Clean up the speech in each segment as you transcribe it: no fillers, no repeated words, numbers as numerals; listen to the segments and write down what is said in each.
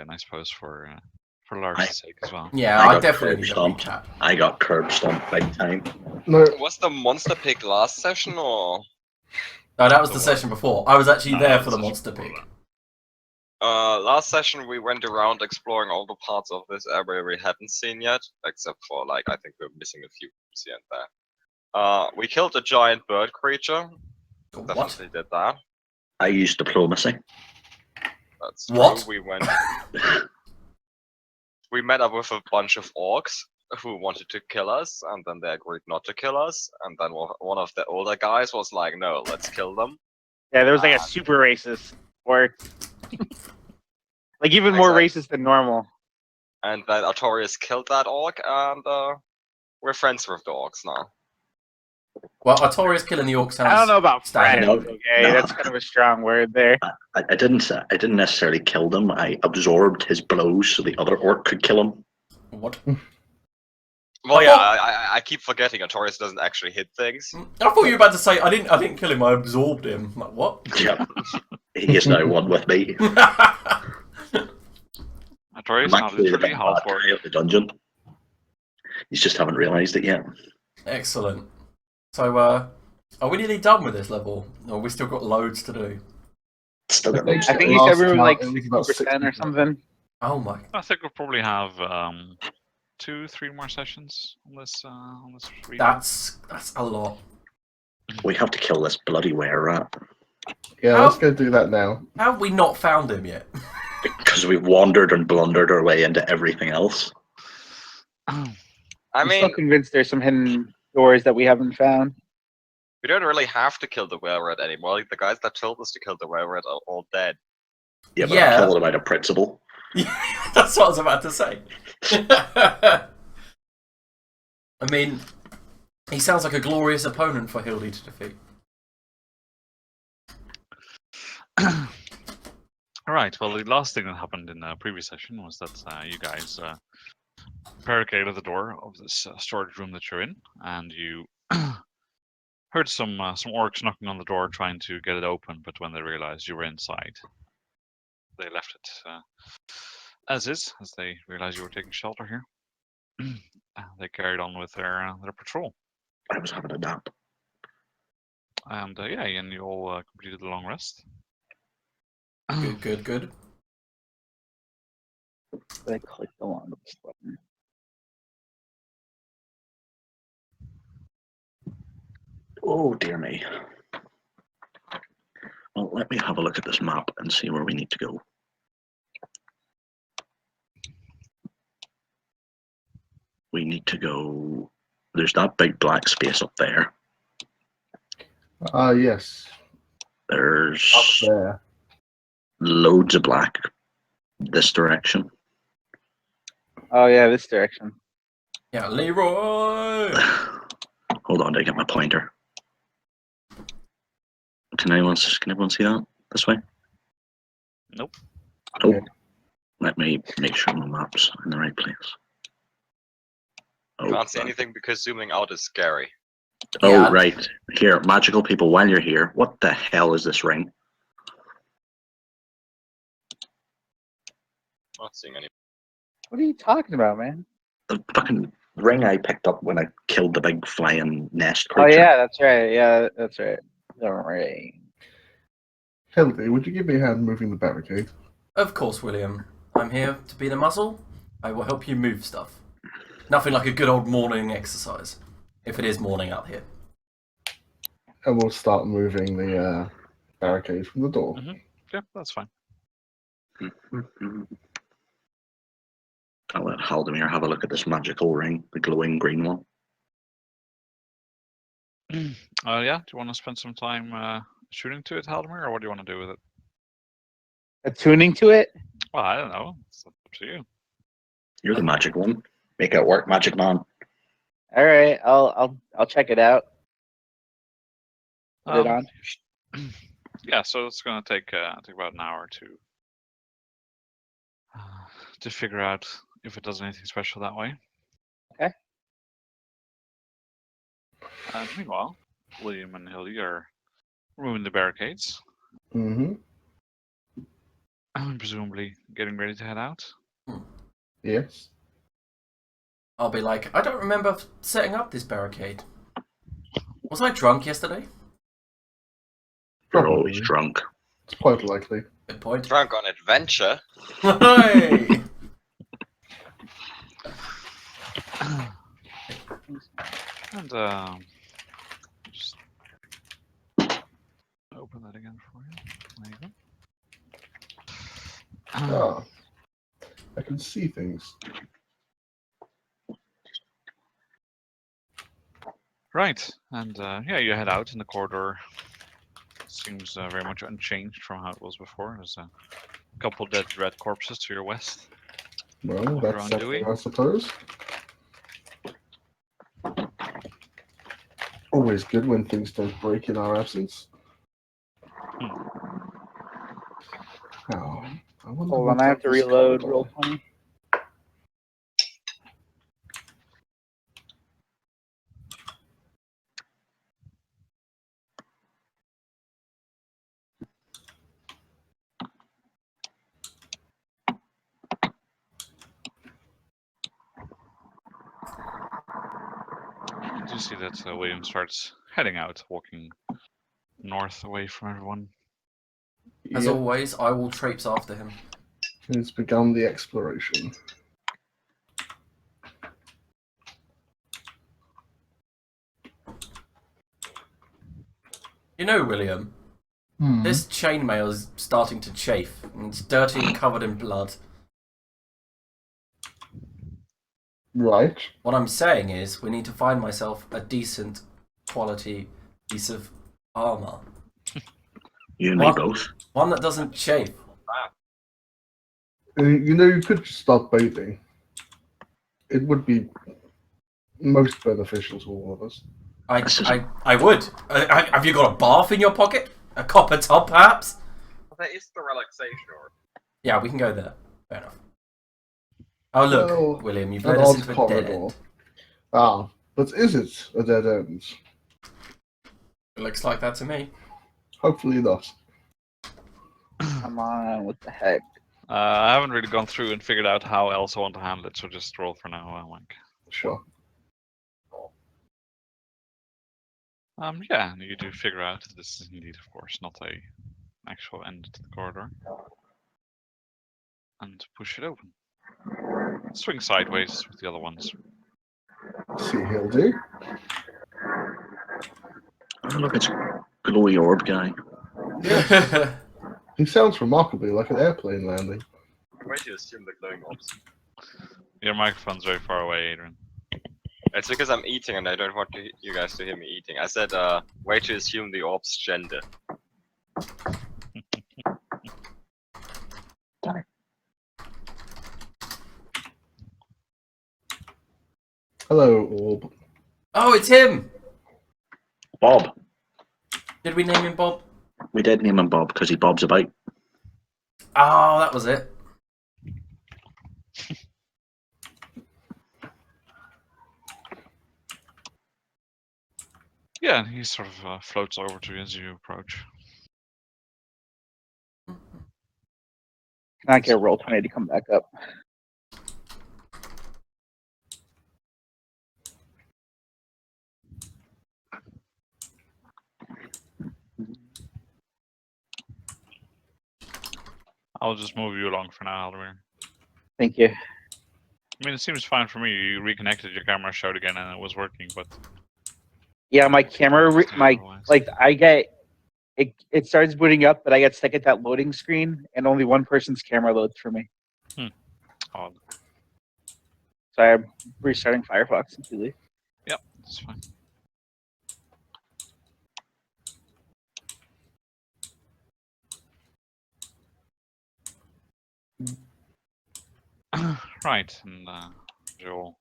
again, I suppose, for Lars' sake as well. Yeah, I definitely need a recap. I got curb stomped big time. No, Was the monster pig last session or? No, that was the session before. I was actually there for the session monster before pig. Last session we went around exploring all the parts of this area we haven't seen yet, except for like I think we're missing a few here and there. We killed a giant bird creature. What? Definitely did that. I used diplomacy. That's true. What? We met up with a bunch of orcs who wanted to kill us, and then they agreed not to kill us. And then one of the older guys was like, "No, let's kill them." Yeah, there was like a super racist orc. Like even more racist than normal. And then Artorias killed that orc, and we're friends with the orcs now. Well, Artorias killing the orc sounds... I don't know about friends. standard. Okay, that's kind of a strong word there. I didn't necessarily kill them. I absorbed his blows so the other orc could kill him. What? Well, yeah, I keep forgetting Artorias doesn't actually hit things. I thought you were about to say I didn't kill him. I absorbed him. Like what? Yeah, he is now one with me. Artorias I'm now actually the literally big half bad orc. guy of the dungeon. You just haven't realised it yet. Excellent. So, are we nearly done with this level? Or we still got loads to do? Still got I I think you said we were like 60% or something. Oh my! I think we'll probably have 2-3 more sessions on this region. That's a lot. We have to kill this bloody were rat. yeah, let's go do that now. How have we not found him yet? Because we've wandered and blundered our way into everything else. I I'm mean, still convinced there's some hidden doors that we haven't found. we don't really have to kill the were-rat anymore. Like, the guys that told us to kill the were-rat are all dead. Yeah, but Yeah. I killed him out of principle. That's what I was about to say. I mean, he sounds like a glorious opponent for Hildy to defeat. Alright, well, the last thing that happened in the previous session was that you guys barricaded the door of this storage room that you're in, and you heard some orcs knocking on the door trying to get it open, but when they realized you were inside, they left it as is, as they realized you were taking shelter here. They carried on with their patrol. I was having a nap. And yeah, and you all completed the long rest. Good. I clicked along this button. Oh, dear me. Well, let me have a look at this map and see where we need to go. We need to go... There's that big black space up there. Yes. There's Up there. loads of black this direction. Oh yeah, this direction. Yeah, Leroy. Hold on, I get my pointer. Can everyone see that? This way? Nope. Oh, Okay. let me make sure my map's in the right place. Oh, Can't see anything because zooming out is scary. oh Yeah. right. Here, magical people, while you're here, what the hell is this ring? Not seeing any. What are you talking about, man? The fucking ring I picked up when I killed the big flying nest Oh creature. yeah, that's right. Yeah, that's right. All right. Hildy, would you give me a hand moving the barricade? Of course, William. I'm here to be the muzzle. I will help you move stuff. Nothing like a good old morning exercise, if it is morning out here. And we'll start moving the barricade from the door. Yeah, that's fine. I'll let Haldemir have a look at this magical ring, the glowing green one. Yeah, do you want to spend some time shooting to it, Haldemir, or what do you want to do with it? Attuning to it? Well, I don't know. It's up to you. You're the magic one. Make it work, magic man. All right, I'll check it out. Put it on. Yeah, so it's going to take about an hour to figure out if it does anything special that way. Okay. Meanwhile, William and Hildy are removing the barricades. Mm-hmm. presumably getting ready to head out. Yes. I'll be like, I don't remember setting up this barricade. Was I drunk yesterday? You're always Probably. drunk. It's quite likely. Good point. Drunk on adventure. Hey! And just open that again for you. There you go. Ah. I can see things. Right, and yeah, you head out, and the corridor seems very much unchanged from how it was before. There's a couple dead red corpses to your west. Well, Over that's on something, Dewey. I suppose. Always good when things don't break in our absence. Oh, I wonder Hold on, what's I have up to this reload. corridor. Roll 20. You see that William starts heading out, walking north away from everyone. As Yep, always, I will traipse after him. he's begun the exploration. You know, William, this chainmail is starting to chafe, and it's dirty and covered in blood. Right. What I'm saying is, we need to find myself a decent quality piece of armor. You and me What? both. One that doesn't chafe. You know, you could just start bathing. It would be most beneficial to all of us. I would. Have you got a bath in your pocket? A copper top, perhaps? That is the relaxation or Yeah, we can go there. Fair enough. Oh, look, Well, William, you've an led us odd into a corridor. dead end. Ah, but is it a dead end? It looks like that to me. Hopefully not. Come on, what the heck? I haven't really gone through and figured out how else I want to handle it, so just roll for now, Mike. Sure. Yeah, you do figure out that this is indeed, of course, not a actual end to the corridor, and push it open. Swing sideways with the other ones. See, he'll do. Oh, look, it's glowy orb guy. He sounds remarkably like an airplane landing. why do you assume the glowing orbs? Your microphone's very far away, Adrian. It's because I'm eating and I don't want you guys to hear me eating. I said, way to assume the orb's gender. Hello, orb. Oh, it's him! Bob. Did we name him Bob? We did name him Bob because he bobs about. Oh, that was it. Yeah, he sort of floats over to you as you approach. Can I get roll 20 to come back up? I'll just move you along for now, Aldemir. Thank you. I mean, it seems fine for me. You reconnected your camera, showed again, and it was working, but... Yeah, my camera, otherwise. I get, it starts booting up, but I get stuck at that loading screen, and only one person's camera loads for me. Odd. So I'm restarting Firefox completely. Yep, that's fine. Right, and Joel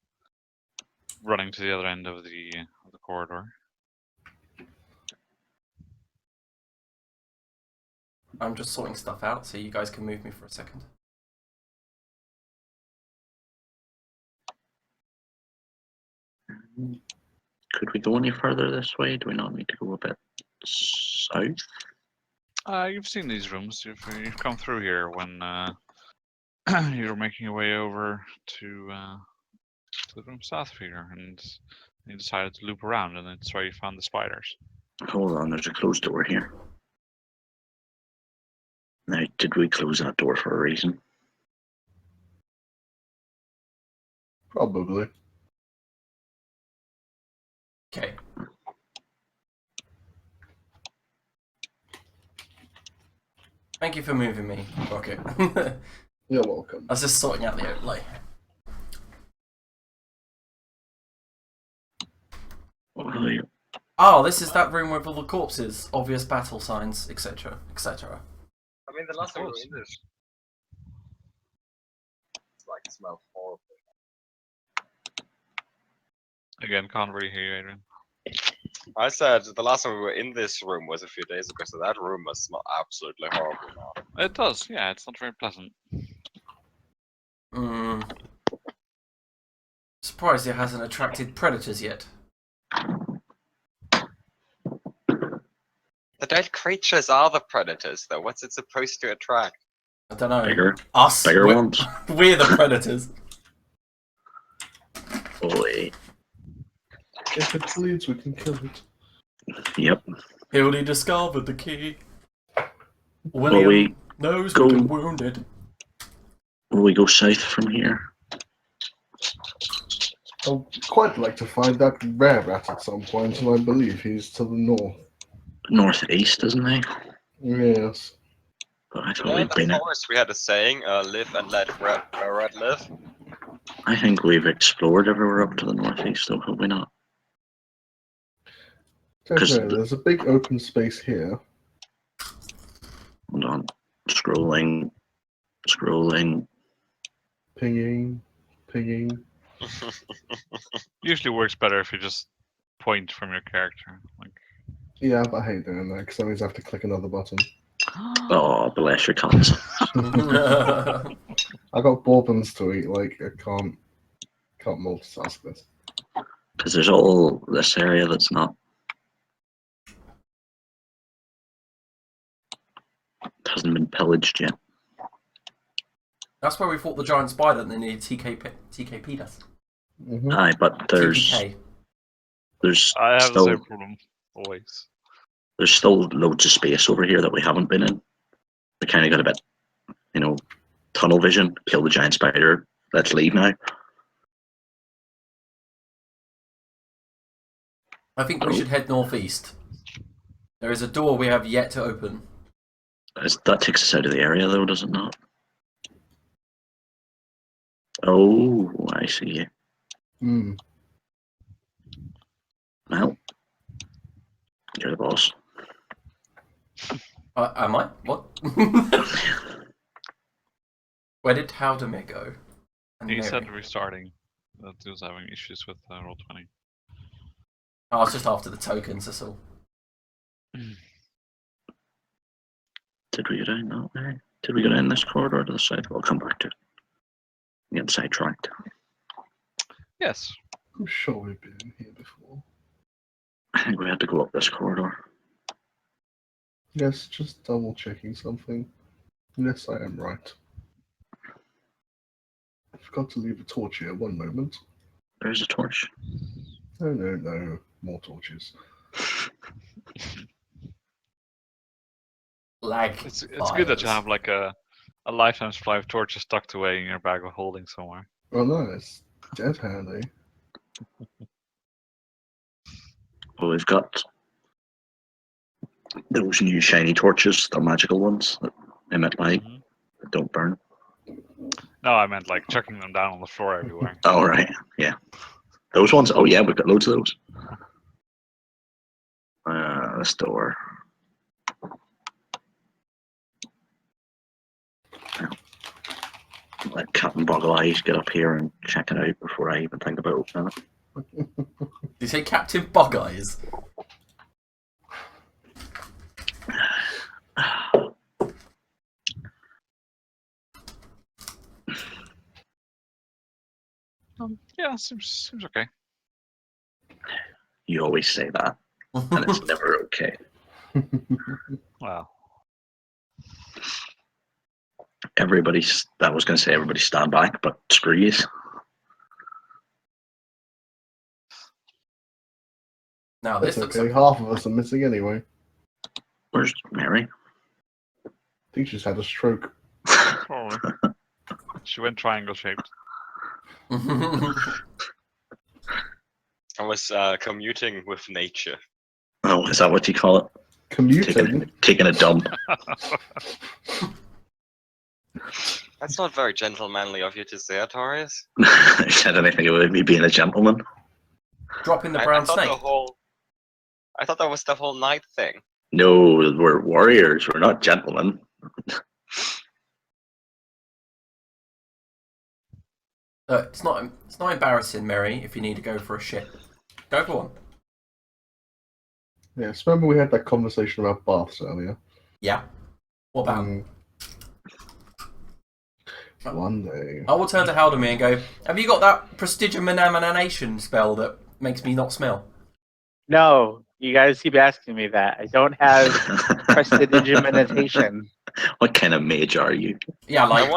running to the other end of the corridor. I'm just sorting stuff out, so you guys can move me for a second. Could we go any further this way? Do we not need to go a bit south? You've seen these rooms. You've come through here when you were making your way over to the room south of here, and you decided to loop around, and that's where you found the spiders. Hold on, there's a closed door here. Now, did we close that door for a reason? Probably. Okay. Thank you for moving me, Rocket. I You're welcome. was just sorting out the overlay. Oh, yeah. Oh, this is that room with all the corpses, obvious battle signs, etc., etc. I mean, the last time we were course. in this, it's like smell horrible. Again, can't really hear you, Adrian. I said the last time we were in this room was a few days ago, so that room must smell absolutely horrible now. It does, yeah. It's not very pleasant. Surprised it hasn't attracted predators yet. The dead creatures are the predators, though. What's it supposed to attract? I don't know. Bigger Us. bigger we're, ones. we're the predators. Boy. If it bleeds, we can kill it. Yep. Hildy discovered the key. Well, William we knows go- we can wound it. Will we go south from here? I'd quite like to find that rare rat at some point, and I believe he's to the north. Northeast, isn't he? Yes. But I You thought know, in we'd the been. forest we had a saying, live and let red live. I think we've explored everywhere up to the northeast, though, have we not? Okay, 'Cause there's a big open space here. Hold on. Scrolling. Pinging. Usually works better if you just point from your character. Like, Yeah, but I hate doing that because that means I have to click another button. Oh, bless your cons. I got bourbons to eat, like I can't multitask this. Because there's all this area that's not. Hasn't been pillaged yet. That's where we fought the giant spider and they needed TKP'd us. Mm-hmm. Aye, but there's TPK. I have still the same problem always. there's still loads of space over here that we haven't been in. We kind of got a bit, tunnel vision. Kill the giant spider. Let's leave now. I think we should head northeast. There is a door we have yet to open. That takes us out of the area, though, does it not? Oh, I see. Mm. Well, you're the boss. Am I? What? Where did Howdemir go? And He Mary? said restarting. That he was having issues with Roll20. Oh, I was just after the tokens, that's all. Did we go down that way? Did we go down this corridor to the side? We'll come back to it. Get sidetracked. Yes. I'm sure we've been in here before. I think we had to go up this corridor. Yes, just double checking something. Yes, I am right. I forgot to leave a torch here. One moment. There's a torch. Oh no, more torches. Lag. It's good that you fires. have like a lifetime supply of torches tucked away in your bag of holding somewhere. Oh no, it's dead handy. Well, we've got those new shiny torches, the magical ones that emit light, Mhm. that don't burn. No, I meant like chucking them down on the floor everywhere. Oh, right, yeah. Those ones? Oh, yeah, we've got loads of those. This door. Let Captain Boggle Eyes get up here and check it out before I even think about opening it. Did you say Captain Bug Eyes? Yeah, seems okay. You always say that, and it's never okay. Well, That was going to say everybody stand back, but screw yous. Now this That's looks okay. like Half of us are missing anyway. Where's Mary? I think she's had a stroke. Probably. She went triangle shaped. I was commuting with nature. Oh, is that what you call it? Commuting. Taking a dump. That's not very gentlemanly of you to say, Artorius. I said anything about me being a gentleman. dropping the I brown thought snake. I thought that was the whole night thing. No, we're warriors. We're not gentlemen. It's not embarrassing, Mary. If you need to go for a shit, go for one. Yes, remember we had that conversation about baths earlier? Yeah. What about? One day. I will turn to Haldemir and go, have you got that prestidigitation spell that makes me not smell? No, you guys keep asking me that. I don't have prestidigitation. What kind of mage are you? Yeah, like,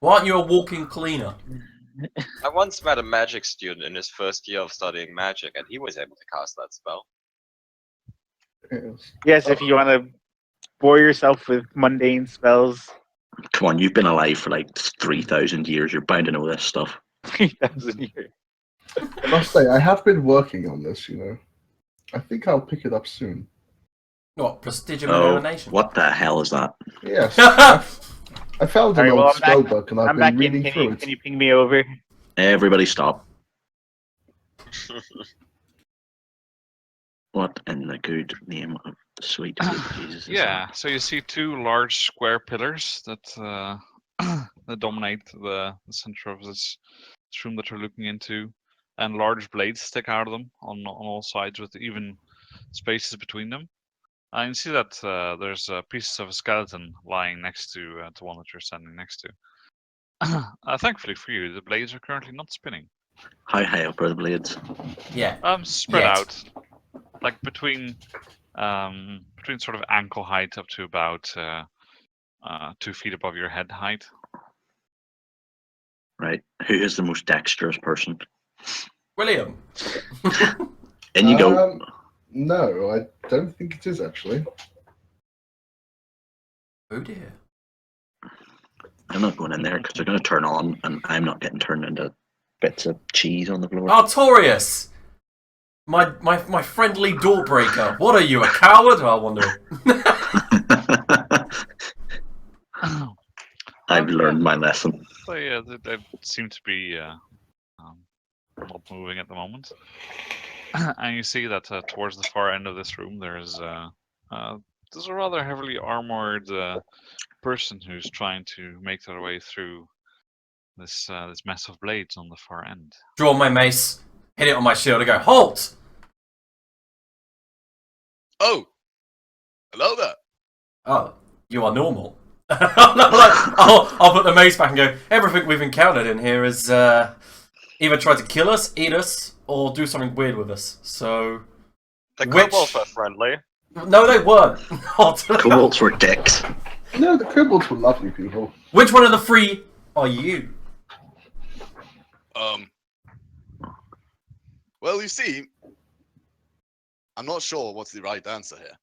why aren't you a walking cleaner? I once met a magic student in his first year of studying magic, and he was able to cast that spell. Yes. Yes, if you want to bore yourself with mundane spells. Come on, you've been alive for like 3,000 years. You're bound to know this stuff. 3,000 years. I must say, I have been working on this, you know. I think I'll pick it up soon. What, Oh, prestidigitation? what the hell is that? Yes. I found an Alright, well, old I'm back- spellbook and I've I'm been back in. reading Can through you, it. can you ping me over? Everybody stop. What in the good name of the sweet Jesus is Yeah, so you see two large square pillars that that dominate the center of this room that you're looking into, and large blades stick out of them on all sides with even spaces between them. And you see that there's pieces of a skeleton lying next to one that you're standing next to. Thankfully for you, the blades are currently not spinning. How high up are the blades? Yeah. Spread Yet. out, like between sort of ankle height up to about 2 feet above your head height. Right. Who is the most dexterous person? William. In you go. No, I don't think it is actually. Oh dear. I'm not going in there because they're going to turn on, and I'm not getting turned into bits of cheese on the floor. Artorius! My friendly door breaker. What are you, a coward? I wonder. I've learned my lesson. So yeah, they seem to be not moving at the moment. And you see that towards the far end of this room, there's a rather heavily armored person who's trying to make their way through this mess of blades on the far end. Draw my mace, hit it on my shield, and go, halt! Oh, hello there. Oh, you are normal. I'll put the mace back and go, everything we've encountered in here is either try to kill us, eat us, or do something weird with us. So... The kobolds were friendly. No, they weren't. Kobolds were dicks. No, the kobolds were lovely people. Which one of the three are you? Well, you see, I'm not sure what's the right answer here.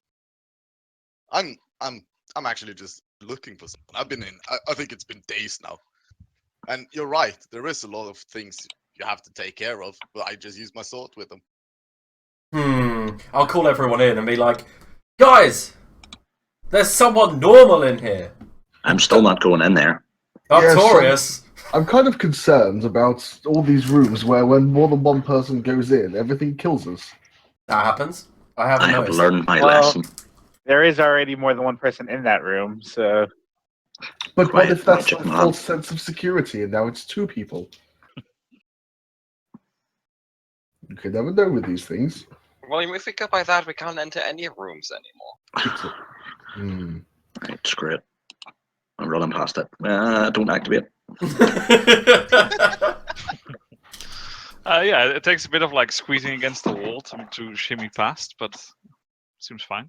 I'm actually just looking for something. I've been in. I think it's been days now. And you're right. There is a lot of things you have to take care of, but I just use my sword with them. I'll call everyone in and be like, guys, there's someone normal in here. I'm still not going in there. Artorius. I'm kind of concerned about all these rooms where when more than one person goes in, everything kills us. That happens. I I haven't have noticed. learned my Well, lesson. There is already more than one person in that room, so But what Quiet if that's a logic, man. false sense of security and now it's two people? You can never know with these things. Well, if we go by that, we can't enter any rooms anymore. Right, screw it. I'm running past it. Don't activate. Yeah, it takes a bit of like squeezing against the wall to shimmy past, but seems fine.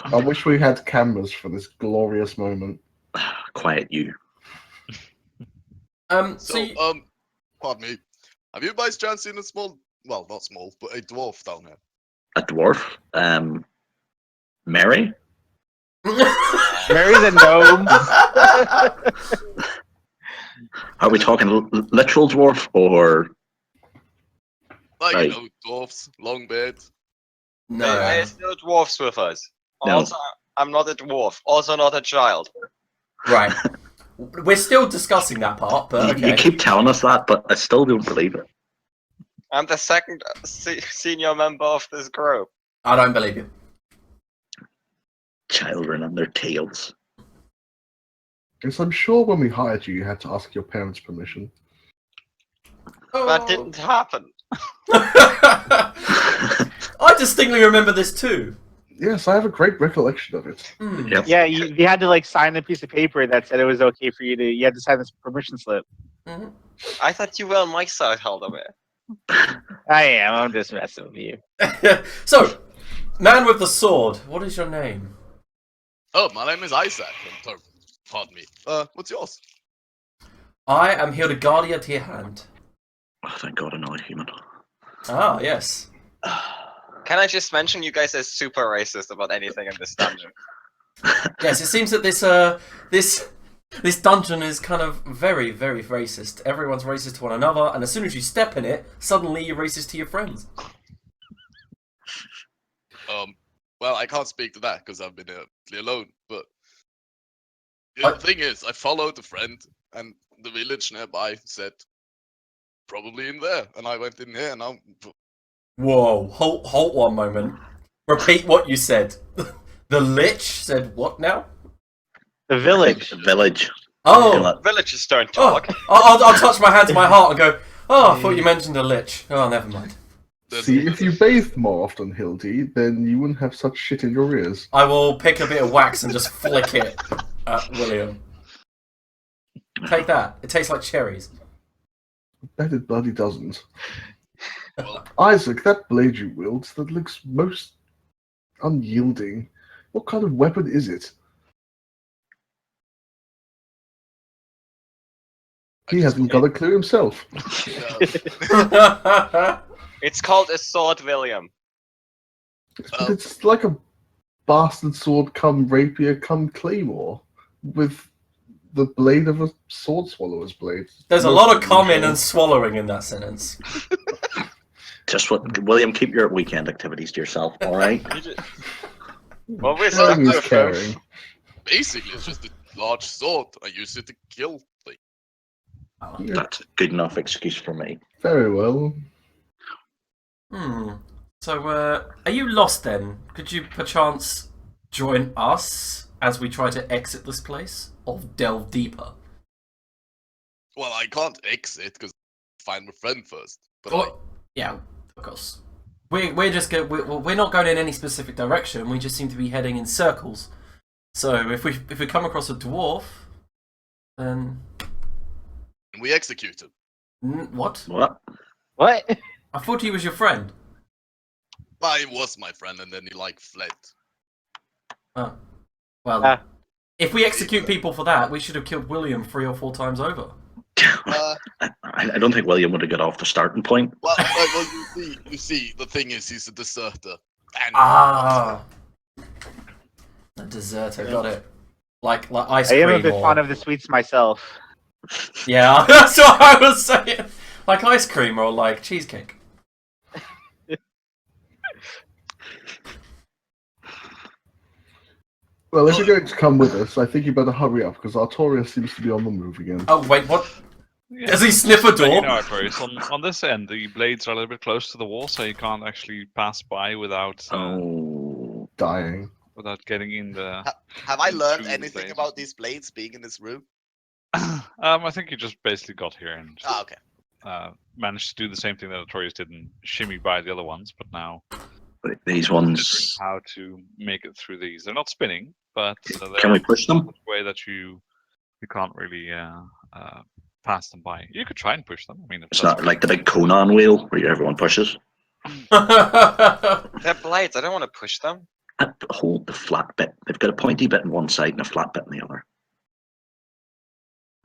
I wish we had cameras for this glorious moment. Quiet you. So, pardon me. Have you by chance seen a small, well, not small, but a dwarf down here? A dwarf. Mary? Mary's a gnome. Are we talking literal dwarf or? Like, Right. you know, dwarfs, long beard. No. There's no dwarfs with us. No. Also, I'm not a dwarf. Also, not a child. Right. We're still discussing that part, but You okay. keep telling us that, but I still don't believe it. I'm the second senior member of this group. I don't believe you. Children and their tails. Yes, I'm sure when we hired you, you had to ask your parents' permission. That didn't happen. I distinctly remember this too. Yes, I have a great recollection of it. Hmm. Yep. Yeah, you had to like sign a piece of paper that said it was okay for you to. You had to sign this permission slip. Mhm. I thought you were on my side, Haldomir. I am. I'm just messing with you. So, man with the sword, what is your name? Oh, my name is Isaac. Pardon me. What's yours? I am Hildegardia to your hand. Oh, thank God, another human. Ah, yes. Can I just mention you guys are super racist about anything in this dungeon? Yes, it seems that this dungeon is kind of very, very racist. Everyone's racist to one another, and as soon as you step in it, suddenly you're racist to your friends. Well, I can't speak to that because I've been here alone. But the thing is, I followed a friend, and the village nearby said probably in there, and I went in here, and I'm. Whoa, halt one moment. Repeat what you said. The Lich said what now? The village. Village. Oh, Villagers don't talk. I'll touch my hand to my heart and go, oh, I thought you mentioned a Lich. Oh, never mind. See, if you bathed more often, Hildy, then you wouldn't have such shit in your ears. I will pick a bit of wax and just flick it at William. Take that. It tastes like cherries. That it bloody doesn't. Well, Isaac, that blade you wield, that looks most unyielding. What kind of weapon is it? He hasn't got a clue himself. It's called a sword, William. But it's like a bastard sword come rapier come claymore with the blade of a sword swallower's blade. There's a lot of coming and swallowing in that sentence. Just what, William, keep your weekend activities to yourself, alright? Well, we're stuck Caring is with caring. them. basically, it's just a large sword. I use it to kill things. Yeah, That's a good enough excuse for me. very well. So, are you lost then? Could you perchance join us as we try to exit this place or delve deeper? Well, I can't exit because I find my friend first. But Oh, yeah, of course. We're just we're not going in any specific direction. We just seem to be heading in circles. So if we come across a dwarf, then we execute him. what? What? What? I thought he was your friend. Well, he was my friend, and then he like fled. Oh, well, if we execute people for that, we should have killed William 3 or 4 times over. I don't think William would have got off the starting point. Well, you see, the thing is, he's a deserter. And Ah, a deserter, got it. Like ice I cream. am a bit or... fond of the sweets myself. Yeah, that's what I was saying. Like ice cream or like cheesecake. Well, if you're going to come with us, I think you better hurry up because Artorias seems to be on the move again. Oh wait, what? Yeah, Does he sniff a but you door? know, Aquarius, on this end, the blades are a little bit close to the wall, so you can't actually pass by without Oh. Dying. without getting in the. have I learned Through the anything blades. about these blades being in this room? I think you just basically got here and Ah, okay. managed to do the same thing that Artorias did and shimmy by the other ones, but now These wondering ones. how to make it through these. They're not spinning, but Can we push them? the way that you can't really pass them by. You could try and push them. I mean, if It's that's not like the big Conan wheel where everyone pushes. They're blades. I don't want to push them. hold the flat bit. They've got a pointy bit on one side and a flat bit on the other.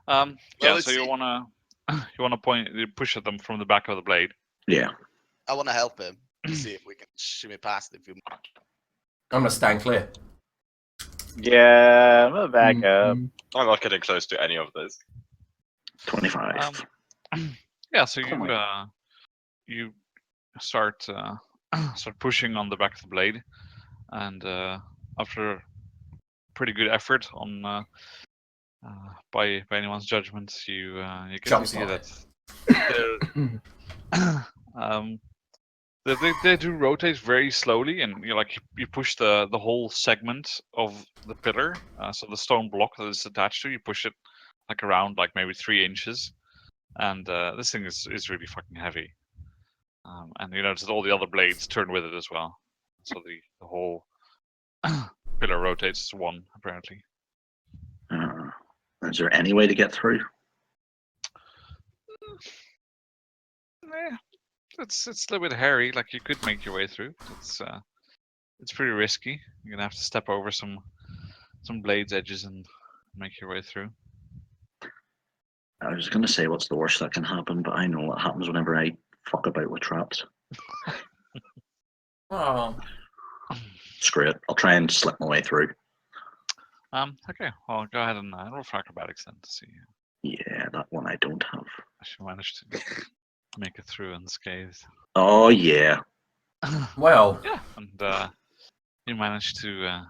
Yeah, Well, so you wanna you push at them from the back of the blade. Yeah. I want to help him. See if we can shimmy past if you. I'm gonna stand clear. Yeah, I'm gonna back up. Mhm. I'm not getting close to any of this. 25. Yeah, so Oh my. you start start pushing on the back of the blade, and after pretty good effort on by anyone's judgment, you get the idea Jumpstart that they do rotate very slowly, and you push the whole segment of the pillar, so the stone block that it's attached to, you push it like around like maybe 3 inches, and this thing is really fucking heavy. And you notice that all the other blades turn with it as well, so the whole pillar rotates as one apparently. Is there any way to get through? Yeah, it's a little bit hairy. Like you could make your way through. It's pretty risky. You're gonna have to step over some blades edges and make your way through. I was going to say what's the worst that can happen, but I know what happens whenever I fuck about with traps. Oh, Screw it. I'll try and slip my way through. Okay. Well, go ahead and roll for acrobatics then to see Yeah, that one I don't have. if you manage to make it through unscathed. Oh, yeah. well. Yeah, and you manage to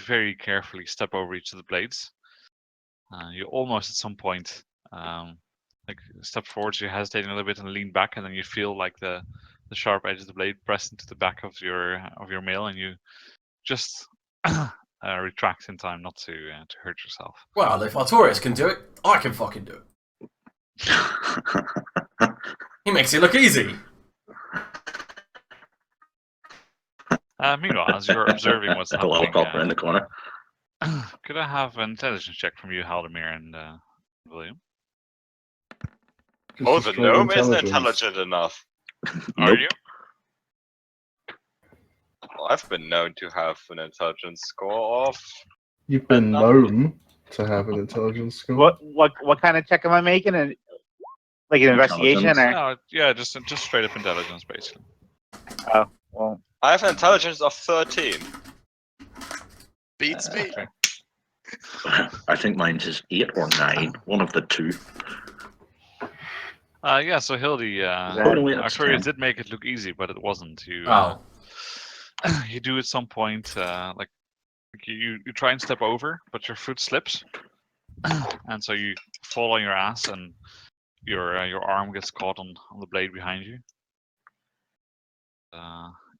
very carefully step over each of the blades. You almost at some point like step forward, so you're hesitating a little bit and lean back, and then you feel like the sharp edge of the blade press into the back of your mail, and you just retract in time not to hurt yourself. Well, if Artorius can do it, I can fucking do it. He makes it look easy. Meanwhile, as you're observing what's A happening, helicopter in the corner. could I have an intelligence check from you, Haldemir and William? Just Oh, a the straight gnome isn't intelligence. intelligent enough. Are Nope. you? I've been known to have an intelligence score of. You've been But known to have an intelligence score. What kind of check am I making? Like an investigation Intelligence. or? No, yeah, just straight up intelligence, basically. Oh, well. I have an intelligence of 13. Beats me. Okay. I think mine's is 8 or 9. One of the two. Yeah, so Hildy, Oh, no, wait, that's Artorius 10. did make it look easy, but it wasn't. You Oh. you do at some point, like you try and step over, but your foot slips, and so you fall on your ass, and your arm gets caught on the blade behind you.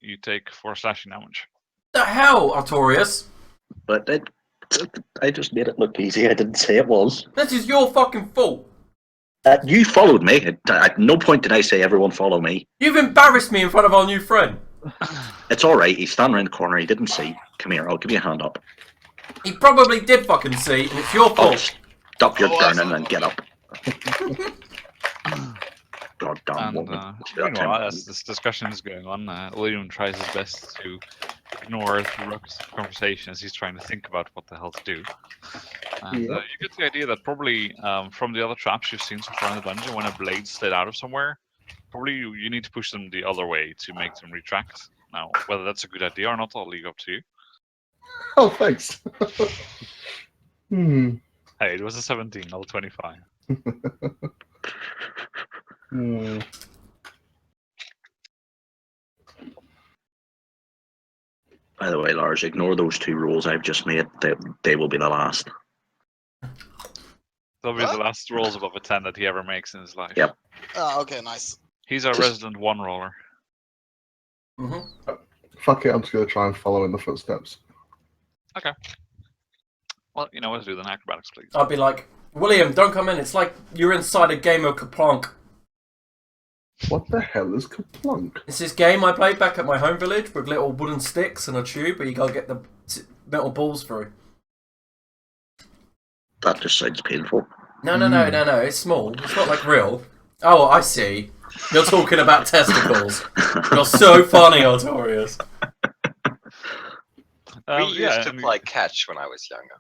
You take 4 slashing damage. The hell, Artorius? But I just made it look easy. I didn't say it was. This is your fucking fault. You followed me. At no point did I say everyone follow me. You've embarrassed me in front of our new friend. It's alright. He's standing around the corner. He didn't see. Come here. I'll give you a hand up. He probably did fucking see, and it's your Oh, fault. stop your Oh, I burning saw and that. get up. God damn And woman. It's about time. meanwhile, as this discussion is going on, William tries his best to ignore the rest of the conversation as he's trying to think about what the hell to do. And Yep. you get the idea that probably from the other traps you've seen so far in the dungeon, when a blade slid out of somewhere, probably you need to push them the other way to make them retract. Now, whether that's a good idea or not, I'll leave up to you. Oh, thanks. Hmm. Hey, it was a 17, not a 25. Hmm. By the way, Lars, ignore those 2 rolls I've just made. They will be the last. That'll be What? the last rolls above a 10 that he ever makes in his life. Yep. Oh, okay, nice. He's our Just- resident 1 roller. Mm-hmm. Fuck it, I'm just gonna try and follow in the footsteps. Well, you know what to do then. Acrobatics, please. I'd be like, William, don't come in. It's like you're inside a game of Kaplunk. What the hell is Kaplunk? It's this game I played back at my home village with little wooden sticks and a tube, where you gotta get the metal balls through. That just sounds painful. No. It's small. It's not like real. Oh, I see. You're talking about testicles. You're so funny, Artorius. We used to and play catch when I was younger.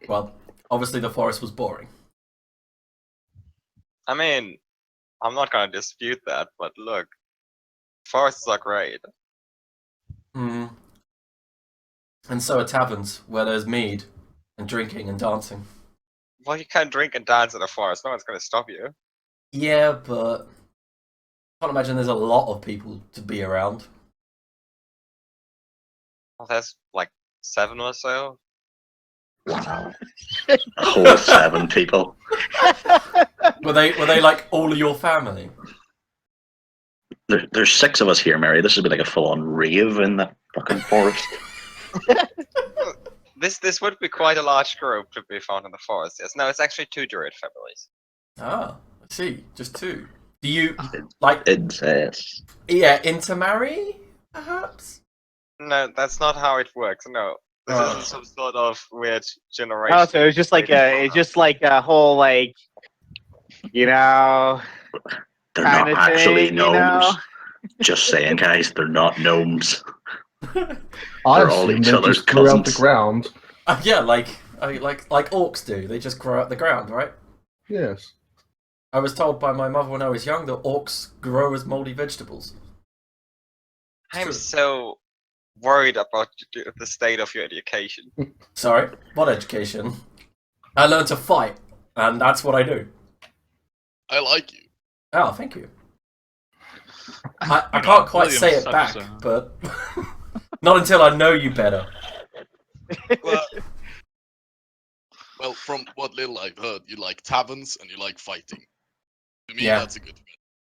Well, obviously the forest was boring. I mean, I'm not gonna dispute that, but look, forests are great. Mm. And so are taverns, where there's mead, and drinking and dancing. Well, you can drink and dance in a forest. No one's gonna stop you. Yeah, but I can't imagine there's a lot of people to be around. Well, there's like 7 or so. Wow. A whole 7 people. Were they like all of your family? There's 6 of us here, Mary. This would be like a full-on rave in the fucking forest. This would be quite a large group to be found in the forest. Yes. No, it's actually 2 druid families. Ah, I see. Just 2. Do you like Incest. intermarry, perhaps? No, that's not how it works. No, this Oh. isn't some sort of weird generation. Oh, so it's just like a whole like, you know, They're not kinda actually thing, gnomes. Just saying, guys, they're not gnomes. I They're all assume each they other's just grew out the cousins. ground. Yeah, like orcs do. They just grow out the ground, right? Yes. I was told by my mother when I was young that orcs grow as moldy vegetables. I'm so worried about the state of your education. Sorry, what education? I learned to fight, and that's what I do. I like you. Oh, thank you. I can't quite say it William's back, but not until I know you better. Well, from what little I've heard, you like taverns and you like fighting. To me, Yeah. that's a good fit.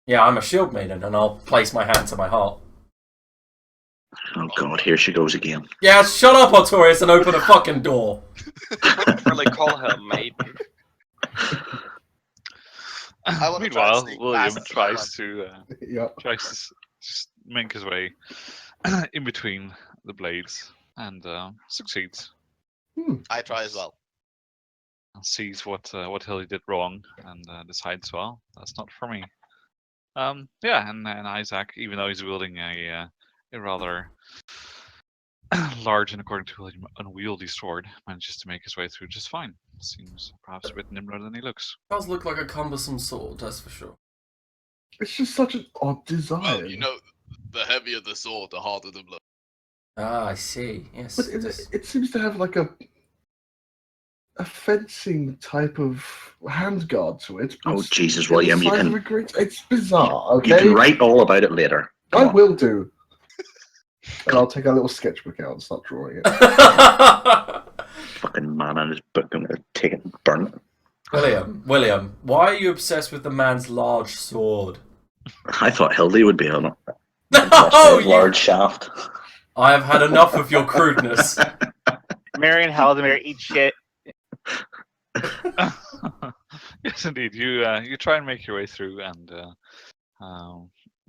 Yeah, I'm a shield maiden, and I'll place my hand to my heart. Oh god, here she goes again. Yeah, shut up, Artorius, and open a fucking door. I wouldn't really call her maiden. I wanna try Meanwhile, to sneak William past tries to Yep. make his way in between the blades and succeeds. I try as well. Sees what Hilly did wrong and decides, well, that's not for me. Yeah, and Isaac, even though he's wielding a rather large and according to William unwieldy sword, manages to make his way through just fine. Seems perhaps a bit nimbler than he looks. Does look like a cumbersome sword, that's for sure. It's just such an odd design. Well, you know, the heavier the sword, the harder the blow. Ah, I see. Yes. But it seems to have like a fencing type of handguard to it. but Oh Jesus, in the William, you size can of a great- It's bizarre. Okay, you can write all about it later. I Come on. will do. And I'll take a little sketchbook out and start drawing it. Fucking man on his book and take it and burn it. William, why are you obsessed with the man's large sword? I thought Hildy would be on it. No, Large shaft. I have had enough of your crudeness. Marion Haldemir eat shit. Yes, indeed. You try and make your way through, and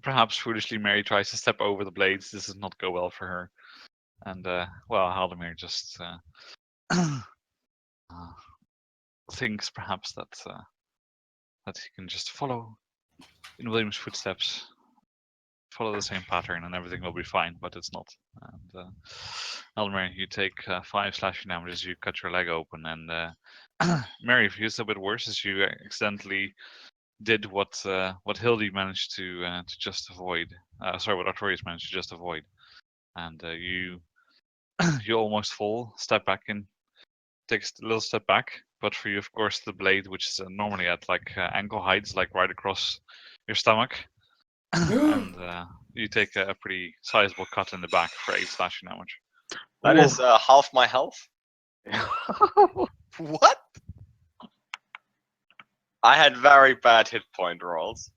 perhaps foolishly Mary tries to step over the blades. This does not go well for her, and well, Haldemir just thinks perhaps that he can just follow in William's footsteps, follow the same pattern, and everything will be fine. But it's not. And Haldemir, you take 5 slashing damage as you cut your leg open, and Mary feels a bit worse as you accidentally did what Hildy managed to just avoid. Sorry, what Artorius managed to just avoid, and you you almost fall, step back in, take a little step back. But for you, of course, the blade, which is normally at like ankle height, is like right across your stomach, and you take a pretty sizable cut in the back for 8 slashing damage. That is half my health. What? I had very bad hit point rolls.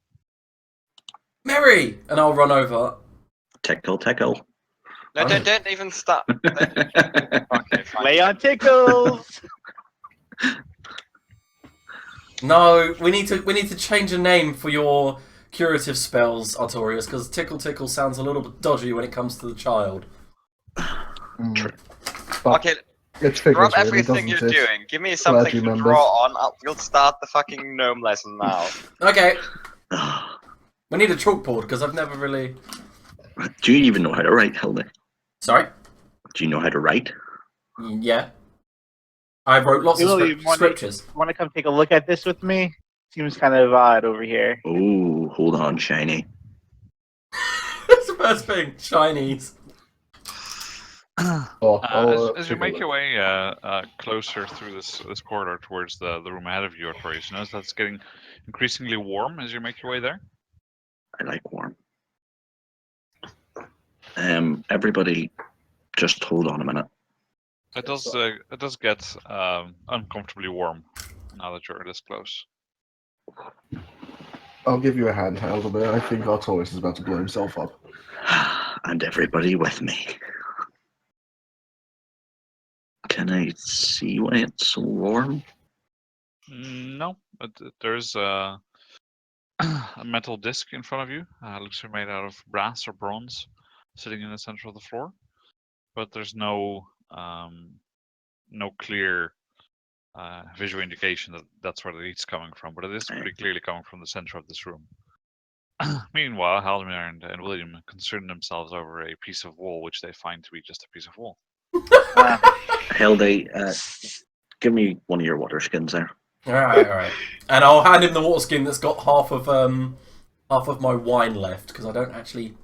Mary! And I'll run over. Tickle, tickle. No, don't even stop. Okay, fine. Lay on tickles. No, we need to change a name for your curative spells, Artorius, because tickle tickle sounds a little bit dodgy when it comes to the child. True. But Okay, it's drop figures, really, everything you're doesn't it? doing. Give me something Clergy to members. draw on. We'll start the fucking gnome lesson now. Okay, we need a chalkboard because I've never really. Do you even know how to write, Hildy? Sorry. Do you know how to write? Yeah. I wrote lots of Really, scriptures. Want to come take a look at this with me? Seems kind of odd over here. Oh, hold on, Shiny. That's the first thing. Chinese. Oh, As you take a make look. your way closer through this corridor towards the room ahead of you, Artorius, you notice that it's getting increasingly warm as you make your way there. I like warm. Everybody, just hold on a minute. It does get uncomfortably warm now that you're this close. I'll give you a handheld a bit. I think Artorius is about to blow himself up. And everybody with me. Can I see why it's so warm? No, but there's a metal disc in front of you. Looks to be made out of brass or bronze, sitting in the center of the floor. But there's no clear visual indication that that's where the heat's coming from. But it is pretty clearly coming from the center of this room. Meanwhile, Haldimir and William concern themselves over a piece of wall, which they find to be just a piece of wall. Hildy, give me one of your water skins there. Alright. And I'll hand him the water skin that's got half of my wine left, because I don't actually...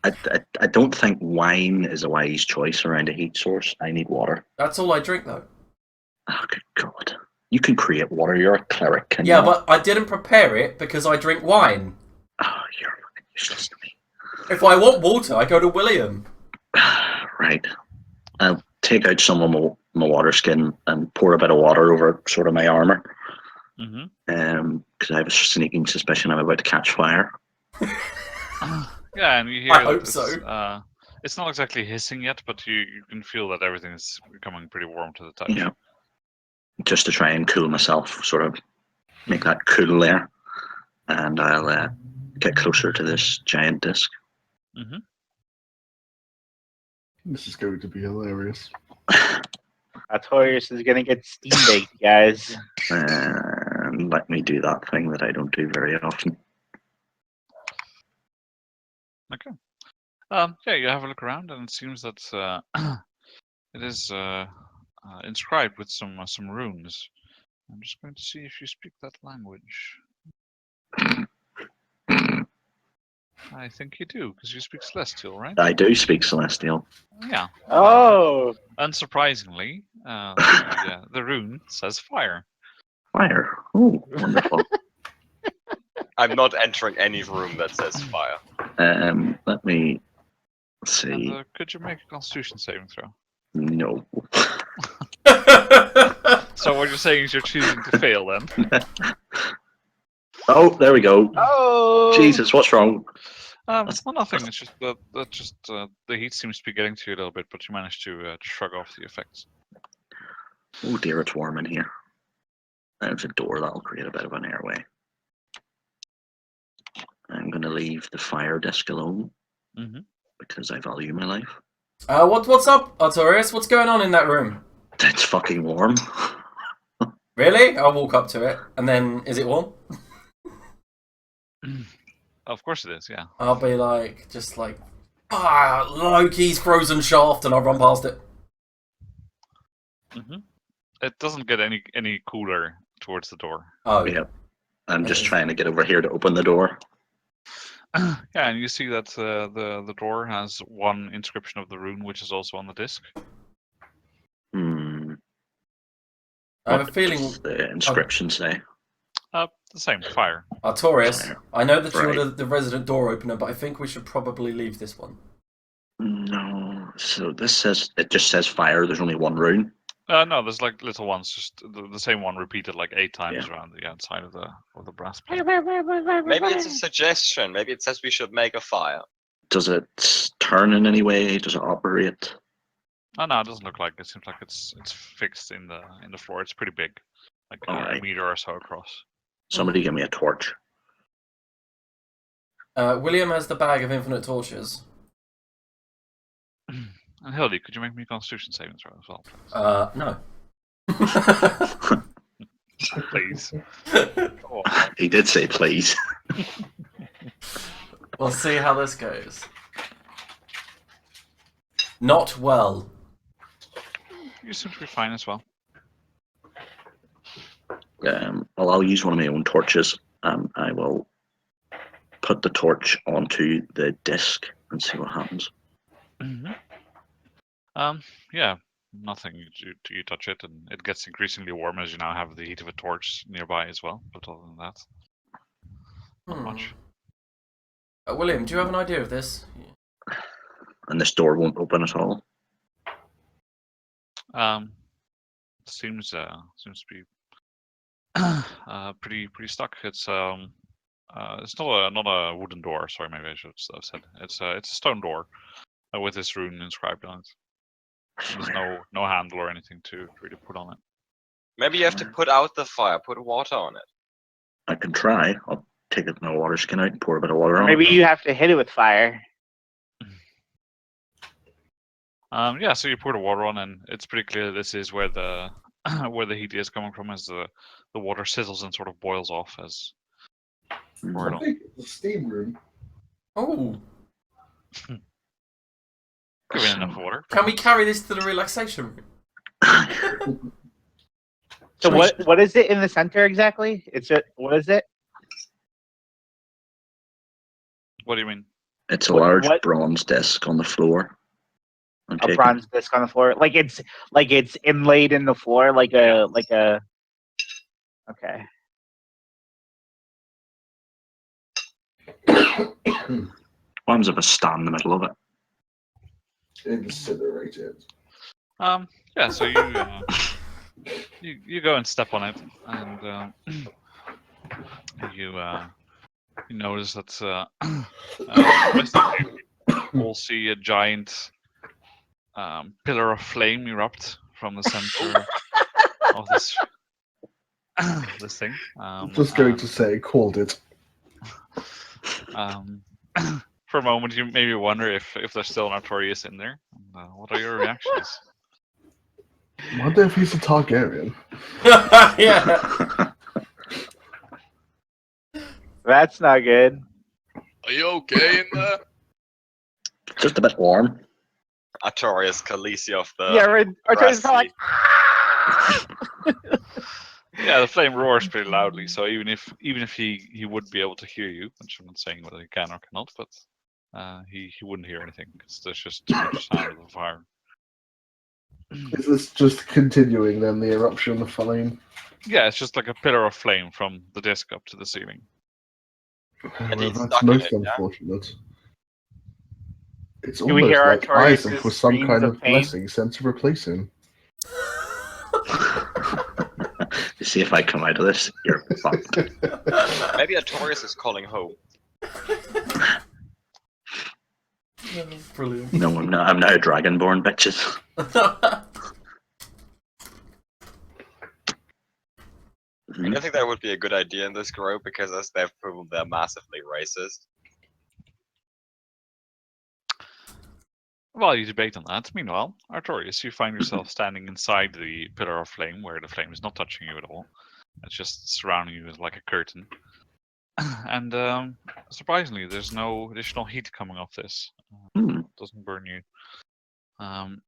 I don't think wine is a wise choice around a heat source. I need water. That's all I drink, though. Oh, good God. You can create water. You're a cleric, can you? Yeah, but I didn't prepare it because I drink wine. Oh, you're fucking useless to me. If I want water, I go to William. Right. I'll take out some of my water skin and pour a bit of water over sort of my armor. Because I have a sneaking suspicion I'm about to catch fire. Yeah, and you hear I that hope so. It's not exactly hissing yet, but you can feel that everything is becoming pretty warm to the touch. Yeah. Just to try and cool myself, sort of make that cool there. And I'll get closer to this giant disc. This is going to be hilarious. Artorius is gonna get steam baked, guys. And let me do that thing that I don't do very often. Okay. Yeah, you have a look around, and it seems that it is inscribed with some runes. I'm just going to see if you speak that language. I think you do, because you speak Celestial, right? I do speak Celestial. Yeah. Oh, Unsurprisingly, the rune says fire. Fire. Oh, wonderful. I'm not entering any room that says fire. Let me see. And, could you make a Constitution saving throw? No. So what you're saying is you're choosing to fail, then? Oh, there we go. oh! Jesus, what's wrong? Well, nothing. It's just that the heat seems to be getting to you a little bit, but you managed to shrug off the effects. Oh dear, it's warm in here. There's a door that'll create a bit of an airway. I'm going to leave the fire disc alone because I value my life. What's up, Artorius? What's going on in that room? It's fucking warm. Really? I'll walk up to it, and then, is it warm? Of course it is, yeah. I'll be like, just like, Loki's frozen shaft, and I'll run past it. It doesn't get any cooler towards the door. Oh, Yeah. I'm just trying to get over here to open the door. Yeah, and you see that the door has one inscription of the rune, which is also on the disc. Hmm. I have a What feeling, does the inscription say? The same, fire. Artorius, Fire. I know that Right. you're the resident door opener, but I think we should probably leave this one. No. So this says, it just says fire. There's only one rune. No, there's like little ones, just the same one repeated like 8 times Yeah. around the outside of the brass plate. Maybe it's a suggestion. Maybe it says we should make a fire. Does it turn in any way? Does it operate? Oh, no, it doesn't look like it. It seems like it's fixed in the floor. It's pretty big, like a Alright. meter or so across. Somebody give me a torch. William has the bag of infinite torches. And Hildy, could you make me a Constitution saving throw as well, No. please? Go on. He did say please. We'll see how this goes. Not well. you seem to be fine as well. Well, I'll use one of my own torches. I will put the torch onto the disc and see what happens. Yeah, nothing. You touch it, and it gets increasingly warm as you now have the heat of a torch nearby as well. But other than that, not much. William, do you have an idea of this? And this door won't open at all. Seems to be pretty stuck. It's not a wooden door. Sorry, maybe I should have said it's a stone door with this rune inscribed on it. And there's no handle or anything to really put on it. Maybe you have to put out the fire, put water on it. I can try. I'll take my water skin out and pour a bit of water on Maybe it. you have to hit it with fire. Yeah, so you pour the water on, and it's pretty clear this is where the where the heat is coming from, as the water sizzles and sort of boils off as poured I on. think it's a steam room. Oh, Given enough water. can we carry this to the relaxation room? So what is it in the center exactly? What is it? What do you mean? It's a What- large what- bronze disc on the floor. A bronze disc on the floor, like it's inlaid in the floor, like a. Okay. What happens if I stand in the middle of it? Incinerated. Yeah, so you go and step on it, and you notice that rest of you all see a giant pillar of flame erupt from the center of this this thing. Just going to say, called it. For a moment, you maybe wonder if there's still an Artorias in there. What are your reactions? I wonder if he's a Targaryen. Yeah. That's not good. Are you okay in there? Just a bit warm. Artorias Khaleesi of the Yeah, our grass probably like. Yeah, the flame roars pretty loudly. So even if he would be able to hear you, which I'm not saying whether he can or cannot, but he wouldn't hear anything because there's just too much sound of the fire. Is this just continuing then, the eruption of the flame? Yeah, it's just like a pillar of flame from the disc up to the ceiling. And Well, he's that's stuck in most it, yeah? unfortunate. It's Do we almost hear like Artorias' Isaac was some screams kind of of pain? blessing sent to replace him. You see, if I come out of this, you're fucked. Maybe Artorias is calling home. Brilliant. No, I'm now dragonborn, bitches. I don't think that would be a good idea in this group because as they've proven they're massively racist. While you debate on that, meanwhile, Artorias, you find yourself standing inside the pillar of flame, where the flame is not touching you at all. It's just surrounding you like a curtain. And surprisingly, there's no additional heat coming off this. Hmm. It doesn't burn you. And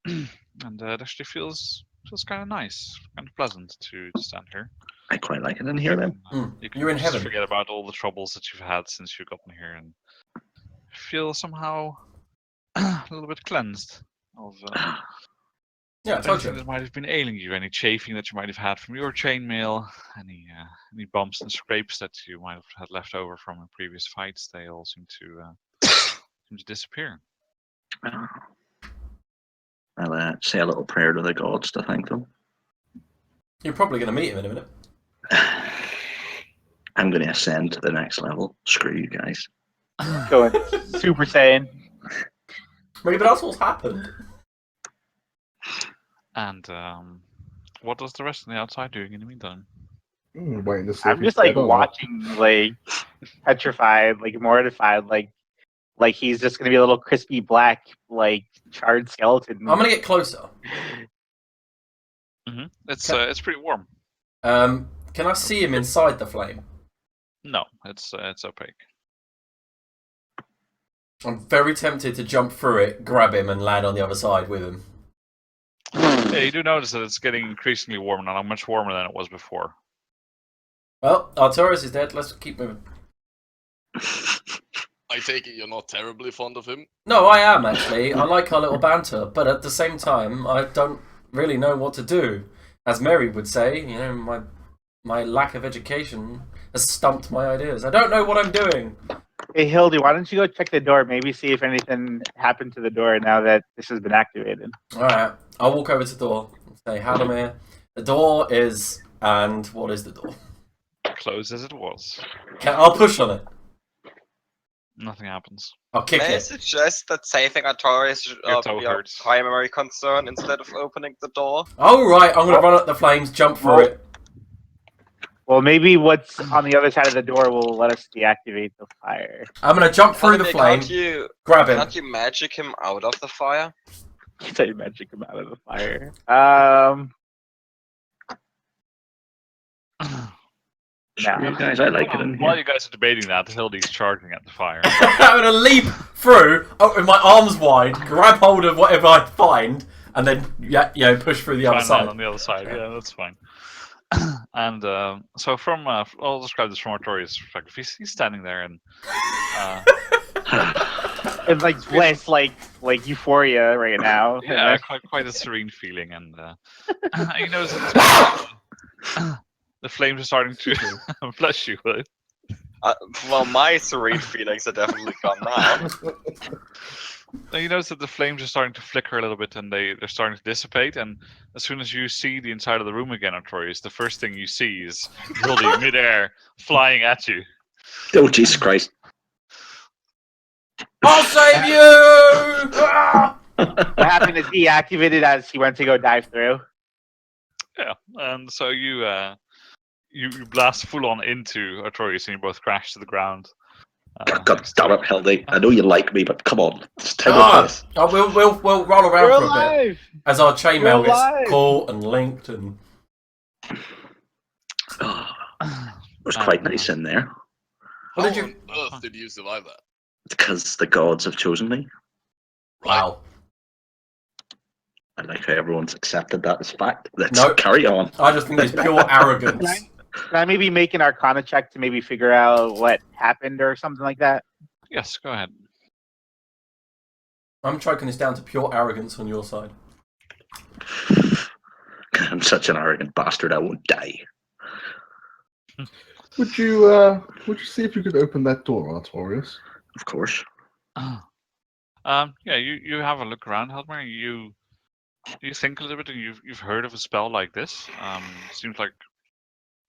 it actually feels kind of nice, kind of pleasant to stand here. I quite like it in here then. You can You're in just heaven. forget about all the troubles that you've had since you've gotten here and feel somehow a little bit cleansed of Yeah, I told anything you. that might have been ailing you, any chafing that you might have had from your chainmail, any bumps and scrapes that you might have had left over from previous fights. They all seem to disappear. I'll say a little prayer to the gods to thank them. You're probably going to meet him in a minute. I'm going to ascend to the next level. Screw you guys. Going Super Saiyan. Maybe that's what's happened. And what does the rest of the outside doing in the meantime? Waiting to see I'm if he's just like dead or not. watching, like petrified, like mortified, like he's just gonna be a little crispy black, like charred skeleton. I'm going to get closer. It's pretty warm. Can I see him inside the flame? No, it's opaque. I'm very tempted to jump through it, grab him, and land on the other side with him. Yeah, you do notice that it's getting increasingly warmer now, much warmer than it was before. Well, Artorias is dead. Let's keep moving. I take it you're not terribly fond of him. No, I am actually. I like our little banter, but at the same time, I don't really know what to do. As Mary would say, you know, my lack of education has stumped my ideas. I don't know what I'm doing. Hey, Hildy, why don't you go check the door? Maybe see if anything happened to the door now that this has been activated. All right, I'll walk over to the door and say, Hadamir, the door is... And what is the door? Closed as it was. I'll push on it. Nothing happens. I'll kick May I it. suggest that saving Artorias should Your toe be our hurts. primary concern instead of opening the door? All right, I'm going to run up the flames, jump through it. Well, maybe what's on the other side of the door will let us deactivate the fire. I'm going to jump through the Hadamir, flame, grab him. Can't you magic him out of the fire? You say magic him out of the fire. Screw you guys, I like it in While here. you guys are debating that, Hildy's charging at the fire. I'm going to leap through, with my arms wide, grab hold of whatever I find, and then push through the other Try and land side. on the other side, yeah, that's fine. And so from, I'll describe this from Artorias' perspective. He's standing there and... It's like less like euphoria right now. yeah, quite a serene feeling, and you notice that the flames are starting to bless you. Right? Well, my serene feelings are definitely gone now. Now you notice that the flames are starting to flicker a little bit, and they're starting to dissipate. And as soon as you see the inside of the room again, Artorias, the first thing you see is Hildy midair flying at you. Oh, Jesus Christ. I'll save you! Ah! What happened is he activated as he went to go dive through. Yeah, and so you blast full on into Artorias, and you both crash to the ground. God damn it, Hildy. I know you like me, but come on. It's time to this. We'll roll around We're for a bit. alive! As our chainmail You're gets alive! caught and linked and... Oh, it was quite nice in there. What How did you... on earth did you survive that? Because the gods have chosen me. Wow. I like how everyone's accepted that as fact. Let's Nope. carry on. I just think it's pure arrogance. Can I maybe make an Arcana check to maybe figure out what happened or something like that? Yes, go ahead. I'm choking this down to pure arrogance on your side. I'm such an arrogant bastard, I won't die. Would you see if you could open that door, Artorias? Of course. Yeah, you have a look around, Helmer. You think a little bit, and you've heard of a spell like this. Seems like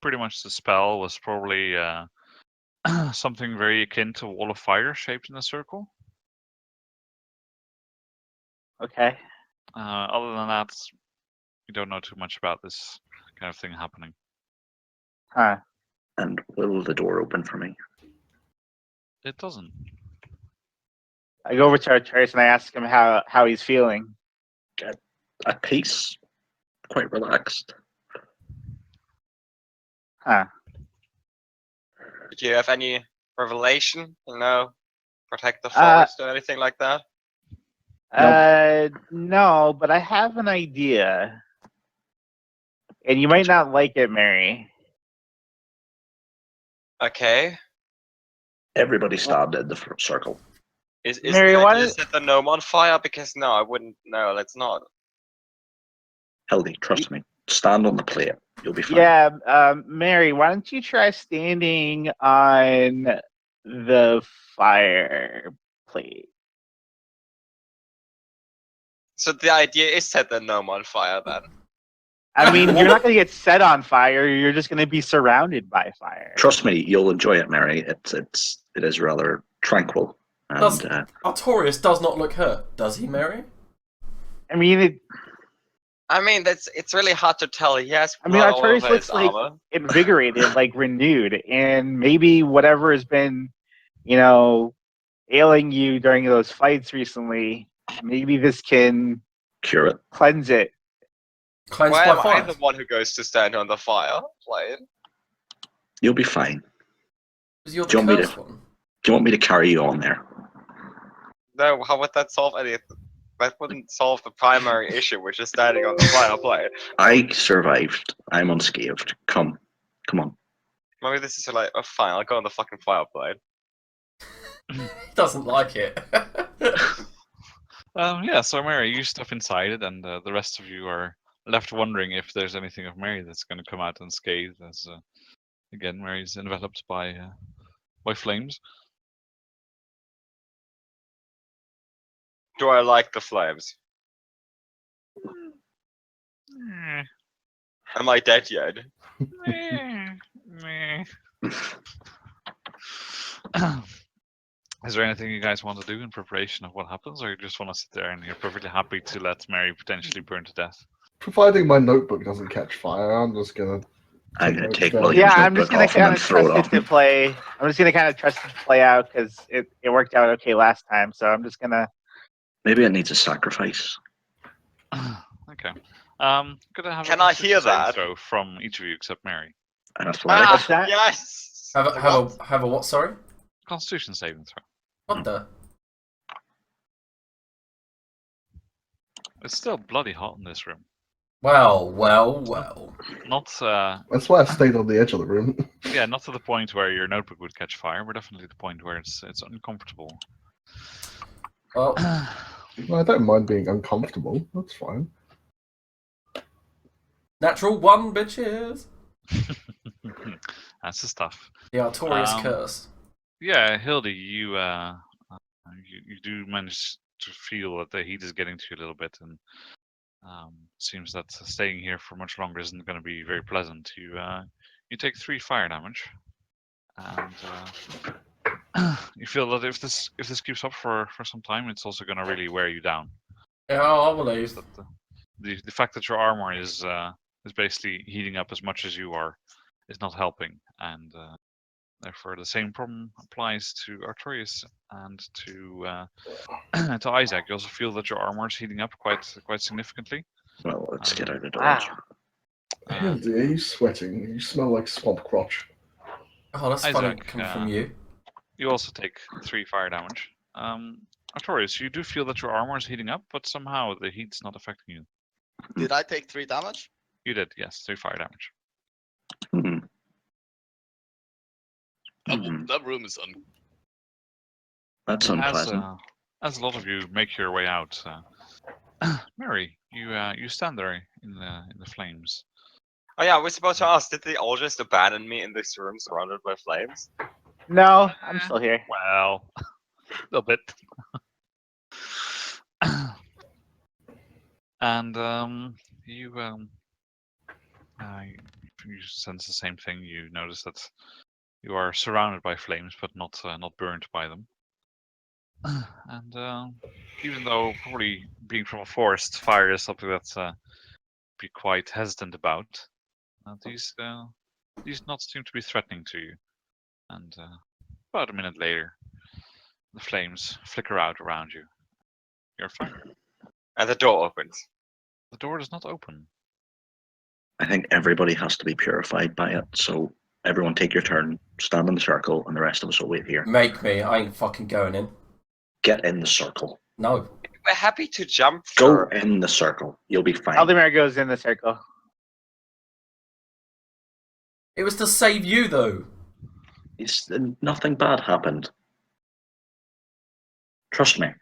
pretty much the spell was probably something very akin to a wall of fire shaped in a circle. Okay. Other than that, you don't know too much about this kind of thing happening. Huh. And will the door open for me? It doesn't. I go over to Artorias and I ask him how he's feeling. At peace. Quite relaxed. Huh. Did you have any revelation? Protect the forest or anything like that? No, but I have an idea. And you might not like it, Mary. Okay. Everybody stand in the circle. Is Mary, the why idea don't- set the gnome on fire? Because no, I wouldn't. No, let's not. Hildy, trust me. Stand on the plate. You'll be fine. Yeah, Mary, why don't you try standing on the fire plate? So the idea is set the gnome on fire then. I mean, you're not going to get set on fire. You're just going to be surrounded by fire. Trust me, you'll enjoy it, Mary. It is rather tranquil. And Artorias does not look hurt, does he, Mary? I mean, it's really hard to tell. Yes. Artorias looks like invigorated, like renewed, and maybe whatever has been, ailing you during those fights recently, maybe this can cure it. Cleanse it. Cleanse Why by am I fire. the one who goes to stand on the fire plate? You'll be fine. Because you're Do you the want me cursed one. Do you want me to carry you on there? No, how would that solve anything? that wouldn't solve the primary issue, which is standing on the fireplace. I survived. I'm unscathed. Come on. Maybe this is like, oh fine, I'll go on the fucking fireplace. He doesn't like it. Yeah, so Mary, you step inside it, and the rest of you are left wondering if there's anything of Mary that's going to come out unscathed. As again, Mary's enveloped by flames. Do I like the flames? Meh, Am I dead yet? meh. Is there anything you guys want to do in preparation of what happens, or you just want to sit there and you're perfectly happy to let Mary potentially burn to death? Providing my notebook doesn't catch fire, I'm just gonna. I'm gonna take Yeah, William's Yeah, I'm just notebook gonna off and kind then of throw trust it it off. to play. I'm just gonna kind of trust it to play out because it worked out okay last time. So I'm just gonna. Maybe it needs a sacrifice. Okay. Could I have Can a I hear Constitution saving that? throw from each of you except Mary? An athletic. What's that? Yes! Have a what? Sorry. Constitution saving throw. What the? It's still bloody hot in this room. Well. Not That's why I stayed on the edge of the room. yeah, not to the point where your notebook would catch fire, but definitely the point where it's uncomfortable. Well, I don't mind being uncomfortable. That's fine. natural one, bitches. That's the stuff. The Artorias Um, curse. Yeah, Hildy, you do manage to feel that the heat is getting to you a little bit, and seems that staying here for much longer isn't going to be very pleasant. You take 3 fire damage, and you feel that if this keeps up for some time, it's also going to really wear you down. Yeah, I believe. That the fact that your armor is basically heating up as much as you are is not helping, and therefore the same problem applies to Artorias and to to Isaac. You also feel that your armor is heating up quite significantly. Well, let's get out of Dodge. Wow. Hildy, are you sweating? You smell like swamp crotch. Oh, that's funny Isaac, coming from you. You also take 3 fire damage. Artorias, you do feel that your armor is heating up, but somehow the heat's not affecting you. Did I take 3 damage? You did, yes, 3 fire damage. Mhm. That, Mhm. that room is That's unpleasant. As a lot of you make your way out, Mary, you stand there in the flames. Oh yeah, we're supposed to ask, did they all just abandon me in this room surrounded by flames? No, I'm still here. Well, a little bit. And you sense the same thing. You notice that you are surrounded by flames, but not burned by them. And even though probably being from a forest, fire is something that's be quite hesitant about, these not seem to be threatening to you. And about a minute later, the flames flicker out around you. You're fine. And the door opens. The door does not open. I think everybody has to be purified by it. So everyone take your turn, stand in the circle, and the rest of us will wait here. Make me. I ain't fucking going in. Get in the circle. No. We're happy to jump Go through. in the circle. You'll be fine. Aldemir goes in the circle. It was to save you, though. Nothing bad happened. Trust me.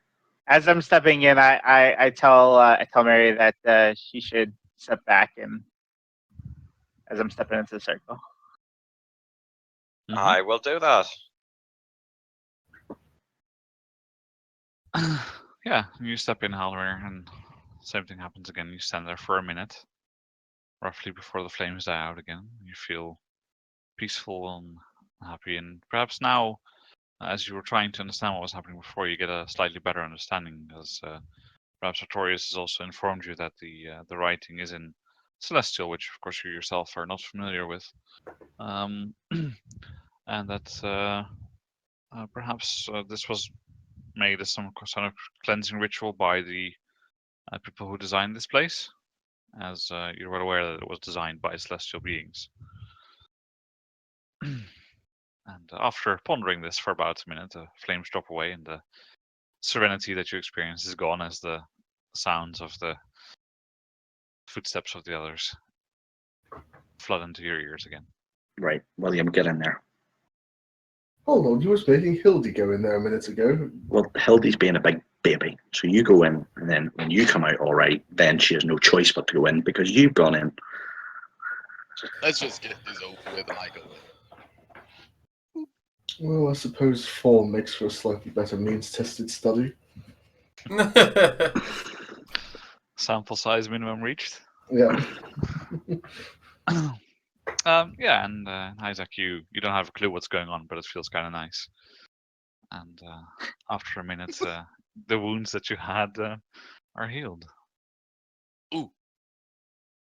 As I'm stepping in, I tell Mary that she should step back, and as I'm stepping into the circle. I will do that. Yeah, you step in, Halmer, and same thing happens again. You stand there for a minute, roughly before the flames die out again. You feel peaceful and happy, and perhaps now, as you were trying to understand what was happening before, you get a slightly better understanding, as perhaps Artorias has also informed you that the writing is in Celestial, which of course you yourself are not familiar with, and that perhaps this was made as some sort of cleansing ritual by the people who designed this place, as you're well aware that it was designed by celestial beings. And after pondering this for about a minute, the flames drop away and the serenity that you experience is gone as the sounds of the footsteps of the others flood into your ears again. Right, William, get in there. Hold on, you was making Hildy go in there a minute ago. Well, Hildy's being a big baby, so you go in, and then when you come out all right, then she has no choice but to go in because you've gone in. Let's just get this over with and I go in. Well, I suppose 4 makes for a slightly better means-tested study. Sample size minimum reached. Yeah. Yeah, and Isaac, you don't have a clue what's going on, but it feels kind of nice. And after a minute, the wounds that you had are healed. Ooh.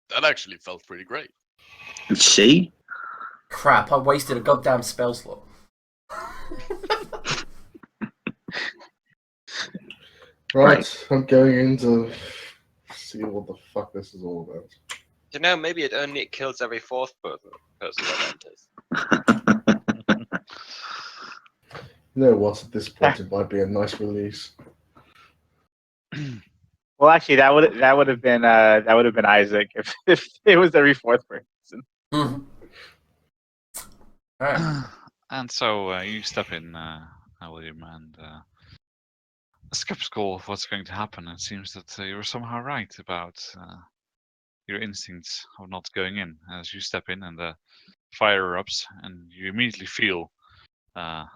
That actually felt pretty great. See? Crap, I wasted a goddamn spell slot. Right, I'm going in to see what the fuck this is all about. You know, maybe it only kills every 4th person that enters. You know what? At this point, it might be a nice release. Well, actually, that would have been Isaac if it was every 4th person. Mhm. Alright. And so you step in, William, and skeptical of what's going to happen. It seems that you were somehow right about your instincts of not going in. As you step in and the fire erupts, and you immediately feel the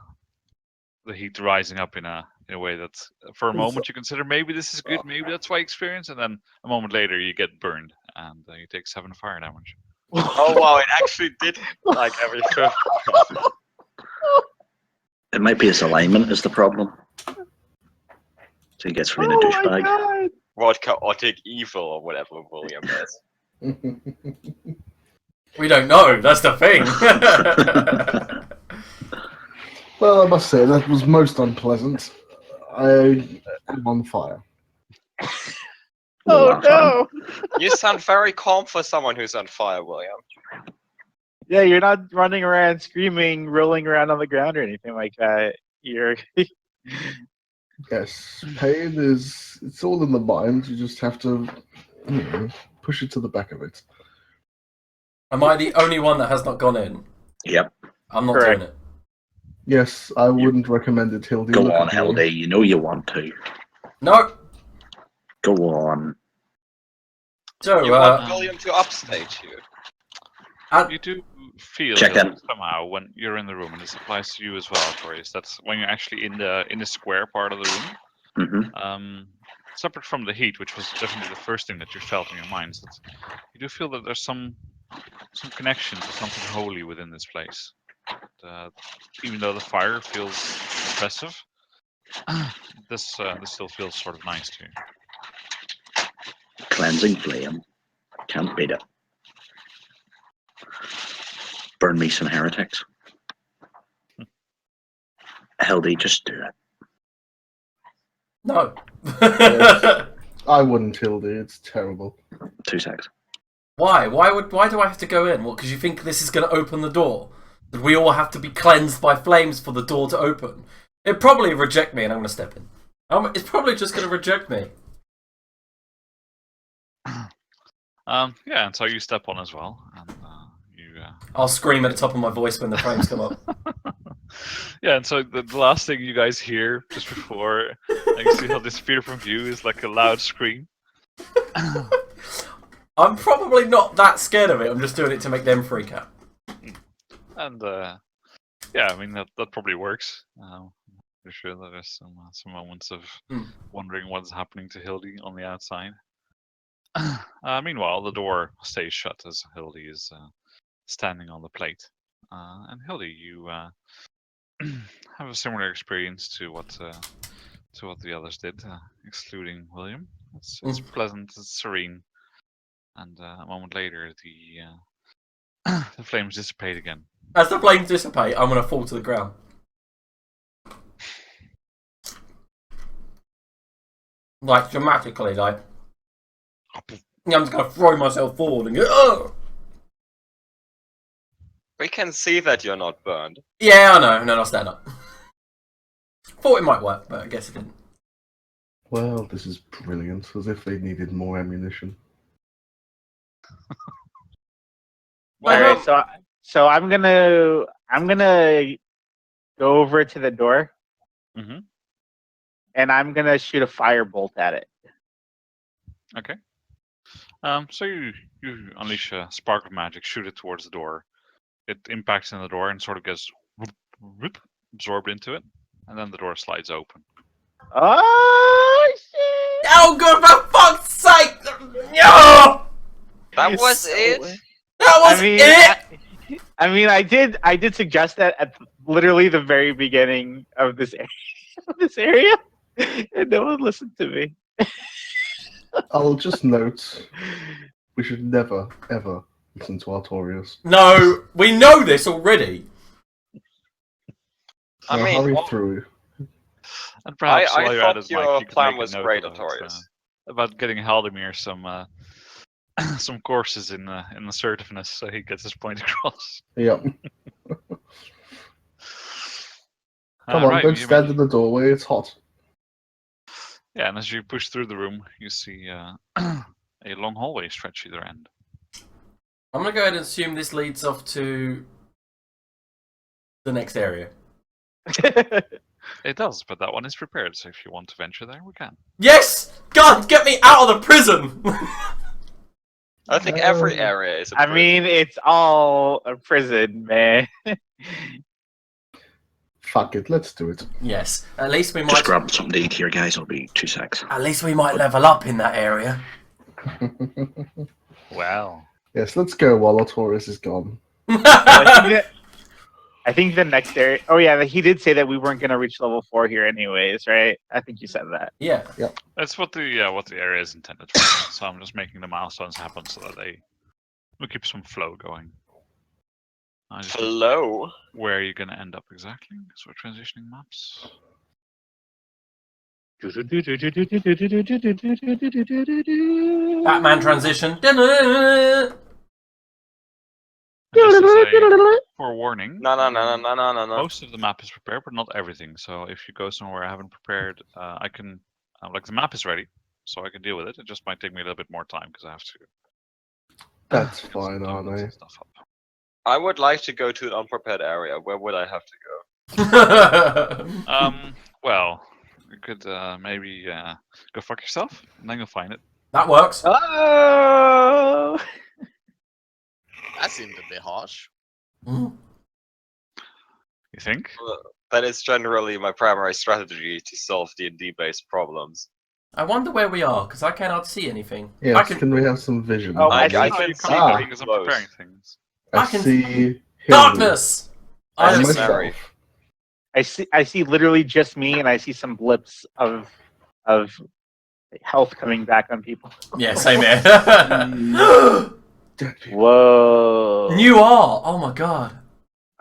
heat rising up in a way that, for a moment, you consider maybe this is good, maybe that's why you experience, and then a moment later you get burned and you take 7 fire damage. Oh wow, it actually did like every 5th person. It might be his alignment is the problem. So he gets really douchebag. God. What chaotic evil or whatever William is. We don't know, that's the thing. Well, I must say, that was most unpleasant. I am on fire. Oh no! You sound very calm for someone who's on fire, William. Yeah, you're not running around screaming, rolling around on the ground or anything like that. You're Yes, pain is, it's all in the mind. You just have to, push it to the back of it. Am I the only one that has not gone in? Yep. I'm not Correct. doing it. Yes, I wouldn't recommend it, Hildy. Go Look on, at me. Hildy. You know you want to. No. Go on. So, You want William to upstage you. You do feel Check that in. somehow when you're in the room, and this applies to you as well, Torius. That's when you're actually in the square part of the room. Mm-hmm. Separate from the heat, which was definitely the first thing that you felt in your minds, that you do feel that there's some connection to something holy within this place. Even though the fire feels oppressive, this still feels sort of nice to you. Cleansing flame. Can't beat it. Burn me some heretics. Hildy, just do it. no. Yes. I wouldn't, Hildy. It's terrible. 2 seconds. Why? Why do I have to go in? What, because you think this is going to open the door? That we all have to be cleansed by flames for the door to open? It'd probably reject me and I'm going to step in. It's probably just going to reject me. Yeah, and so you step on as well, and you. I'll scream at the top of my voice when the flames come up. Yeah, and so the last thing you guys hear just before you see how disappear from view is like a loud scream. I'm probably not that scared of it. I'm just doing it to make them freak out. And yeah, I mean that probably works. I'm sure that there's some moments of wondering what's happening to Hildy on the outside. Meanwhile, the door stays shut as Hildy is standing on the plate. And Hildy, you have a similar experience to what the others did, excluding William. It's pleasant, it's serene, and a moment later the flames dissipate again. As the flames dissipate, I'm going to fall to the ground. Like, dramatically, like... I'm just going to throw myself forward and go, oh! We can see that you're not burned. Yeah, I know. No, I'll stand up. Thought it might work, but I guess it didn't. Well, this is brilliant. As if they needed more ammunition. All right, so I'm gonna go over to the door, Mm-hmm. and I'm gonna shoot a firebolt at it. Okay. So you unleash a spark of magic, shoot it towards the door. It impacts in the door and sort of gets absorbed into it, and then the door slides open. Oh shit! Oh, good for fuck's sake! No! That was it. That was it! I did suggest that at literally the very beginning of this area, and no one listened to me. I'll just note we should never, ever listen to Artorias. No, we know this already. I Now mean, hurry well, through. And perhaps I while you're thought at it, your Mike, you can plan make a was note great, about, Artorias. about getting Haldimir some some courses in assertiveness, so he gets his point across. Yep. Come on, Right, don't you stand may- in the doorway. It's hot. Yeah, and as you push through the room, you see a long hallway stretch either end. I'm gonna go ahead and assume this leads off to the next area. It does, but that one is prepared, so if you want to venture there, we can. Yes! God, get me out of the prison! I think every area is a I prison. mean, it's all a prison, man. Fuck it, let's do it. Yes, at least we Just might. grab something to eat here, guys. It'll be 2 secs. At least we might level up in that area. Well, Yes, let's go while Artorias is gone. I think the next area. Oh yeah, he did say that we weren't gonna reach level 4 here, anyways, right? I think you said that. Yeah. that's what the area is intended for. So I'm just making the milestones happen so that we keep some flow going. Just Flow. where are you gonna end up exactly? So we're transitioning maps. Batman transition. And just as a forewarning, No. most of the map is prepared, but not everything. So if you go somewhere I haven't prepared, I can like the map is ready, so I can deal with it. It just might take me a little bit more time because I have to. That's fill some fine, aren't documents they? and stuff up. I would like to go to an unprepared area. Where would I have to go? Well, you could maybe go fuck yourself, and then you'll find it. That works. Oh! That seemed a bit harsh. Mm. You think? That is generally my primary strategy to solve D&D based problems. I wonder where we are, because I cannot see anything. Yes, I can... can we have some vision? Oh, I I can can see see Ah. because I'm close. preparing things. I I can- see Hilary Darkness! I and I don't see see... Mary. myself. I see literally just me, and I see some blips of health coming back on people. Yeah, same here. Dead people. Whoa! You are! Oh my god.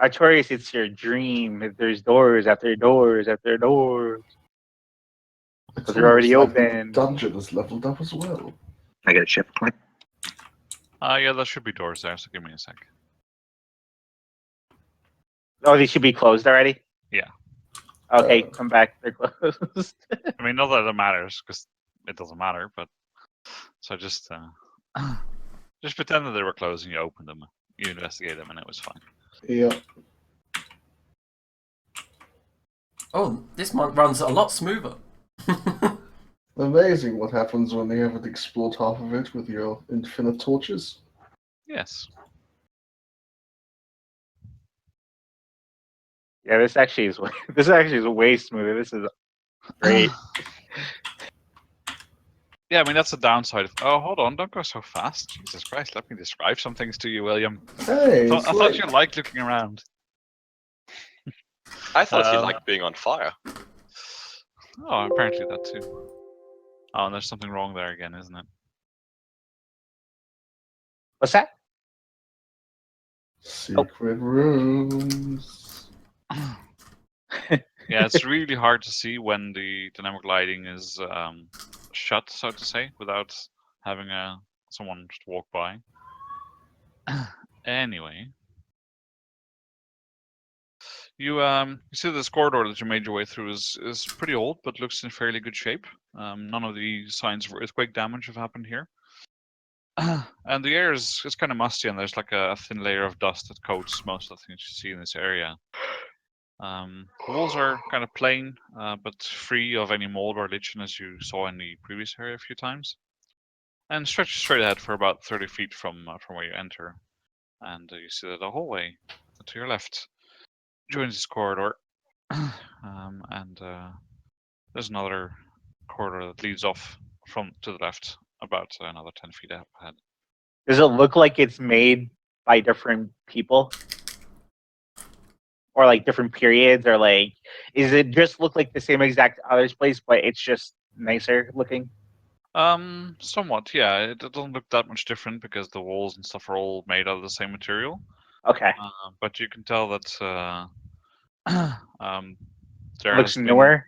Artorias, it's your dream. There's doors after doors after doors. It's They're already almost like the open. dungeon has leveled up as well. I get a chip, Clint. Yeah, there should be doors there, so give me a sec. Oh, they should be closed already? Yeah. Okay, come back. They're closed. I mean, not that it matters, because it doesn't matter, but... So just pretend that they were closed and you opened them, you investigate them, and it was fine. Yeah. Oh, this one runs a lot smoother. Amazing what happens when you haven't explored half of it with your infinite torches. Yes. Yeah, this actually is way smoother. This is great. Yeah, I mean, that's the downside of... Oh, hold on, don't go so fast. Jesus Christ, let me describe some things to you, William. Hey, I it's thought like- you liked looking around. I thought you Um, liked being on fire. Oh, apparently that too. Oh, and there's something wrong there again, isn't it? What's that? secret rooms. Yeah, it's really hard to see when the dynamic lighting is shut, so to say, without having someone just walk by. Anyway, You see this corridor that you made your way through is pretty old, but looks in fairly good shape. None of the signs of earthquake damage have happened here. And the air is kind of musty, and there's like a thin layer of dust that coats most of the things you see in this area. The walls are kind of plain, but free of any mold or lichen, as you saw in the previous area a few times, and stretch straight ahead for about 30 feet from where you enter. And you see that the hallway to your left joins this corridor, and there's another corridor that leads off from to the left, about another 10 feet ahead. Does it look like it's made by different people? Or like different periods, or like, is it just look like the same exact other place, but it's just nicer looking? Somewhat, yeah. It doesn't look that much different because the walls and stuff are all made out of the same material. Okay. But you can tell that there Looks has been- newer.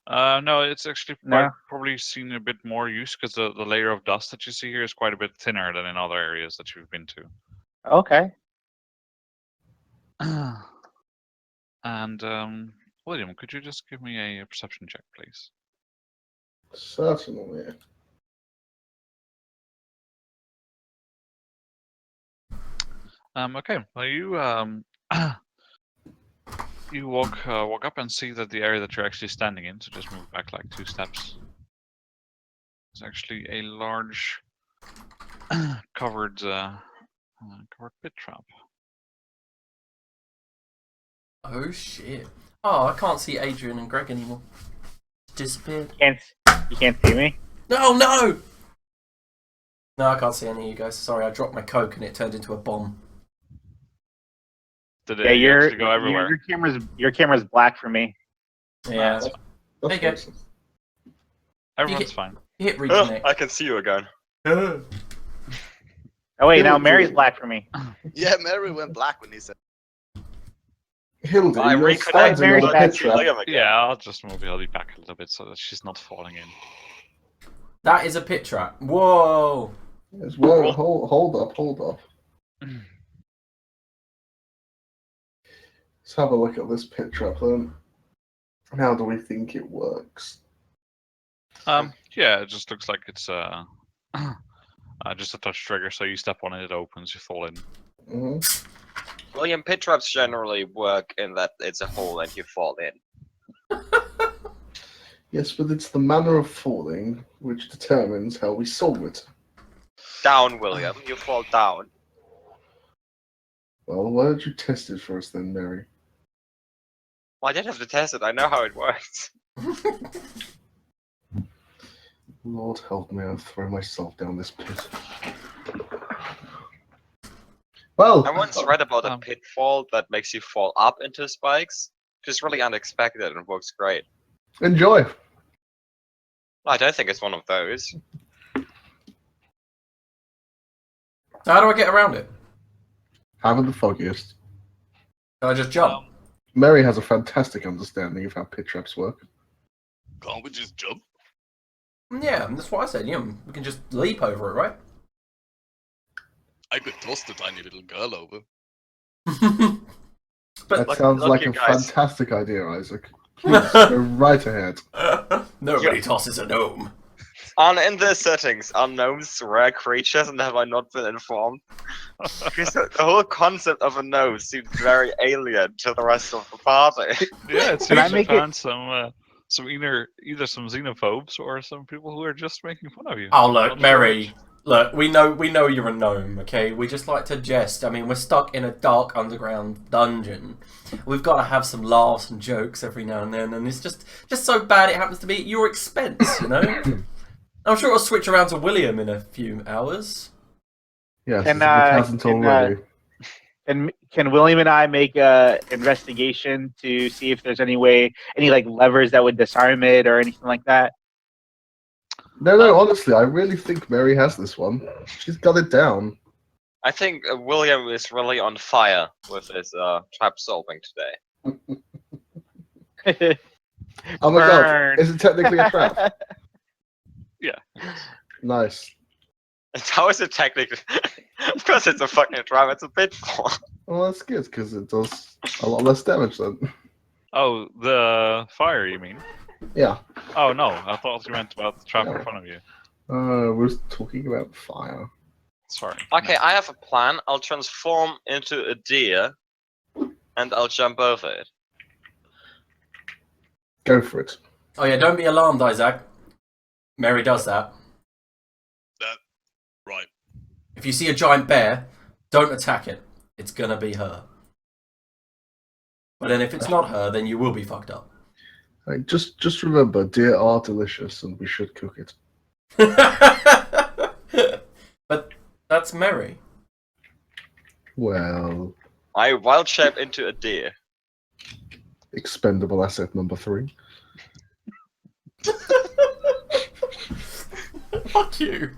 No, it's actually No? probably seen a bit more use because the layer of dust that you see here is quite a bit thinner than in other areas that you've been to. Okay. And William, could you just give me a perception check, please? Certainly. Okay. Well, you you walk up and see that the area that you're actually standing in. So just move back like 2 steps. It's actually a large covered pit trap. Oh shit. Oh, I can't see Adrian and Greg anymore. Disappeared. You can't see me? No, no! No, I can't see any of you guys. Sorry, I dropped my Coke and it turned into a bomb. Did Yeah, it actually go everywhere? Your camera's black for me. Yeah. That's There you go. awesome. Everyone's get- fine. Hit Oh, reconnect. I can see you again. Oh wait, now Hildy. Mary's black for me. Yeah, Mary went black when he said. Hildy, I you're reconnect standing on Mary's a back. pit trap. Liam again. Yeah, I'll just move Hildy back a little bit so that she's not falling in. That is a pit trap. Whoa! Yes, well, hold up. Let's have a look at this pit trap then. How do we think it works? Yeah, it just looks like it's just a touch trigger. So you step on it, it opens, you fall in. hmm William, pit traps generally work in that it's a hole and you fall in. Yes, but it's the manner of falling which determines how we solve it. Down, William. You fall down. Well, why don't you test it for us then, Mary? Well, I didn't have to test it. I know how it works. Lord help me, I'll throw myself down this pit. Well, I once read about a pitfall that makes you fall up into spikes. Just really unexpected and works great. enjoy. I don't think it's one of those. How do I get around it? Haven't the foggiest. Can I just jump? Mary has a fantastic understanding of how pit traps work. Can't we just jump? Yeah, that's what I said. Yeah, we can just leap over it, right? I could toss the tiny little girl over. But That sounds look, like you a guys. fantastic idea, Isaac. Please, go right ahead. nobody tosses a gnome. In their settings, are gnomes rare creatures and have I not been informed? Because the whole concept of a gnome seems very alien to the rest of the party. Yeah, it Can I seems you make it- found some either some xenophobes or some people who are just making fun of you. Oh I'm look, not sure Mary. which. Look, we know you're a gnome, okay? We just like to jest. I mean, we're stuck in a dark underground dungeon. We've got to have some laughs and jokes every now and then, and it's just so bad it happens to be at your expense, you know? I'm sure it'll switch around to William in a few hours. Yes, Can, if it hasn't can, already. And can William and I make a investigation to see if there's any like levers that would disarm it or anything like that? No, honestly, I really think Mary has this one. She's got it down. I think William is really on fire with his trap solving today. Oh my Burn. god, is it technically a trap? Yeah. Nice. How is it technically? Of course, it's a fucking trap. It's a pitfall. Well, that's good because it does a lot less damage then. Oh, the fire, you mean? Yeah. Oh no, I thought you meant about the trap in No. front of you. We're talking about fire. Sorry. Okay, no. I have a plan. I'll transform into a deer, and I'll jump over it. Go for it. Oh yeah, don't be alarmed, Isaac. Mary does that. Right. If you see a giant bear, don't attack it. It's gonna be her. But then if it's not her, then you will be fucked up. Like, just remember, deer are delicious, and we should cook it. But that's Mary. Well, I wild shape into a deer. expendable asset number 3. Fuck you.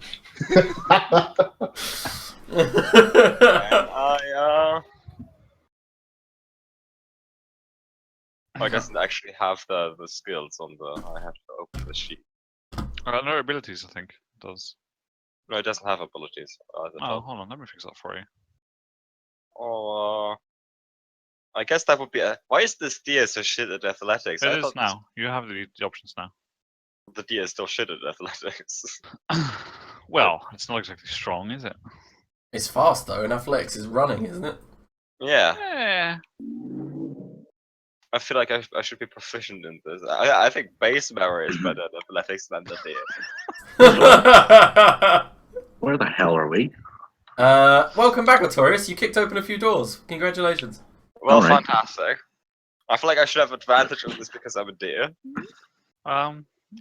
And I doesn't actually have the skills on the. I have to open the sheet. No abilities, I think it does. No, it doesn't have abilities. Oh, hold on, let me fix that for you. Oh, I guess that would be a. Why is this deer so shit at athletics? It I is thought now. You have the options now. the deer is still shit at athletics. Well, it's not exactly strong, is it? It's fast though, and athletics is running, isn't it? Yeah, Yeah. I feel like I should be proficient in this. I think base memory is better at athletics than the deer. Where the hell are we? Welcome back, Artorius. You kicked open a few doors. Congratulations. Well, Alright. fantastic. I feel like I should have advantage on this because I'm a deer.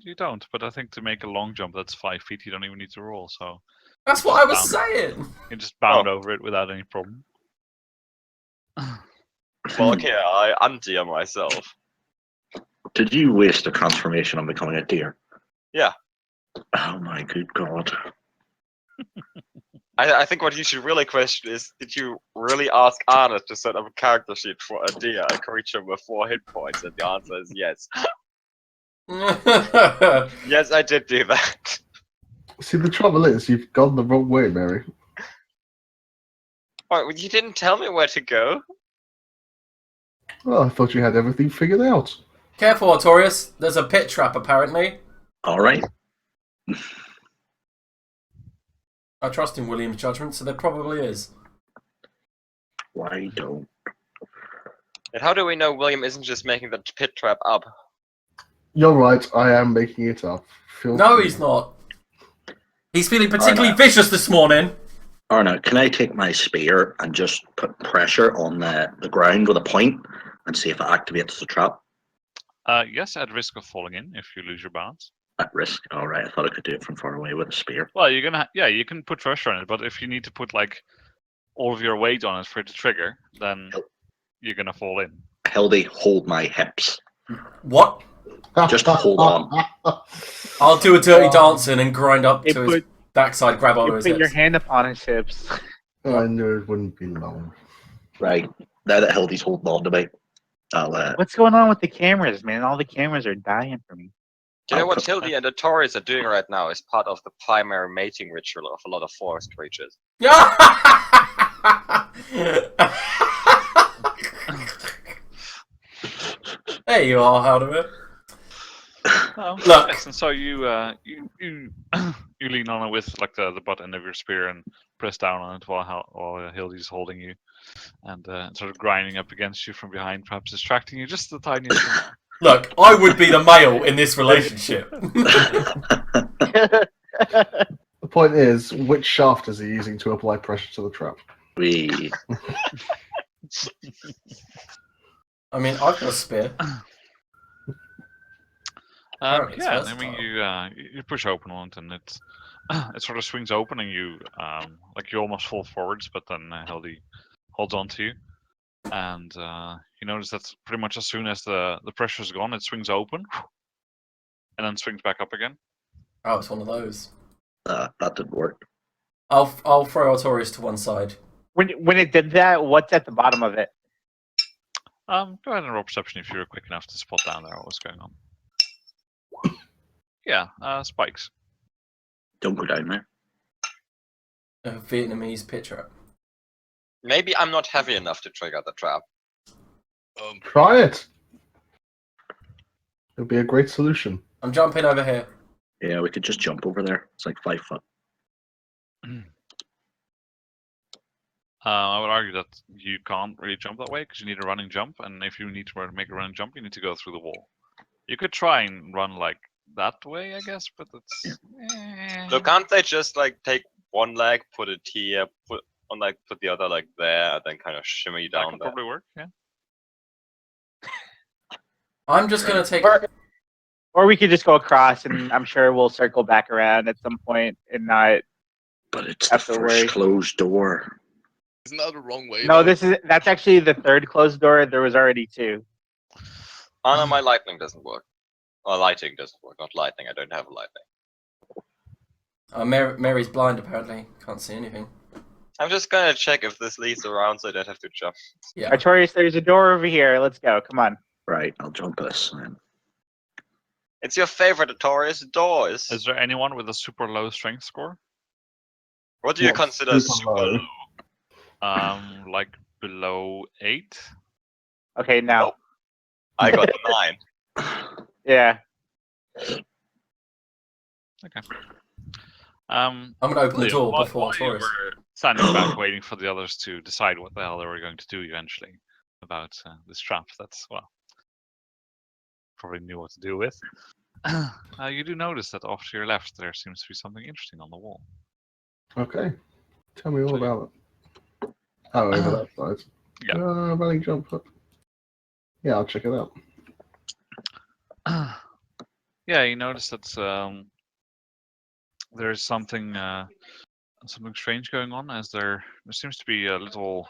You don't, but I think to make a long jump that's 5 feet, you don't even need to roll, so That's what I was saying. you just bound over it without any problem. Well, okay, I undeer myself. Did you waste a transformation on becoming a deer? Yeah. Oh my good god. I think what you should really question is, did you really ask Anna to set up a character sheet for a deer, a creature with 4 hit points? And the answer is yes. Yes, I did do that. See, the trouble is, you've gone the wrong way, Mary. Well, you didn't tell me where to go. Well, I thought you had everything figured out. Careful, Artorius. There's a pit trap, apparently. Alright. I trust in William's judgment, so there probably is. Why don't? And how do we know William isn't just making the pit trap up? You're right, I am making it up. Feel No, free. he's not. He's feeling particularly Arna. vicious this morning. Arna, can I take my spear and just put pressure on the ground with a point and see if it activates the trap? Yes, at risk of falling in if you lose your balance. At risk. Alright, I thought I could do it from far away with a spear. Well, you're gonna, yeah, you can put pressure on it, but if you need to put like all of your weight on it for it to trigger, then you're gonna fall in. Hildy, hold my hips. What? Just hold on. I'll do a dirty dancing and grind up to his Put, backside, grab you over his put your hips. hand upon his hips. I knew it wouldn't be long. Right. Now that Hildy's holding on to me, I'll What's going on with the cameras, man? All the cameras are dying for me. Do you know I'll what put- Hildy and the Tories are doing right now is part of the primary mating ritual of a lot of forest creatures. There you are, out of it. Oh, Look. yes, and so you you lean on it with like the butt end of your spear and press down on it while Hildy's holding you, and sort of grinding up against you from behind, perhaps distracting you just the tiniest. Look, I would be the male in this relationship. The point is, which shaft is he using to apply pressure to the trap? we I mean, I've got a spear. Apparently it's Yeah, I mean versatile. you push open on it and it sort of swings open and you like you almost fall forwards, but then Hildy holds on to you, and you notice that pretty much as soon as the pressure's gone, it swings open and then swings back up again. Oh, it's one of those. that didn't work. I'll throw Artorius to one side. When it did that, what's at the bottom of it? Go ahead and roll perception if you're quick enough to spot down there what's going on. Yeah, spikes. Don't go down there. a Vietnamese pit trap. Maybe I'm not heavy enough to trigger the trap. Try it. It'll be a great solution. I'm jumping over here. Yeah, we could just jump over there. It's like 5 foot. I would argue that you can't really jump that way because you need a running jump, and if you need to make a running jump, you need to go through the wall. You could try and run like that way, I guess, but it's. So can't they just like take one leg, put it here, put the other leg there, and then kind of shimmy That down could there? probably work. Yeah. I'm just gonna take. Or we could just go across, and I'm sure we'll circle back around at some point and not. But it's Have the to first worry. closed door. Isn't that the wrong way? No, though? that's actually the third closed door. There was already 2. Oh no, my lightning doesn't work. Or lighting doesn't work, not lightning. I don't have a lightning. Mary's blind apparently. Can't see anything. I'm just gonna check if this leads around so I don't have to jump. Yeah. Artorias, there's a door over here. Let's go. Come on. Right, I'll jump this. It's your favorite Artorias doors. Is there anyone with a super low strength score? What do you What's consider super super low? low? Like below 8. Okay, now. I got a 9. Yeah. Okay. I'm gonna open the Liam, door while before you Taurus. were standing back waiting for the others to decide what the hell they were going to do eventually about this trap. That's, well, probably knew what to do with. You do notice that off to your left there seems to be something interesting on the wall. Okay. Tell me all about it. Oh, over that side. Yeah. Running jump. Yeah, I'll check it out. Yeah, you notice that there's something strange going on, as there seems to be a little,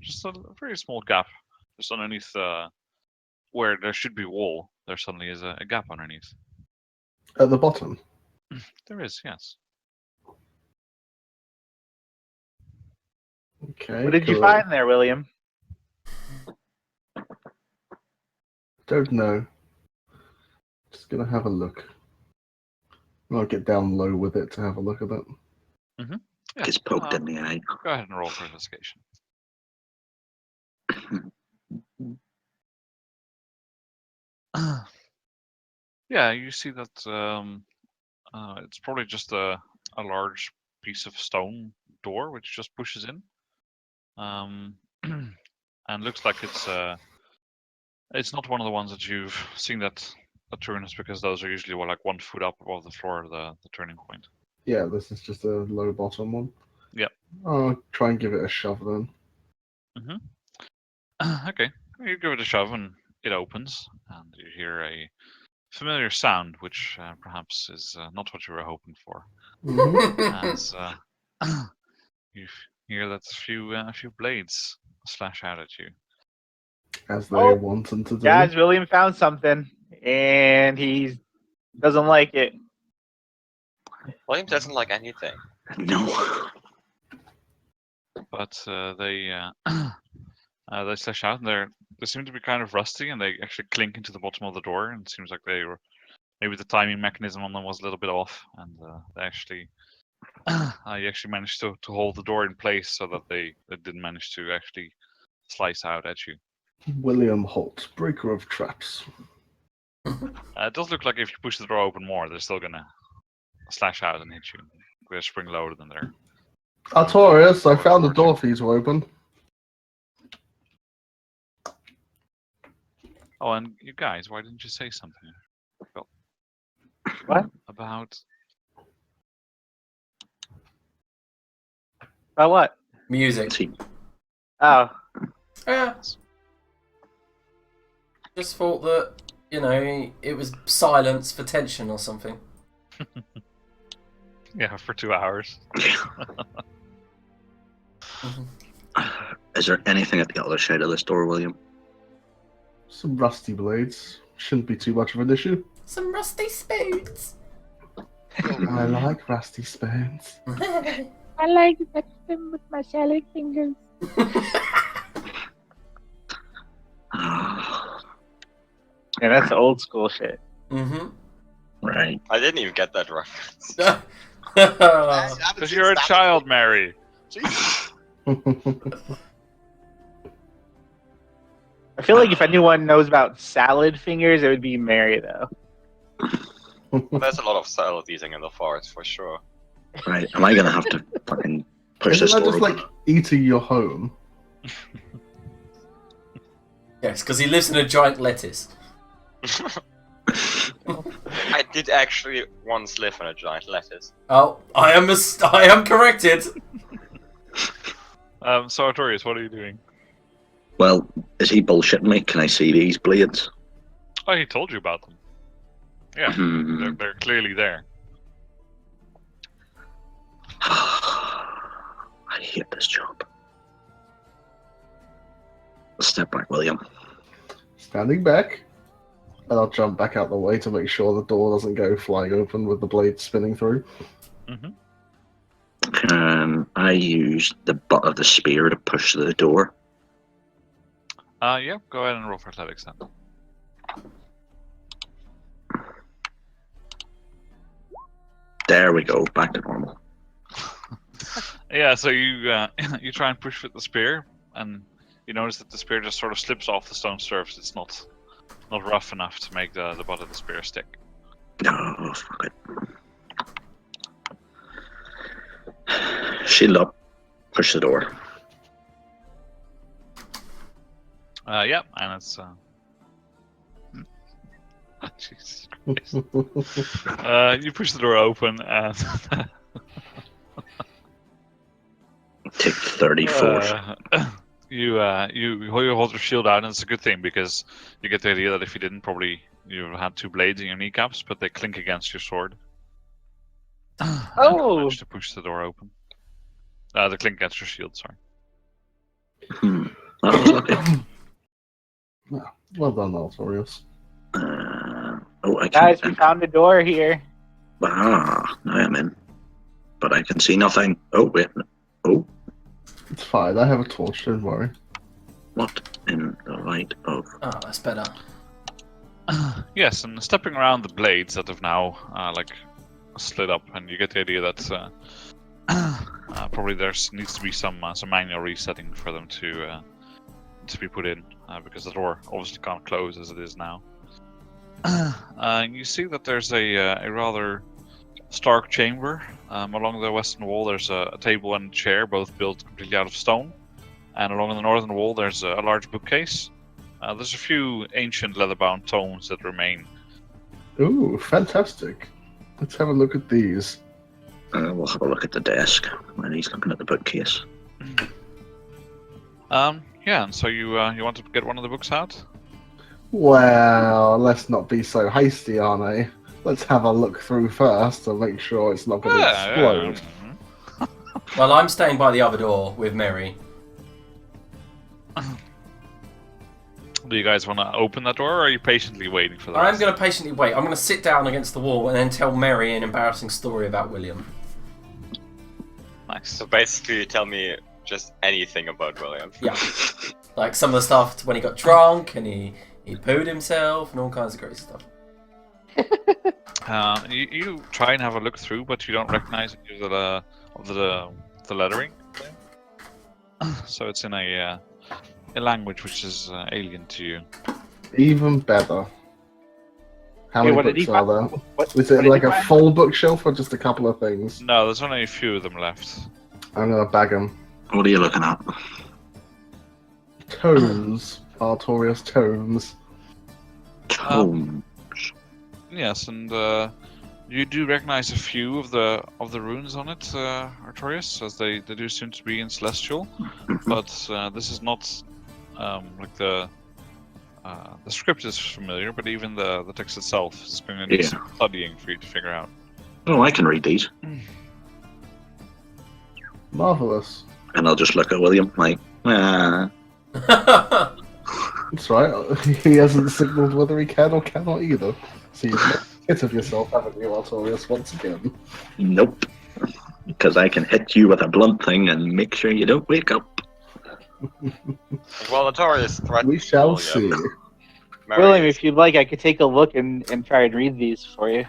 just a very small gap just underneath where there should be wall. There suddenly is a gap underneath. At the bottom. There is, yes. Okay. What did you cool. find there, William? Don't know. Just gonna have a look. I'll get down low with it to have a look at it. Yeah. Gets poked in the eye. Go ahead and roll for investigation. Yeah, you see that it's probably just a large piece of stone door which just pushes in, and looks like it's not one of the ones that you've seen that turns, because those are usually like 1 foot up above the floor, the turning point. Yeah, this is just a low bottom one. Yep. I'll try and give it a shove then. Okay, you give it a shove and it opens, and you hear a familiar sound, which perhaps is not what you were hoping for. As you hear that a few blades slash out at you. As they Oh, want them to do. Guys, William found something, and he doesn't like it. William doesn't like anything. No. But they slash out, and they seem to be kind of rusty, and they actually clink into the bottom of the door, and it seems like they were, maybe the timing mechanism on them was a little bit off, and they actually you actually managed to hold the door in place so that they didn't manage to actually slice out at you. William Holt, breaker of traps. It does look like if you push the door open more, they're still gonna slash out and hit you. They're spring loaded in there. Artorias, I found the door for you to open. Oh, and you guys, why didn't you say something? What? About About what? Music. See, Oh, Yeah. Just thought that, you know, it was silence for tension or something. yeah, for 2 hours. is there anything at the other side of this door, William? Some rusty blades. Shouldn't be too much of an issue. Some rusty spoons. I like rusty spoons. I like to touch them with my salad fingers. Yeah, that's old school shit. Mm-hmm. Right. I didn't even get that reference. Because you're a child, Mary. Jesus. I feel like if anyone knows about salad fingers, it would be Mary, though. There's a lot of salad eating in the forest for sure. Right, am I gonna have to fucking push Isn't this that door just open? like eating your home? Yes, because he lives in a giant lettuce. I did actually once live in a giant lettuce. Oh, I am corrected. So Artorius, what are you doing? Well, is he bullshitting me? Can I see these blades? Oh, he told you about them. Yeah, Hmm. they're clearly there. I hate this job. Step back, William. Standing back. And I'll jump back out the way to make sure the door doesn't go flying open with the blade spinning through. Mm-hmm. Can I use the butt of the spear to push the door? Yeah, go ahead and roll for athletics then. There we go, back to normal. Yeah, so you you try and push with the spear, and you notice that the spear just sort of slips off the stone surface. It's not rough enough to make the butt of the spear stick. Oh, fuck it. Shield up. Push the door. Yeah, and it's Jesus Christ. You push the door open and Take 34. you hold your shield out, and it's a good thing because you get the idea that if you didn't, probably you had two blades in your kneecaps, but they clink against your sword. Oh. And manage to push the door open. The clink against your shield. Sorry. That was lucky. Well done, Altorius. Oh, I Guys, can't. we found a door here. Ah, now I'm in. But I can see nothing. Oh, wait. Oh, It's fine, I have a torch, don't worry. what in the light of. Oh, that's better. Yes, and stepping around the blades that have now like slid up, and you get the idea that probably needs to be some manual resetting for them to be put in because the door obviously can't close as it is now. You see that there's a rather stark chamber. Along the western wall there's a table and a chair, both built completely out of stone. And along the northern wall there's a large bookcase. There's a few ancient leather-bound tomes that remain. Ooh, fantastic. Let's have a look at these. We'll have a look at the desk when he's looking at the bookcase. Yeah, and so you want to get one of the books out? Well, let's not be so hasty, Arne. Let's have a look through first to make sure it's not going to explode. Well, I'm staying by the other door with Mary. Do you guys want to open that door, or are you patiently waiting for that? I'm going to patiently wait. I'm going to sit down against the wall and then tell Mary an embarrassing story about William. Nice. So basically, you tell me just anything about William. Yeah. Like some of the stuff when he got drunk and he pooed himself and all kinds of crazy stuff. You try and have a look through, but you don't recognize any of the lettering. So it's in a language which is alien to you. Even better. How Hey, many what did he books are find? there? What Is what it did like he a find? full bookshelf or just a couple of things? No, there's only a few of them left. I'm going to bag them. What are you looking at? Tomes. Artorius tomes. Tome. Yes, and you do recognize a few of the runes on it, Artorius, as they do seem to be in Celestial, but this is not like the script is familiar, but even the text itself is going to need some studying for you to figure out. Oh, I can read these. Marvellous. And I'll just look at William like, That's right. He hasn't signalled whether he can or cannot either. So you've made a hit of yourself, haven't you, Artorius, once again? nope. Because I can hit you with a blunt thing and make sure you don't wake up. Well, Notorious threat. We shall see. William, if you'd like, I could take a look and try and read these for you.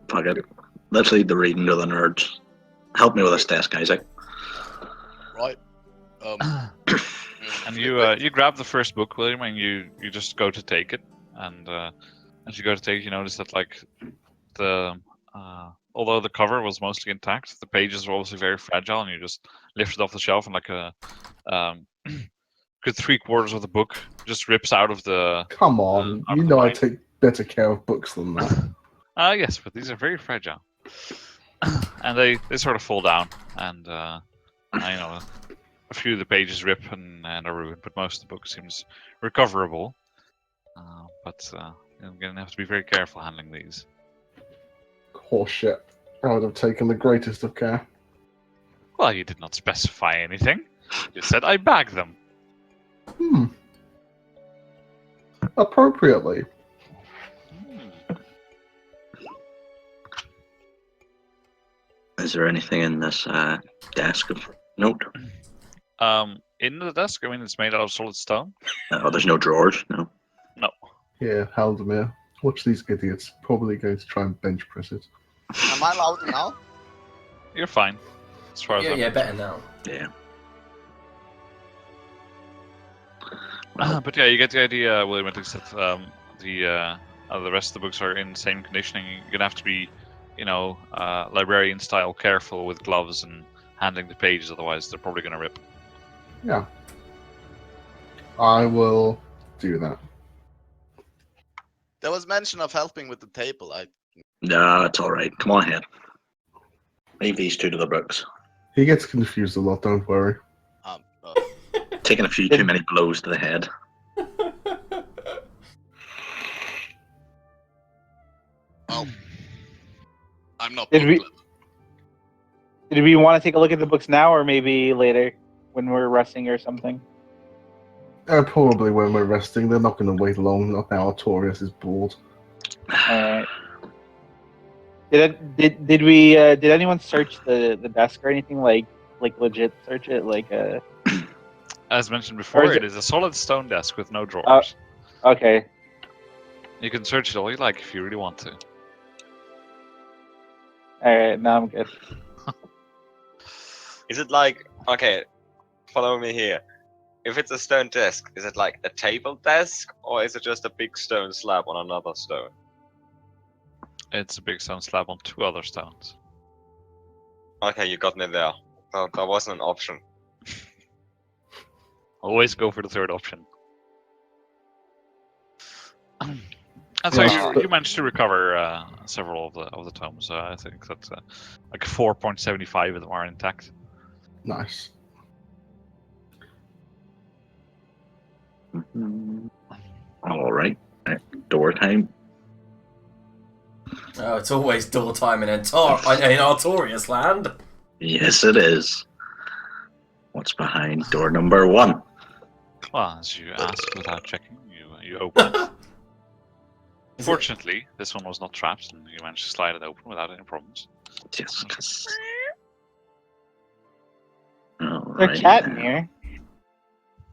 Fuck it. Let's leave the reading to the nerds. Help me with this desk, Isaac. Right. And you grab the first book, William, and you just go to take it. And as you go to take it, you notice that like the although the cover was mostly intact, the pages were obviously very fragile, and you just lift it off the shelf, and like a good 3/4 of the book just rips out of the. Come on, out you of the know I bind. take better care of books than that. Yes, but these are very fragile, and they sort of fall down, and you know, a few of the pages rip and are ruined, but most of the book seems recoverable. But you're gonna have to be very careful handling these. Horseshit. I would have taken the greatest of care. Well, you did not specify anything. You said I bag them. Appropriately. Is there anything in this desk of note? In the desk, I mean, it's made out of solid stone. Oh, there's no drawers, no. No. Yeah, Haldemir. Watch these idiots. Probably going to try and bench press it. Am I loud now? You're fine. As far as I'm Yeah, better now. Yeah. But yeah, you get the idea, William, at least that the rest of the books are in the same conditioning. You're gonna have to be, you know, librarian style careful with gloves and handling the pages, otherwise they're probably gonna rip. Yeah. I will do that. There was mention of helping with the table. No, it's alright. Come on ahead. Leave these two to the books. He gets confused a lot, don't worry. Uh, Taking a few too many blows to the head. well, I'm not. Did we- booklet. Did we want to take a look at the books now, or maybe later when we're resting or something? Probably when we're resting. They're not going to wait long. Not now. Artorias is bored. Alright. Did we? Did anyone search the desk or anything like legit search it like As mentioned before, Or is it it- is a solid stone desk with no drawers. Okay. You can search it all you like if you really want to. All right. Now I'm good. Is it like, okay, follow me here. If it's a stone desk, is it like a table desk, or is it just a big stone slab on another stone? It's a big stone slab on 2 other stones. Okay, you got me there. That wasn't an option. Always go for the third option. And so Yeah. you managed to recover several of the tomes. I think that like 4.75 of them are intact. Nice. Alright. Door time. Oh, it's always door time in Artorias land. Yes, it is. What's behind door number 1? Well, as you asked without checking, you open it. Is it- Fortunately, this one was not trapped, and you managed to slide it open without any problems. Yes. There's Alright. a cat in here.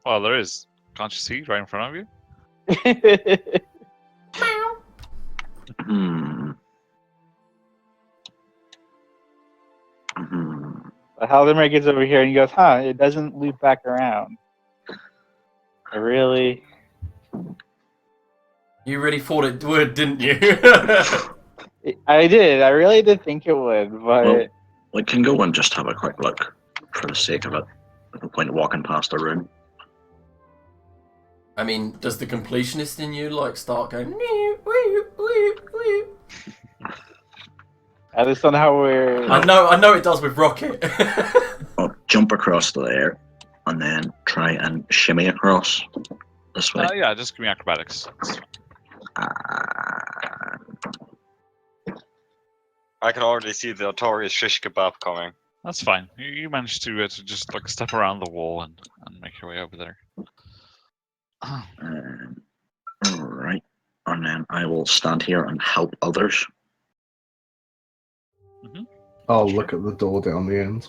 Well, there is. Can't you see right in front of you? Hmm. Hmm. Haldemar gets over here and he goes, "Huh? It doesn't loop back around." I really. You really thought it would, didn't you? I did. I really did think it would, but Well, we can go and just have a quick look for the sake of it. There's no point in walking past the room. I mean, does the completionist in you like start going? "Nee, wee, wee, wee"? I just don't know how we're. I know it does with Rocket. I'll jump across to there and then try and shimmy across this way. Yeah, just give me acrobatics. I can already see the notorious shish kebab coming. That's fine. You managed to just like step around the wall and make your way over there. Alright. And then I will stand here and help others. I'll look at the door down the end.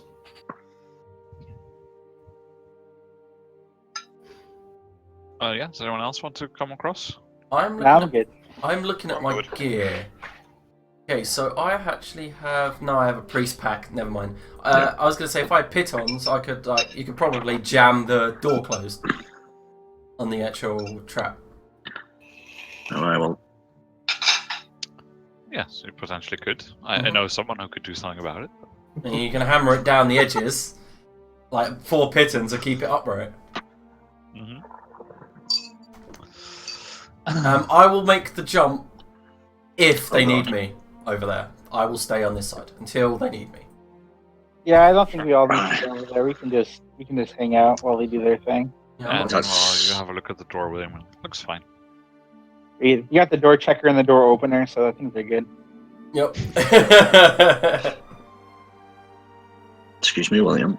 Yeah, does anyone else want to come across? I'm Now I'm looking, good. I'm looking at my Good. gear. Okay, so I actually have I have a priest pack. Never mind. I was going to say if I had pitons, I could you could probably jam the door closed on the actual trap. Alright, well, Yes, you potentially could. I know someone who could do something about it. And you can hammer it down the edges, like 4 pitons, to keep it upright. Mm-hmm. I will make the jump if they need me over there. I will stay on this side until they need me. Yeah, I don't think we all need to go over there. We can just hang out while they do their thing. Yeah, And I'm then That's- you have a look at the door with him. Looks fine. You got the door checker and the door opener, so I think they're good. Yep. excuse me, William.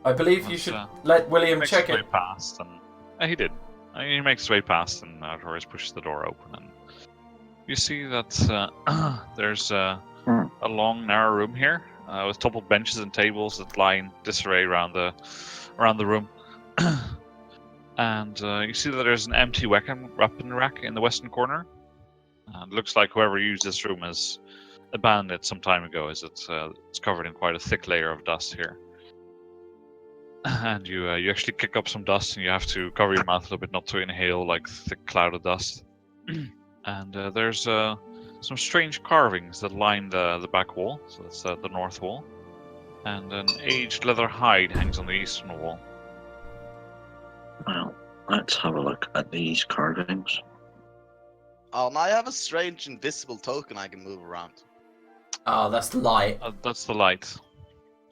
I believe you should let William Makes check his way it. past, and he did. He makes his way past, and Torres pushes the door open, and you see that there's a long, narrow room here with toppled benches and tables that lie in disarray around the room. And you see that there's an empty weapon rack in the western corner. It looks like whoever used this room has abandoned it some time ago, as it's covered in quite a thick layer of dust here. And you actually kick up some dust, and you have to cover your mouth a little bit not to inhale like thick cloud of dust. And there's some strange carvings that line the back wall, so that's the north wall. And an aged leather hide hangs on the eastern wall. Well, let's have a look at these carvings. I have a strange invisible token I can move around. Oh, that's the light. That's the light.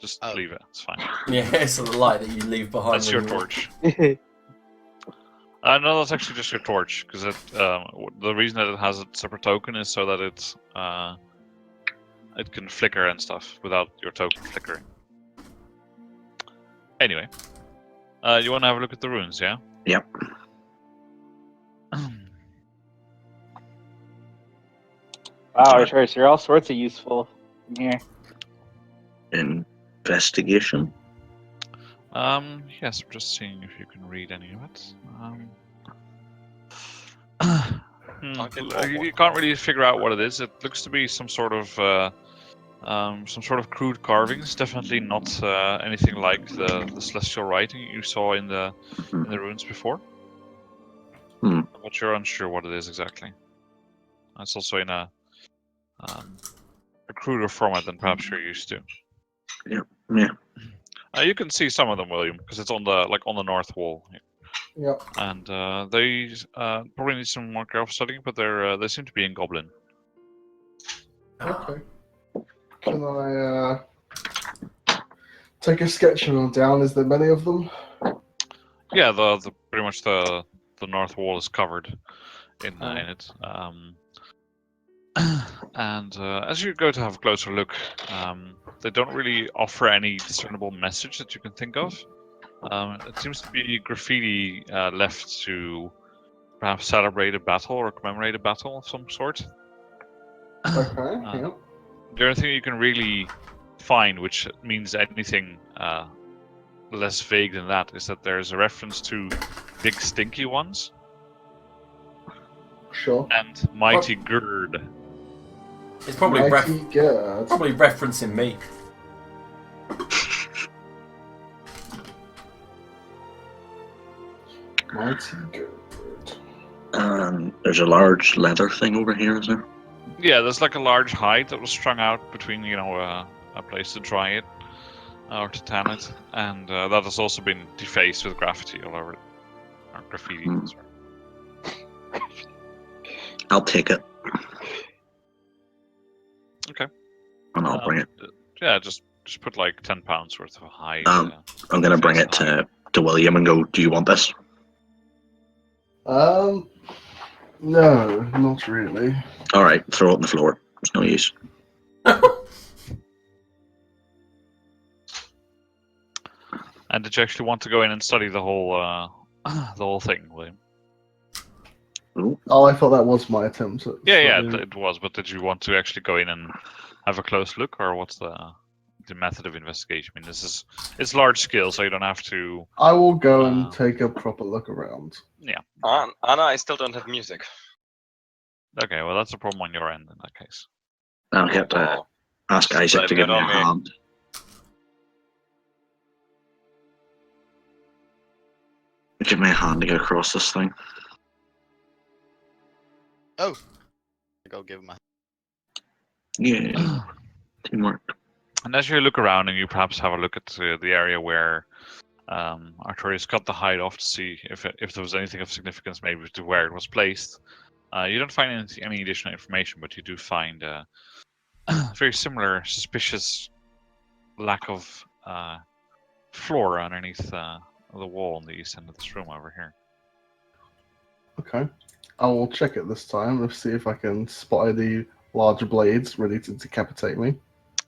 Just Oh. leave it. It's fine. Yeah, it's the light that you leave behind. That's when your you walk. torch. No, that's actually just your torch, because the reason that it has a separate token is so that it can flicker and stuff without your token flickering. Anyway, you want to have a look at the runes, yeah? Yep. Wow, sure. So you're all sorts of useful in here. Investigation. Yes, I'm just seeing if you can read any of it. You can't really figure out what it is. It looks to be some sort of crude carvings. Definitely not anything like the celestial writing you saw in the runes before. But you're unsure what it is exactly. It's also in a cruder format than perhaps you're used to. Yeah. You can see some of them, William, because it's on the north wall. Yep. And they probably need some more careful studying, but they seem to be in Goblin. Okay. Can I take a sketch of them down? Is there many of them? Yeah, the pretty much the north wall is covered in it. And as you go to have a closer look, they don't really offer any discernible message that you can think of. It seems to be graffiti left to perhaps celebrate a battle or commemorate a battle of some sort. Okay. Yep. The only thing you can really find, which means anything less vague than that, is that there's a reference to big stinky ones Sure. and mighty gird. It's probably Mighty Gird. probably referencing me. Mighty Gird. There's a large leather thing over here, is there? Yeah, there's like a large hide that was strung out between, a place to dry it or to tan it, and that has also been defaced with graffiti all over it. Or graffiti. Sorry. I'll take it. Okay. And I'll bring it. Yeah, just put like £10 worth of hide. I'm gonna bring it to William and go, do you want this? No, not really. Alright, throw it on the floor. It's no use. And did you actually want to go in and study the whole thing, William? Oh, I thought that was my attempt at Yeah, studying. it was. But did you want to actually go in and have a close look, or what's the method of investigation? I mean, it's large scale, so you don't have to. I will go and take a proper look around. Yeah. Anna, I still don't have music. Okay, well that's a problem on your end in that case. I'll get to ask Isaac to Blame give it me a on me. hand. Give me a hand to get across this thing. Oh. Go give him a. Yeah, teamwork. And as you look around and you perhaps have a look at the area where Artorius cut the hide off to see if there was anything of significance, maybe to where it was placed, you don't find any additional information, but you do find very similar, suspicious lack of floor underneath the wall on the east end of this room over here. Okay. I will check it this time and see if I can spot any larger blades ready to decapitate me.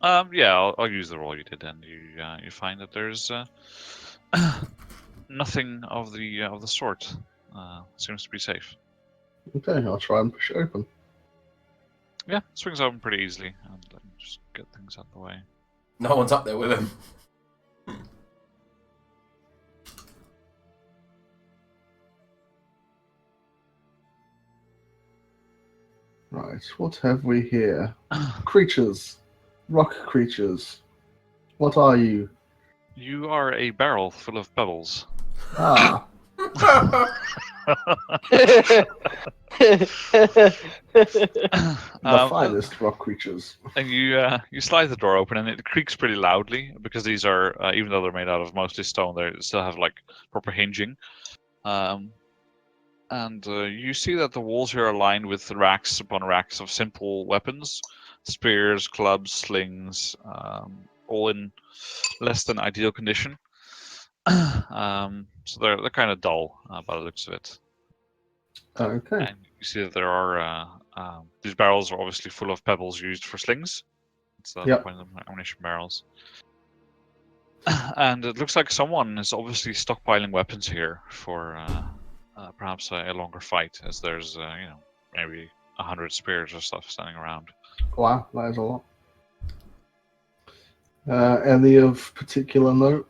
Yeah, I'll use the roll you did, and you find that there's nothing of the sort. Seems to be safe. Okay, I'll try and push it open. Yeah, it swings open pretty easily, and let me just get things out of the way. No one's up there with him. Right, what have we here? Creatures. Rock creatures. What are you? You are a barrel full of pebbles. Ah, the finest rock creatures. And you slide the door open, and it creaks pretty loudly because these are, even though they're made out of mostly stone, they still have like proper hinging. And you see that the walls here are lined with racks upon racks of simple weapons, spears, clubs, slings, all in less than ideal condition. So they're kind of dull by the looks of it. Okay. And you see that there are these barrels are obviously full of pebbles used for slings. It's the Yep. point of them, ammunition barrels. And it looks like someone is obviously stockpiling weapons here for perhaps a longer fight, as there's maybe 100 spears or stuff standing around. Wow, that is a lot. Any of particular note?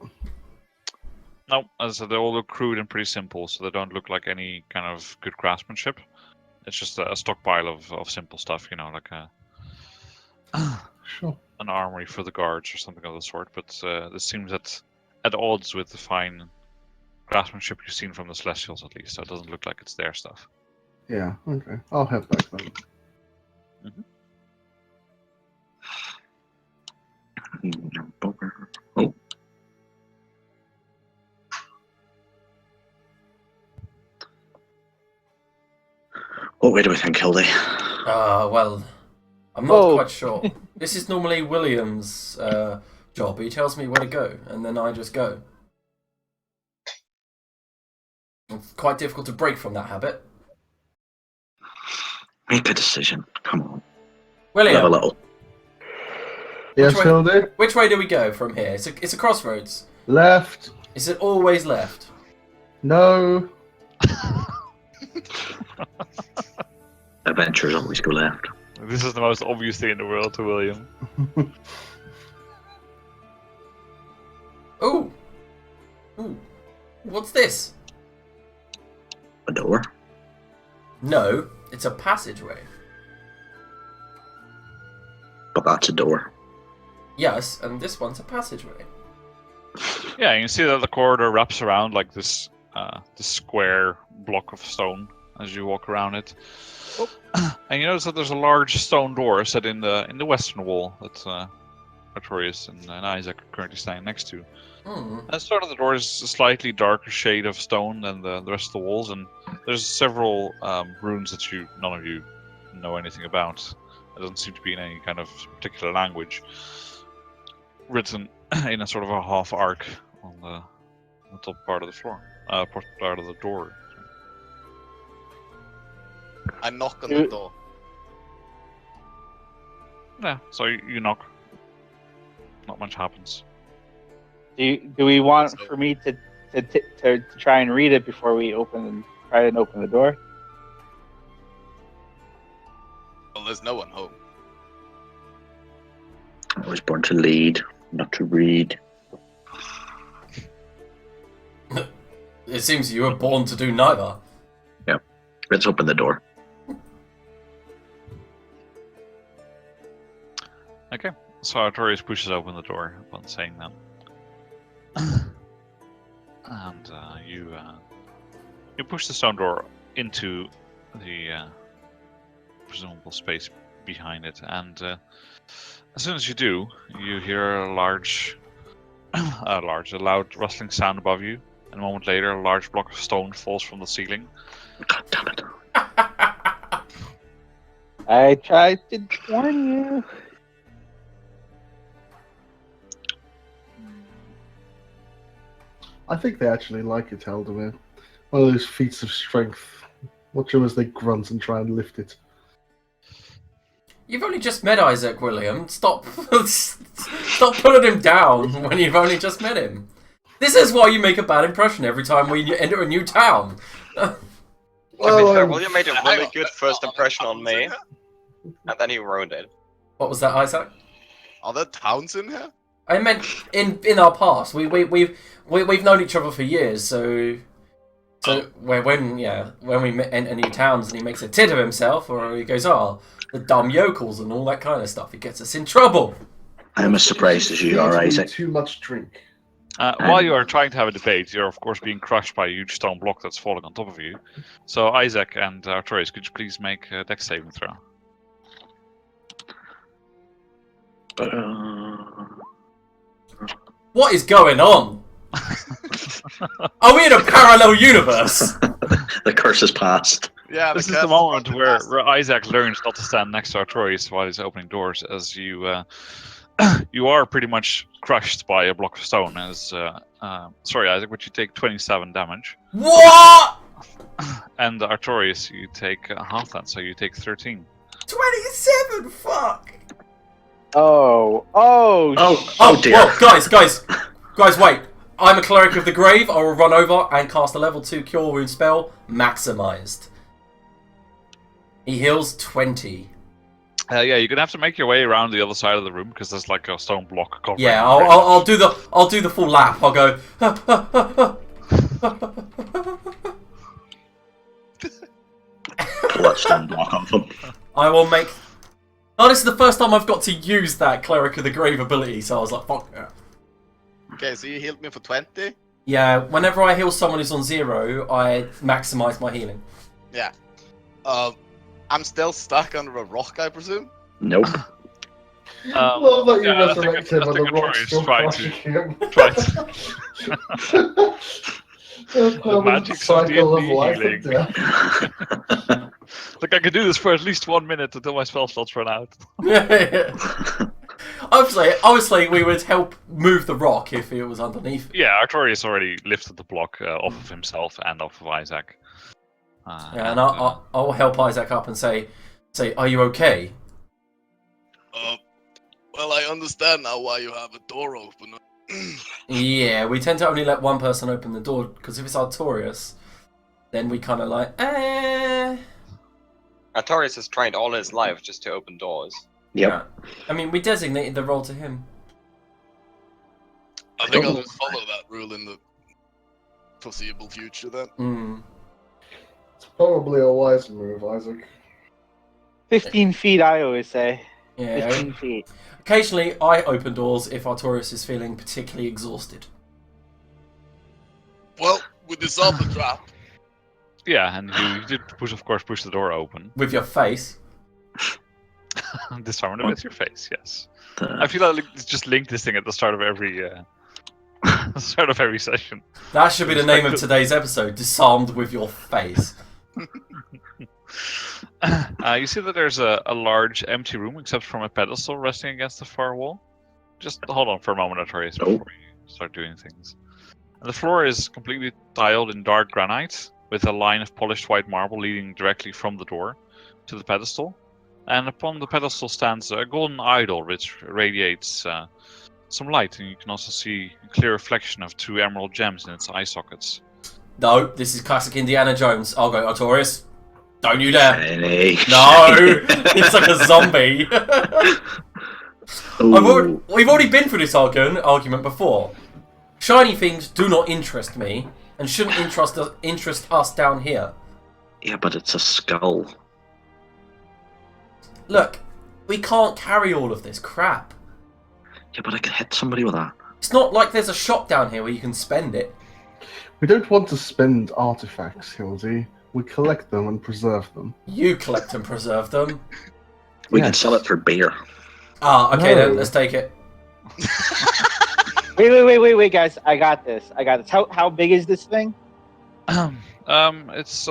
No, as I said, they all look crude and pretty simple, so they don't look like any kind of good craftsmanship. It's just a stockpile of simple stuff, like Sure. an armory for the guards or something of the sort. But this seems at odds with the fine craftsmanship you've seen from the Celestials, at least. So it doesn't look like it's their stuff. Yeah, okay. I'll head back then. Oh. What way do we think, Hildy? Well, I'm not quite sure. This is normally William's job. He tells me where to go, and then I just go. It's quite difficult to break from that habit. Make a decision. Come on. William, Have a little. Yes, way- Hildy? which way do we go from here? It's a crossroads. Left. Is it always left? No. Adventures always go left. This is the most obvious thing in the world to William. Ooh. Ooh. What's this? A door? No, it's a passageway. But that's a door. Yes, and this one's a passageway. Yeah, you can see that the corridor wraps around like this square block of stone as you walk around it. And you notice that there's a large stone door set in the western wall that Artorius and Isaac are currently standing next to. Hmm. At the start of the door is a slightly darker shade of stone than the rest of the walls, and there's several runes that none of you know anything about. It doesn't seem to be in any kind of particular language, written in a sort of a half arc on the top part of the floor, part of the door. I knock on the door. Yeah, so you knock. Not much happens. Do we want for me to try and read it before we try and open the door? Well, there's no one home. I was born to lead, not to read. It seems you were born to do neither. Let's open the door. Okay, so Artorius pushes open the door upon saying that. And you push the stone door into the presumable space behind it, and as soon as you do, you hear a loud rustling sound above you. And a moment later, a large block of stone falls from the ceiling. God damn it. I tried to warn you. I think they actually like it, Aldemir. One of those feats of strength. Watch them as they grunt and try and lift it. You've only just met Isaac, William. Stop putting him down when you've only just met him. This is why you make a bad impression every time we enter a new town. To be fair, Um, William made a really good first impression on me, and then he ruined it. What was that, Isaac? Are there towns in here? I meant in our past. We've known each other for years, so when we enter new towns and he makes a tit of himself, or he goes, "Oh, the dumb yokels" and all that kind of stuff, he gets us in trouble. I'm as surprised as you are, seems to be Isaac. Too much drink. While you are trying to have a debate, you're of course being crushed by a huge stone block that's falling on top of you. So Isaac and Artorius, could you please make a dex saving throw? What is going on? Are we in a parallel universe? The curse is past. Yeah, This is curse the moment fucking where past. Isaac learns not to stand next to Artorius while he's opening doors, as you you are pretty much crushed by a block of stone. As sorry, Isaac, but you take 27 damage, What? and Artorius, you take half that, so you take 13. 27. Fuck. Oh, Oh dear. Well, guys, wait. I'm a cleric of the grave. I will run over and cast a level 2 cure wound spell, maximized. He heals 20. Yeah, you're gonna have to make your way around the other side of the room because there's like a stone block covering. Yeah, pretty I'll much. do the full lap. I'll go. Pull that stone block off him. I will make. Oh, this is the first time I've got to use that cleric of the grave ability, so I was like, fuck yeah. Okay, so you healed me for 20? Yeah, whenever I heal someone who's on 0, I maximize my healing. Yeah. I'm still stuck under a rock, I presume? Nope. Love that you yeah, I resurrect think him and the Artorius rock's still tried crushing to- him. A permanent magics of cycle of D&D life healing. and death. Look, I could do this for at least 1 minute until my spell slots run out. Obviously, we would help move the rock if it was underneath. Yeah, Artorius already lifted the block off of himself and off of Isaac. Yeah, and I'll help Isaac up and say, are you okay? Well, I understand now why you have a door open. Yeah, we tend to only let one person open the door, because if it's Artorius, then we kind of like, Artorius has trained all his life just to open doors. Yep. Yeah. I mean, we designated the role to him. I think I'll just follow that rule in the foreseeable future then. Mm. It's probably a wise move, Isaac. 15 feet, I always say. Yeah. 15 feet. Occasionally, I open doors if Artorius is feeling particularly exhausted. Well, we dissolved the trap. Yeah, and you did, of course, push the door open. With your face. Disarmed with your face, yes. The- I feel like just link this thing at the start of every session. That should be the name of today's episode, Disarmed with Your Face. You see that there's a large empty room except from a pedestal resting against the far wall. Just hold on for a moment, Artorius, before you start doing things. And the floor is completely tiled in dark granite, with a line of polished white marble leading directly from the door to the pedestal. And upon the pedestal stands a golden idol which radiates some light, and you can also see a clear reflection of 2 emerald gems in its eye sockets. No, this is classic Indiana Jones. I'll go, Artorius. Don't you dare. Shiny. No, it's like a zombie. Ooh. We've already been through this argument before. Shiny things do not interest me, and shouldn't interest us down here. Yeah, but it's a skull. Look, We can't carry all of this crap. Yeah, but I could hit somebody with that. It's not like there's a shop down here where you can spend it. We don't want to spend artifacts, Hildy. We collect them and preserve them. You collect and preserve them. We can Yes. sell it for beer. Ah, okay No. then, let's take it. Wait, guys! I got this. How big is this thing? It's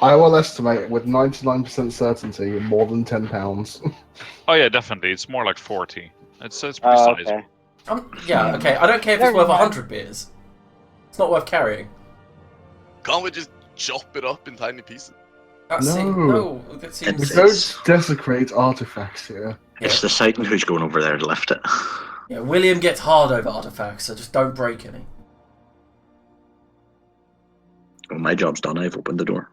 I will estimate with 99% certainty more than 10 pounds. oh yeah, definitely. It's more like 40. It's pretty Oh, sizable. okay. Yeah, okay. I don't care if it's Never worth mind. 100 beers. It's not worth carrying. Can't we just chop it up in tiny pieces? That No. that we seems... It's- don't desecrate artifacts here. It's the Titan who's going over there to lift it. Yeah, William gets hard over artifacts, so just don't break any. Well, my job's done. I've opened the door.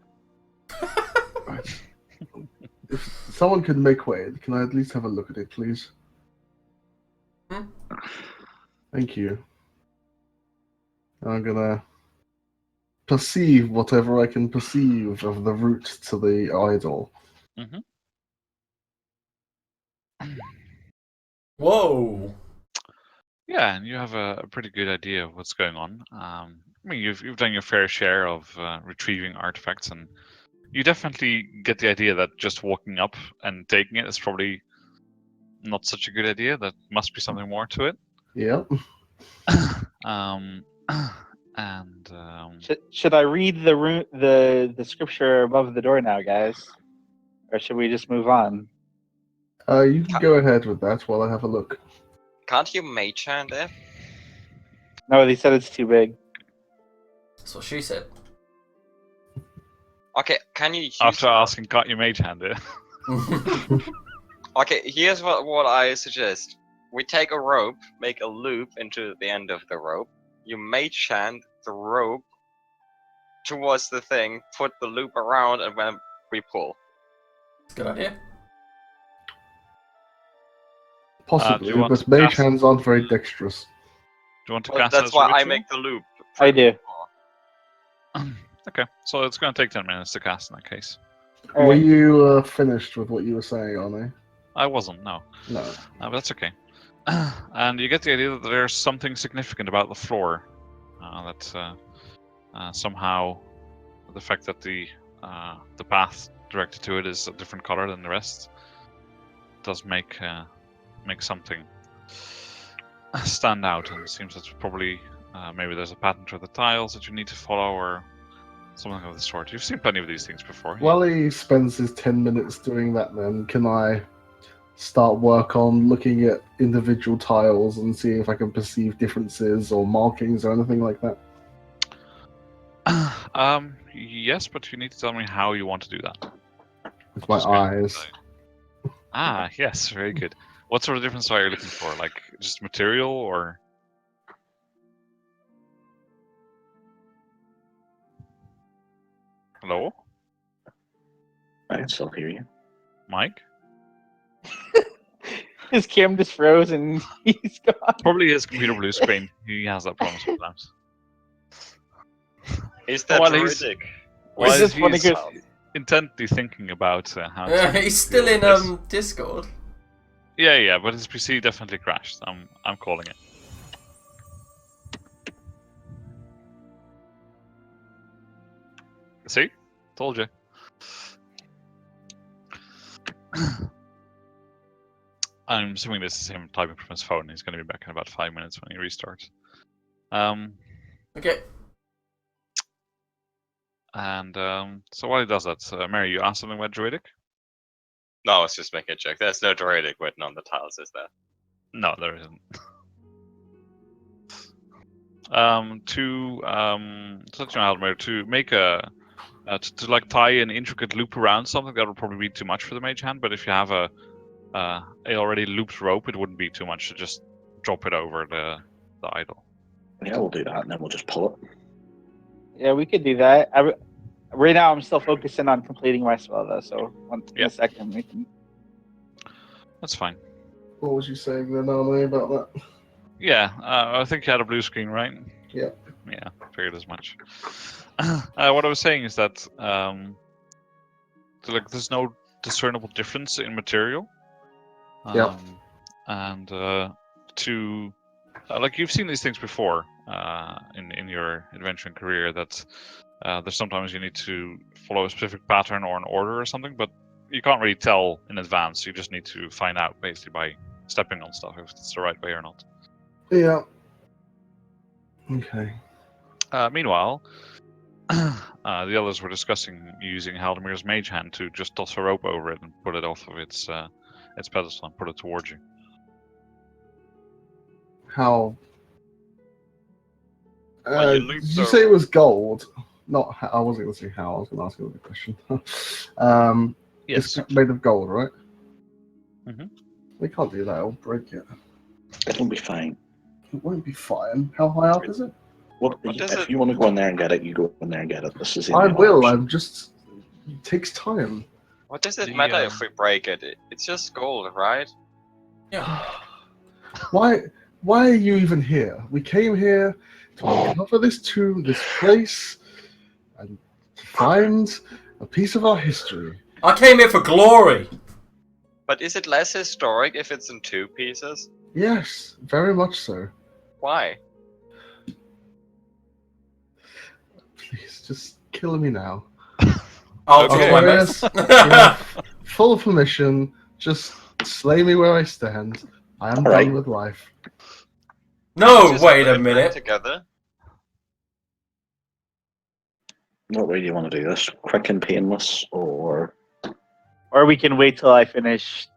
Right. If someone could make way, can I at least have a look at it, please? Hmm? Thank you. I'm gonna perceive whatever I can perceive of the route to the idol. Whoa! Yeah, and you have a pretty good idea of what's going on. I mean, you've done your fair share of retrieving artifacts, and you definitely get the idea that just walking up and taking it is probably not such a good idea. That must be something more to it. Yep. And Should I read the scripture above the door now, guys, or should we just move on? You can go ahead with that while I have a look. Can't you mage hand it? No, they said it's too big. That's what she said. Okay, can you use after asking, got your mage hand it? Okay, here's what I suggest. We take a rope, make a loop into the end of the rope. You mage hand the rope towards the thing, put the loop around, and then we pull. Good idea. Possibly, want but to mage cast- hands aren't very dexterous. Do you want to Well, cast that's as a why I ritual? make the loop. I do. Okay, so it's going to take 10 minutes to cast in that case. All Were right. you finished with what you were saying, Arne? I wasn't, no. No. But that's okay. And you get the idea that there's something significant about the floor. That somehow the fact that the path directed to it is a different color than the rest does make something stand out. And it seems that's probably maybe there's a pattern to the tiles that you need to follow or something of the sort. You've seen plenty of these things before. While he spends his 10 minutes doing that, then can I start work on looking at individual tiles and seeing if I can perceive differences or markings or anything like that? Yes, but you need to tell me how you want to do that. With my Just going to eyes. say- Ah, yes, very good. What sort of difference are you looking for? Like just material or? Hello, I can still hear you. Mike? His camera just froze and he's gone. Probably his computer blue screen. He has that problem sometimes. Is that Well, he's- druidic? Well, Is this one of he's your- intently thinking about how to He's still deal in with this. Discord. Yeah, but his PC definitely crashed. I'm calling it. See? Told you. I'm assuming this is him typing from his phone. He's going to be back in about 5 minutes when he restarts. Okay. And so while he does that, Mary, you asked something about druidic? No, I was just making a check. There's no druidic written on the tiles, is there? No, there isn't. To let you know, Mary, to make a to like tie an intricate loop around something, that would probably be too much for the mage hand. But if you have a already looped rope, it wouldn't be too much to just drop it over the idol. Yeah, we'll do that, and then we'll just pull it. Yeah, we could do that. Right now, I'm still focusing on completing my spell, though. So in a second, we can. That's fine. What was you saying then, Arne, about that? Yeah, I think you had a blue screen, right? Yeah. Yeah, figured as much. What I was saying is that so, like, there's no discernible difference in material. Yep. And to like you've seen these things before in your adventuring career, that there's sometimes you need to follow a specific pattern or an order or something, but you can't really tell in advance. You just need to find out basically by stepping on stuff if it's the right way or not. Yeah. Okay. Meanwhile, the others were discussing using Haldamir's mage hand to just toss a rope over it and pull it off of its pedestal and put it towards you. How? Well, you Did looped you the- say it was gold? Not. I wasn't going to say how. I was going to ask another question. Yes. It's made of gold, right? Mhm. We can't do that. I'll break it. It'll be fine. It won't be fine. How high up is it? Well, What is if it? you want to go in there and get it, you go in there and get it. This is the I only will. option. I'm just. It takes time. What does it The, matter if we break it? It's just gold, right? Why? Why are you even here? We came here to uncover this tomb, this place, and to find a piece of our history. I came here for glory. But is it less historic if it's in 2 pieces? Yes, very much so. Why? Please, just kill me now. I'll do my Yes, best. you have full permission. Just slay me where I stand. I am All done right. with life. No, Just wait put a it back minute. Together. What way do you want to do this? Quick and painless, or Or we can wait till I finish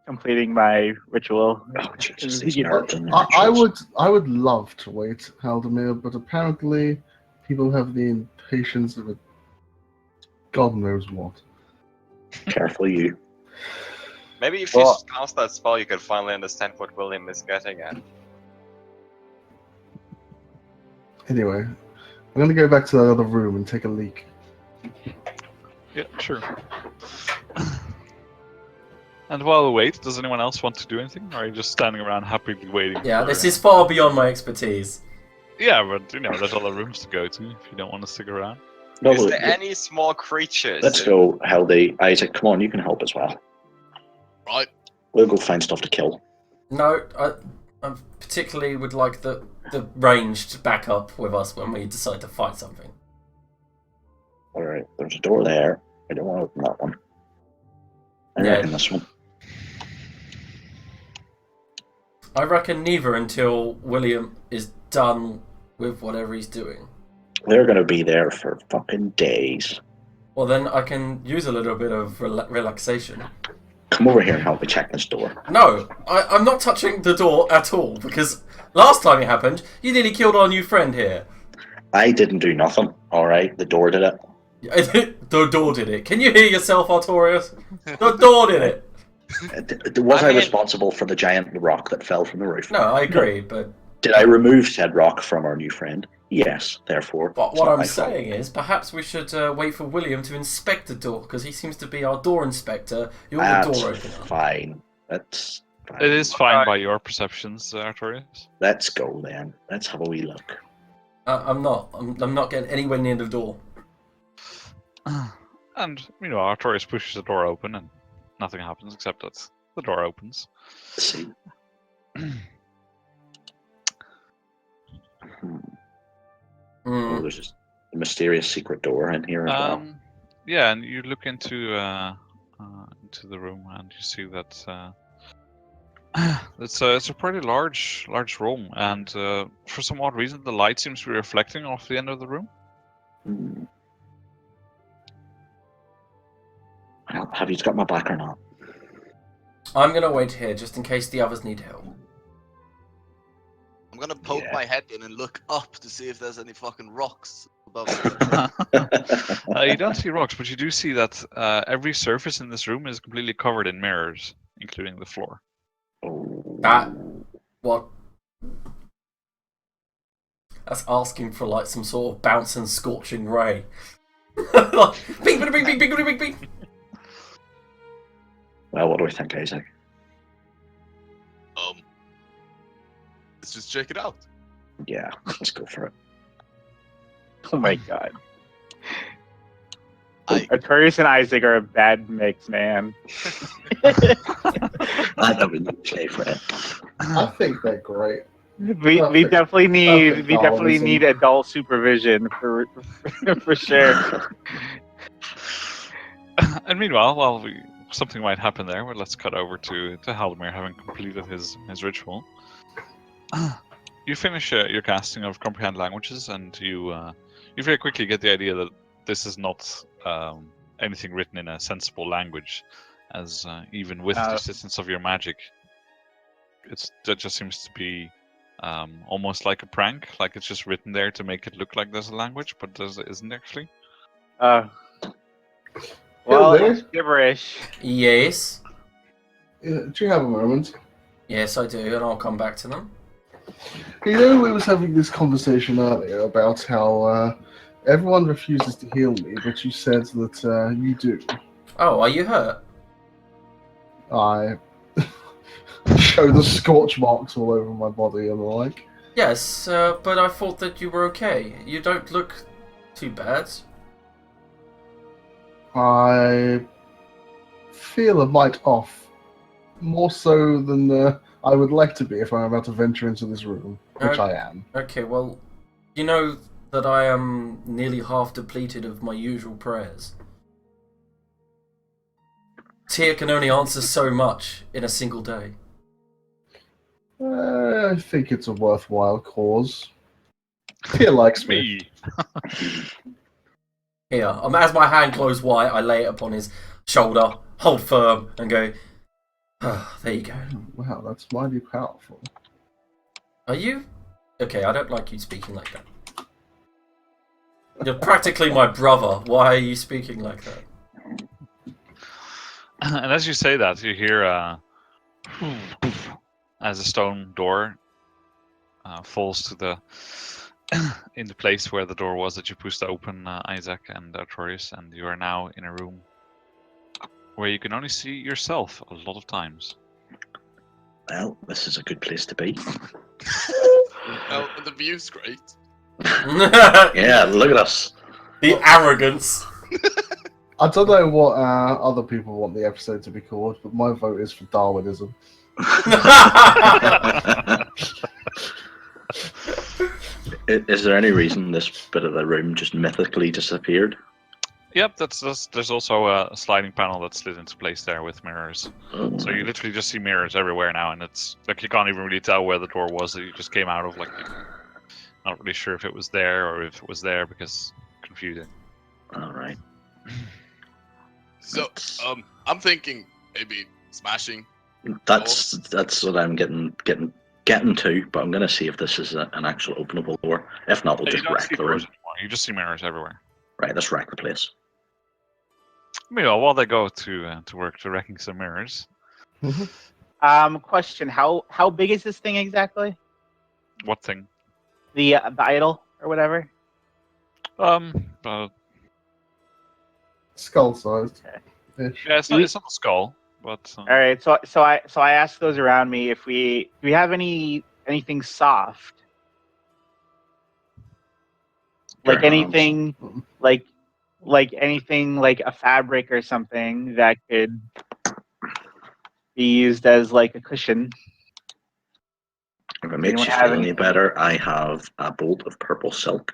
completing my ritual. oh, Jesus, these You know, nerds and their I rituals. would love to wait, Haldemir, but apparently people have the impatience of a God knows what. Careful, you. Maybe if you Well- cast that spell, you can finally understand what William is getting at. Anyway, I'm going to go back to that other room and take a leak. Yeah, sure. And while we wait, does anyone else want to do anything, or are you just standing around happily waiting? Yeah, for, this is far beyond my expertise. Yeah, but there's other rooms to go to if you don't want to stick around. No, Is there any small creatures? let's go, Haldy. Isaac, come on, you can help as well. Right. We'll go find stuff to kill. No, I particularly would like the ranged to back up with us when we decide to fight something. Alright, there's a door there. I don't want to open that one. I Yeah. reckon this one. I reckon neither until William is done with whatever he's doing. They're going to be there for fucking days. Well, then I can use a little bit of relaxation. Come over here and help me check this door. No, I'm not touching the door at all, because last time it happened, you nearly killed our new friend here. I didn't do nothing, alright? The door did it. The door did it. Can you hear yourself, Artorius? The door did it. Was I I mean- responsible for the giant rock that fell from the roof? No, I agree, but Did I remove said rock from our new friend? Yes, therefore. what it's not I'm my fault. saying is perhaps we should wait for William to inspect the door, because he seems to be our door inspector. You're the That's door opener. fine. That's fine. It is fine by your perceptions, Artorius. Let's go then. Let's have a wee look. I'm not. I'm not getting anywhere near the door. And Artorius pushes the door open, and nothing happens except that the door opens. Let's see. Oh, Mm. there's just a mysterious secret door in here as well. Yeah, and you look into the room, and you see that it's a pretty large room, and for some odd reason, the light seems to be reflecting off the end of the room. Hmm. Well, have you got my back or not? I'm gonna wait here just in case the others need help. I'm gonna poke Yeah. my head in and look up to see if there's any fucking rocks above me. You don't see rocks, but you do see that every surface in this room is completely covered in mirrors, including the floor. Oh. That what? That's asking for like some sort of bouncing, scorching ray. Like, bing, bing, bing, bing, bing, bing, bing. Well, what do we think, Isaac? Let's just check it out. Yeah, let's go for it. Oh my god. I Artorius and Isaac are a bad mix, man. I don't really say for it. I think they're great. We Perfect- definitely perfect need Darwinism. adult supervision for for sure. And meanwhile, while something might happen there, well, let's cut over to Haldemir having completed his ritual. You finish your casting of comprehend languages, and you very quickly get the idea that this is not anything written in a sensible language, as even with the assistance of your magic, that just seems to be almost like a prank. Like it's just written there to make it look like there's a language, but there isn't actually. Well, there. it's gibberish. Yes. Do you have a moment? Yes, I do, and I'll come back to them. You know, we was having this conversation earlier about how everyone refuses to heal me, but you said that you do. Oh, are you hurt? I show the scorch marks all over my body and the like. Yes, but I thought that you were okay. You don't look too bad. I feel a mite off. More so than I would like to be if I'm about to venture into this room, which I am. Okay, well, you know that I am nearly half depleted of my usual prayers. Tyr can only answer so much in a single day. I think it's a worthwhile cause. Tyr likes me. Me. Here, as my hand glows white, I lay it upon his shoulder, hold firm, and go, there you go. Wow, that's mighty powerful. Are you? Okay, I don't like you speaking like that. You're practically my brother. Why are you speaking like that? And as you say that, you hear as a stone door falls to the in the place where the door was that you pushed open, Isaac and Artorius, and you are now in a room where you can only see yourself a lot of times. Well, this is a good place to be. Well, the view's great. Yeah, look at us. The arrogance. I don't know what other people want the episode to be called, but my vote is for Darwinism. Is there any reason this bit of the room just mythically disappeared? Yep, there's also a sliding panel that slid into place there with mirrors. Oh, So you literally just see mirrors everywhere now, and it's like you can't even really tell where the door was that you just came out of. Like, not really sure if it was there or if it was there because confusing. all right. So, I'm thinking maybe smashing. That's what I'm getting to, but I'm gonna see if this is an actual openable door. If not, we'll You just don't wreck see the room. doors anymore. You just see mirrors everywhere. Right, let's wreck the place. Meanwhile, while they go to work to wrecking some mirrors, Question: How big is this thing exactly? what thing? The idol or whatever. Skull sized. Yeah, it's not a skull, but All right, so I asked those around me if do we have anything soft, like Your anything like anything like a fabric or something that could be used as like a cushion. If it makes Anyone you have feel any any- better, I have a bolt of purple silk.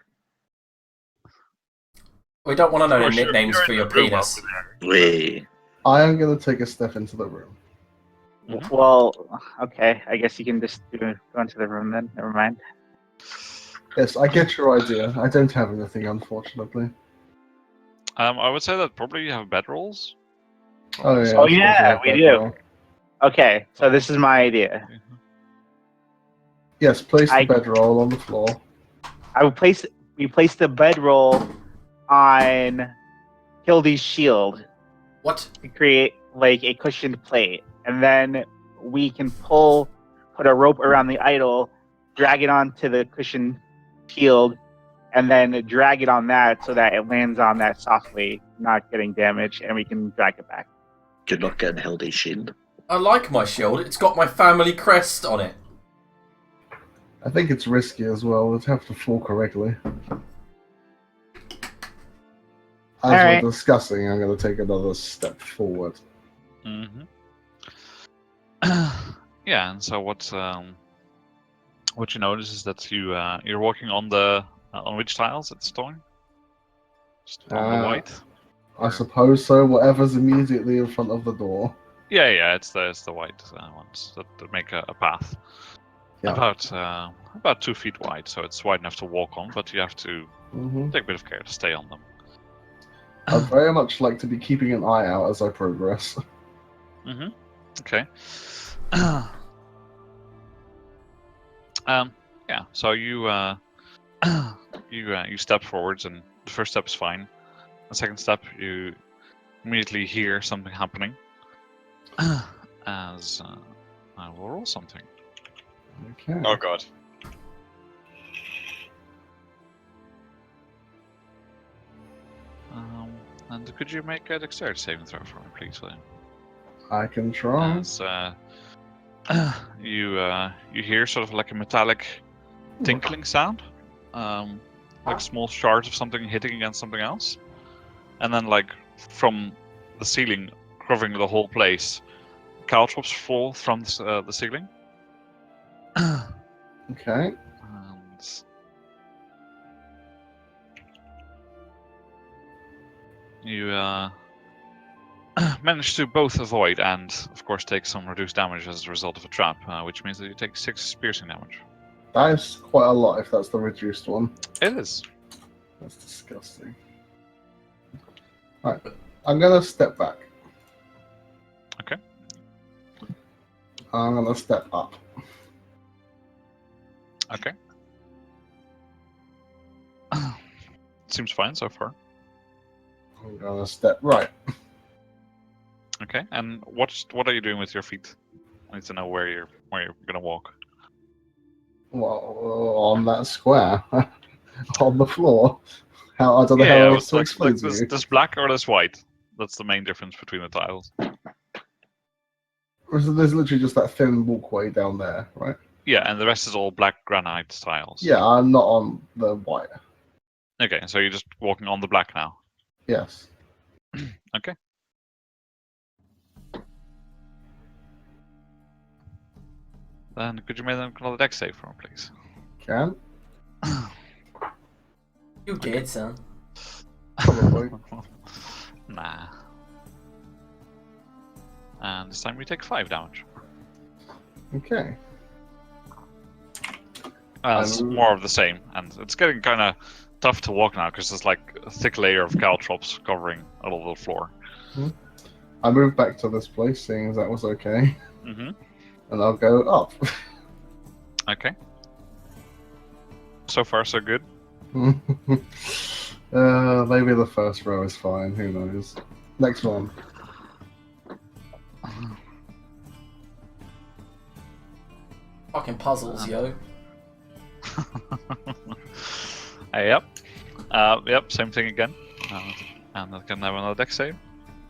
We don't want to know the Of course, nicknames you're for in your the room penis. over there. Way. I am going to take a step into the room. Well, okay, I guess you can just go into the room then. Never mind. Yes, I get your idea. I don't have anything, unfortunately. I would say that probably you have bedrolls. Oh yeah. Oh, I suppose yeah, I have we that do. now. Okay, so this is my idea. Yes, place the I- bedroll on the floor. We place the bedroll on Hildy's shield What? to create like a cushioned plate, and then we can put a rope around the idol, drag it onto the cushioned shield, and then drag it on that so that it lands on that softly, not getting damaged, and we can drag it back. Good luck getting Hildy's shield. I like my shield. It's got my family crest on it. I think it's risky as well. It'd have to fall correctly. As Alright. we're discussing, I'm going to take another step forward. Mm-hmm. Yeah, and so what you notice is that you're walking on the on which tiles it's going? Just on the white. I suppose so. Whatever's immediately in front of the door. Yeah, it's the white ones that make a path. Yeah. About 2 feet wide, so it's wide enough to walk on, but you have to Hmm. take a bit of care to stay on them. I'd very much like to be keeping an eye out as I progress. Mm-hmm. Okay. Yeah. So you you step forwards, and the first step is fine. The second step, you immediately hear something happening. As I will roll something. Okay. Oh god. And could you make a dexterity saving throw for me, please, William? I can try. As you hear sort of like a metallic tinkling sound, like small shards of something hitting against something else, and then like from the ceiling, covering the whole place, caltrops fall from the ceiling. Okay. And you manage to both avoid and, of course, take some reduced damage as a result of a trap, which means that you take 6 piercing damage. That is quite a lot if that's the reduced one. It is. That's disgusting. Right. I'm going to step back. Okay. I'm going to step up. Okay. Seems fine so far. I'm going to step right. Okay, and what are you doing with your feet? I need to know where you're gonna walk. Well, on that square. On the floor. I don't know how else to explain to you. this black or this white. That's the main difference between the tiles. There's literally just that thin walkway down there, right? Yeah, and the rest is all black granite tiles. Yeah, I'm not on the white. Okay, so you're just walking on the black now. Yes. Okay. Then could you make another dex save for me, please? Can? You did, son. Probably. Nah. And this time we take 5 damage. Okay. It's more of the same, and it's getting kind of tough to walk now because there's like a thick layer of caltrops covering a lot of the floor. I moved back to this place, seeing as that was okay. Mm-hmm. And I'll go up. Okay. So far, so good. Maybe the first row is fine, who knows. Next one. Fucking puzzles, yo. Yep. Yep, same thing again. And I can have another dex save.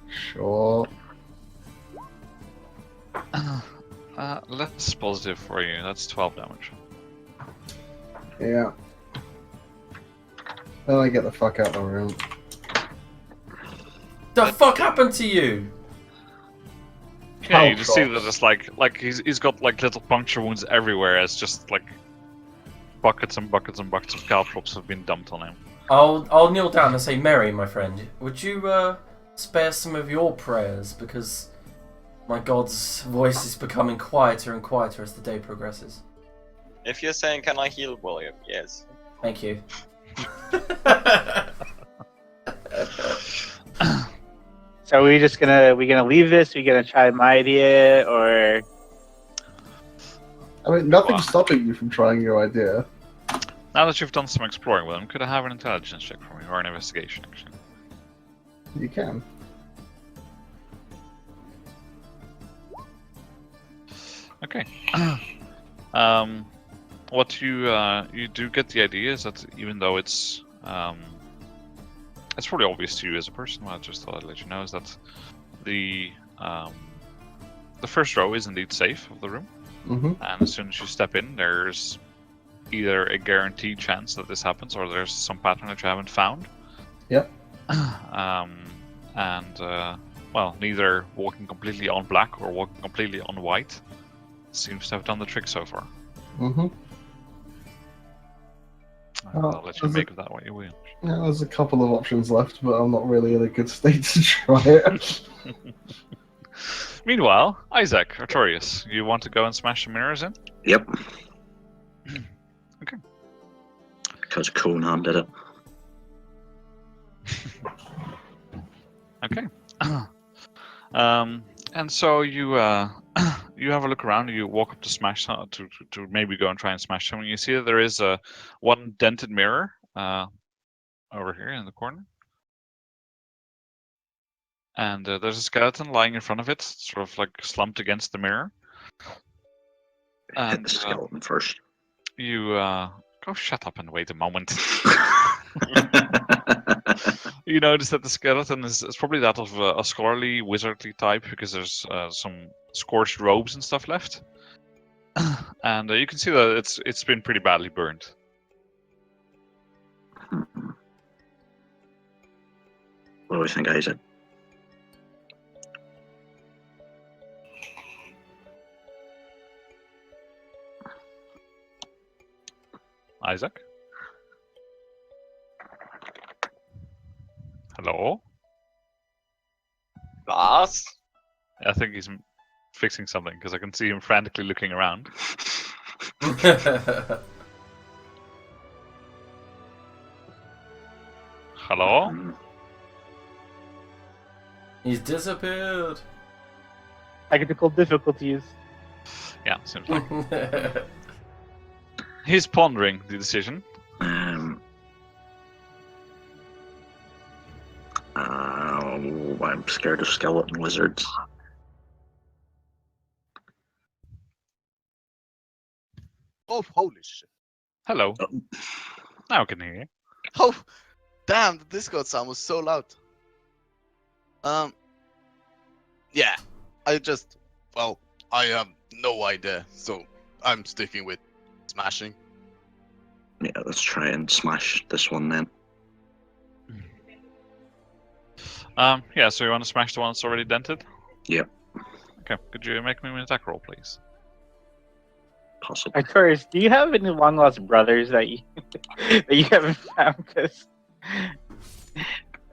Sure. Less positive for you. That's 12 damage. Yeah. Then I get the fuck out of the room. The fuck happened to you? Yeah, you just see that Caltrops. it's like he's got like little puncture wounds everywhere. It's just like buckets and buckets and buckets of caltrops have been dumped on him. I'll kneel down and say, Mary, my friend, would you spare some of your prayers, because my god's voice is becoming quieter and quieter as the day progresses. If you're saying, can I heal William? Yes. Thank you. So we gonna leave this? We gonna try my idea, or I mean, nothing's Wow. stopping you from trying your idea. Now that you've done some exploring with him, could I have an intelligence check for me, or an investigation, actually? You can. Okay. What you do get the idea is that even though it's probably obvious to you as a person, but I just thought I'd let you know, is that the first row is indeed safe of the room, Mm-hmm. and as soon as you step in, there's either a guaranteed chance that this happens, or there's some pattern that you haven't found. Yep. and well, neither walking completely on black or walking completely on white seems to have done the trick so far. Mm-hmm. I'll let you make of that what you will. Yeah, there's a couple of options left, but I'm not really in a good state to try it. Meanwhile, Isaac, Artorius, you want to go and smash the mirrors in? Yep. Okay. Because Conan did it. Okay. And so you you have a look around. You walk up to smash to maybe go and try and smash something. You see that there is one dented mirror over here in the corner, and there's a skeleton lying in front of it, sort of like slumped against the mirror. Hit And the skeleton first. you go shut up and wait a moment. You notice that the skeleton is probably that of a scholarly, wizardly type, because there's some scorched robes and stuff left, and you can see that it's been pretty badly burned. What do we think, Isaac? Isaac? Hello? Lars? I think he's fixing something, because I can see him frantically looking around. Hello? He's disappeared. Technical difficulties. Yeah, seems like he's pondering the decision. I'm scared of skeleton wizards. Oh, holy shit. Hello. Now I can hear you. Oh, damn, the Discord sound was so loud. Yeah, I have no idea, so I'm sticking with smashing. Yeah, let's try and smash this one then. Yeah, so you want to smash the one that's already dented? Yep. Okay, could you make me an attack roll, please? Possibly. Artorius, do you have any long lost brothers that you that you haven't found? Because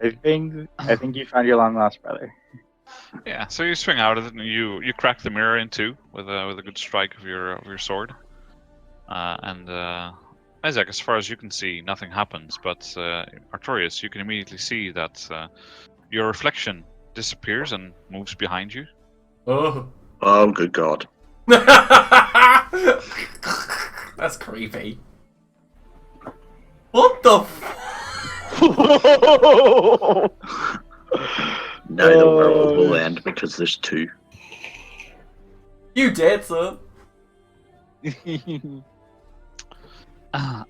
I think you found your long lost brother. Yeah, so you swing out of it and you crack the mirror in two with a good strike of your sword. And Isaac, as far as you can see, nothing happens. But Artorius, you can immediately see that your reflection disappears and moves behind you. Oh. Oh, good God. That's creepy. What the Now the world will end because there's two. You dead, son?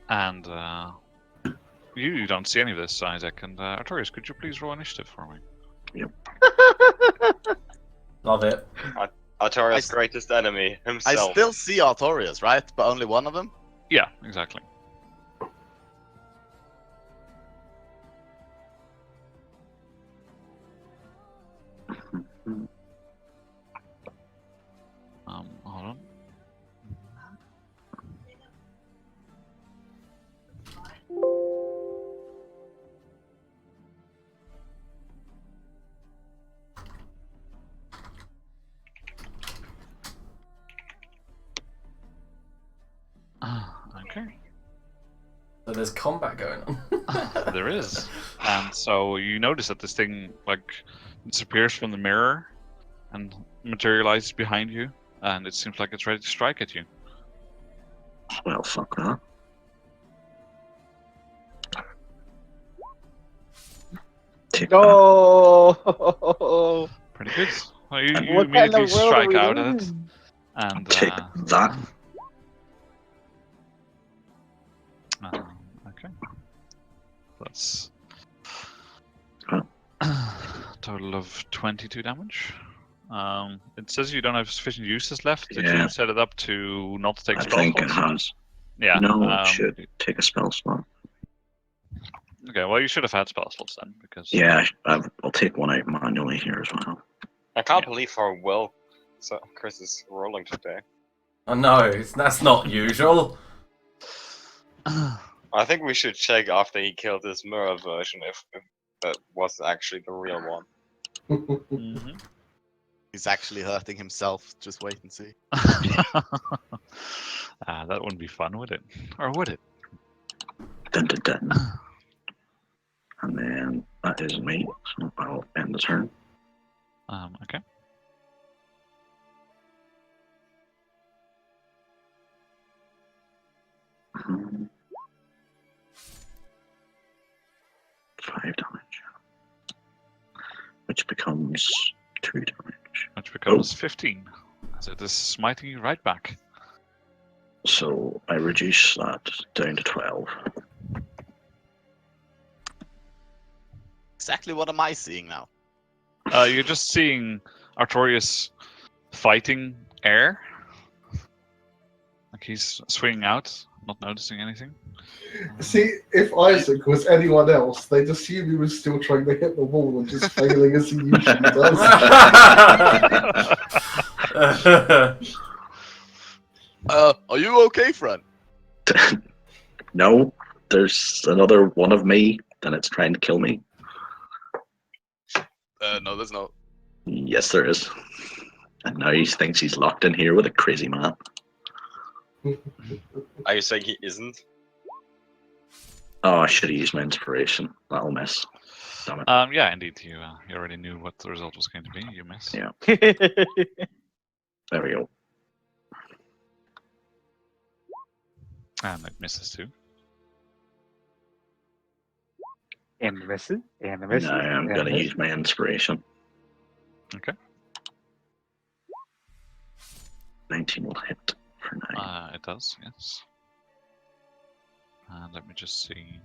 And you don't see any of this, Isaac. And Artorius, could you please roll initiative for me? Love it. Artorias' greatest enemy, I himself. still see Artorias, right? But only one of them? Yeah, exactly. Hold on. Okay. So there's combat going on. There is. And so you notice that this thing like disappears from the mirror and materializes behind you, and it seems like it's ready to strike at you. Well, fuck that. Take that. No. Pretty good. Well, you What kind immediately of world strike are we out at in? it, and Take that. okay. That's Huh. total of 22 damage. It says you don't have sufficient uses left. Did Yeah. you set it up to not take I spell think it slots? has. Yeah. No, it should take a spell slot. Okay, well, you should have had spell slots then, because Yeah, I'll take one out manually here as well. I can't Yeah. believe how well Chris is rolling today. I know, that's not usual. I think we should check after he killed this mirror version if that was actually the real one. Mhm. He's actually hurting himself. Just wait and see. That wouldn't be fun, would it? Or would it? Dun, dun, dun. And then that is me, so I'll end the turn. Okay. Um, 5 damage. Which becomes 2 damage. Which becomes 15. As it is smiting you right back. So I reduce that down to 12. Exactly what am I seeing now? You're just seeing Artorius fighting air. Like he's swinging out, not noticing anything. See, if Isaac was anyone else, they'd assume he was still trying to hit the wall and just failing as he usually does. Are you okay, friend? No, there's another one of me, then it's trying to kill me. No, there's no. Yes, there is. And now he thinks he's locked in here with a crazy man. Are you saying he isn't? Oh, I should have used my inspiration. That'll miss. Damn it. Yeah, indeed. You already knew what the result was going to be. You miss. Yeah. There we go. And it misses too. And the misses. And the misses. Now I'm and going to the use my inspiration. Okay. 19 will hit for now. It does, yes. Let me just see.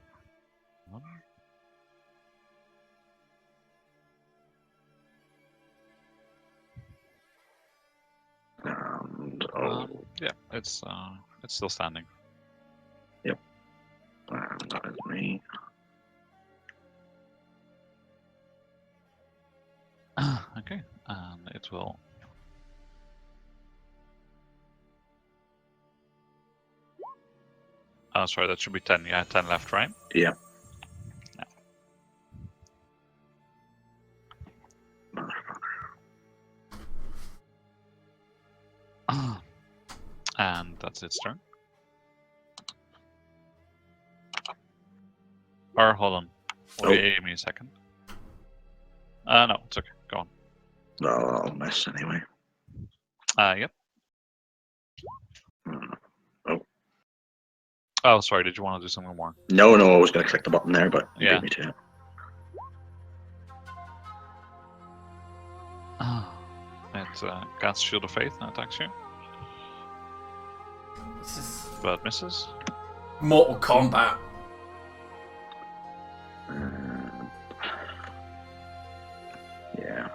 One. And Yeah, it's still standing. and that is me. Okay, and it will. Oh, sorry, that should be 10. Yeah, 10 left, right? Yeah. Yeah. And that's its turn. Or hold on. Wait me a second. No, it's okay. Go on. Well, I'll miss anyway. Yep. Oh. Oh, sorry. Did you want to do something more? No, I was going to click the button there, but you Yeah. beat me to it. It casts Shield of Faith and attacks you, This is but misses. Mortal Kombat. Yeah.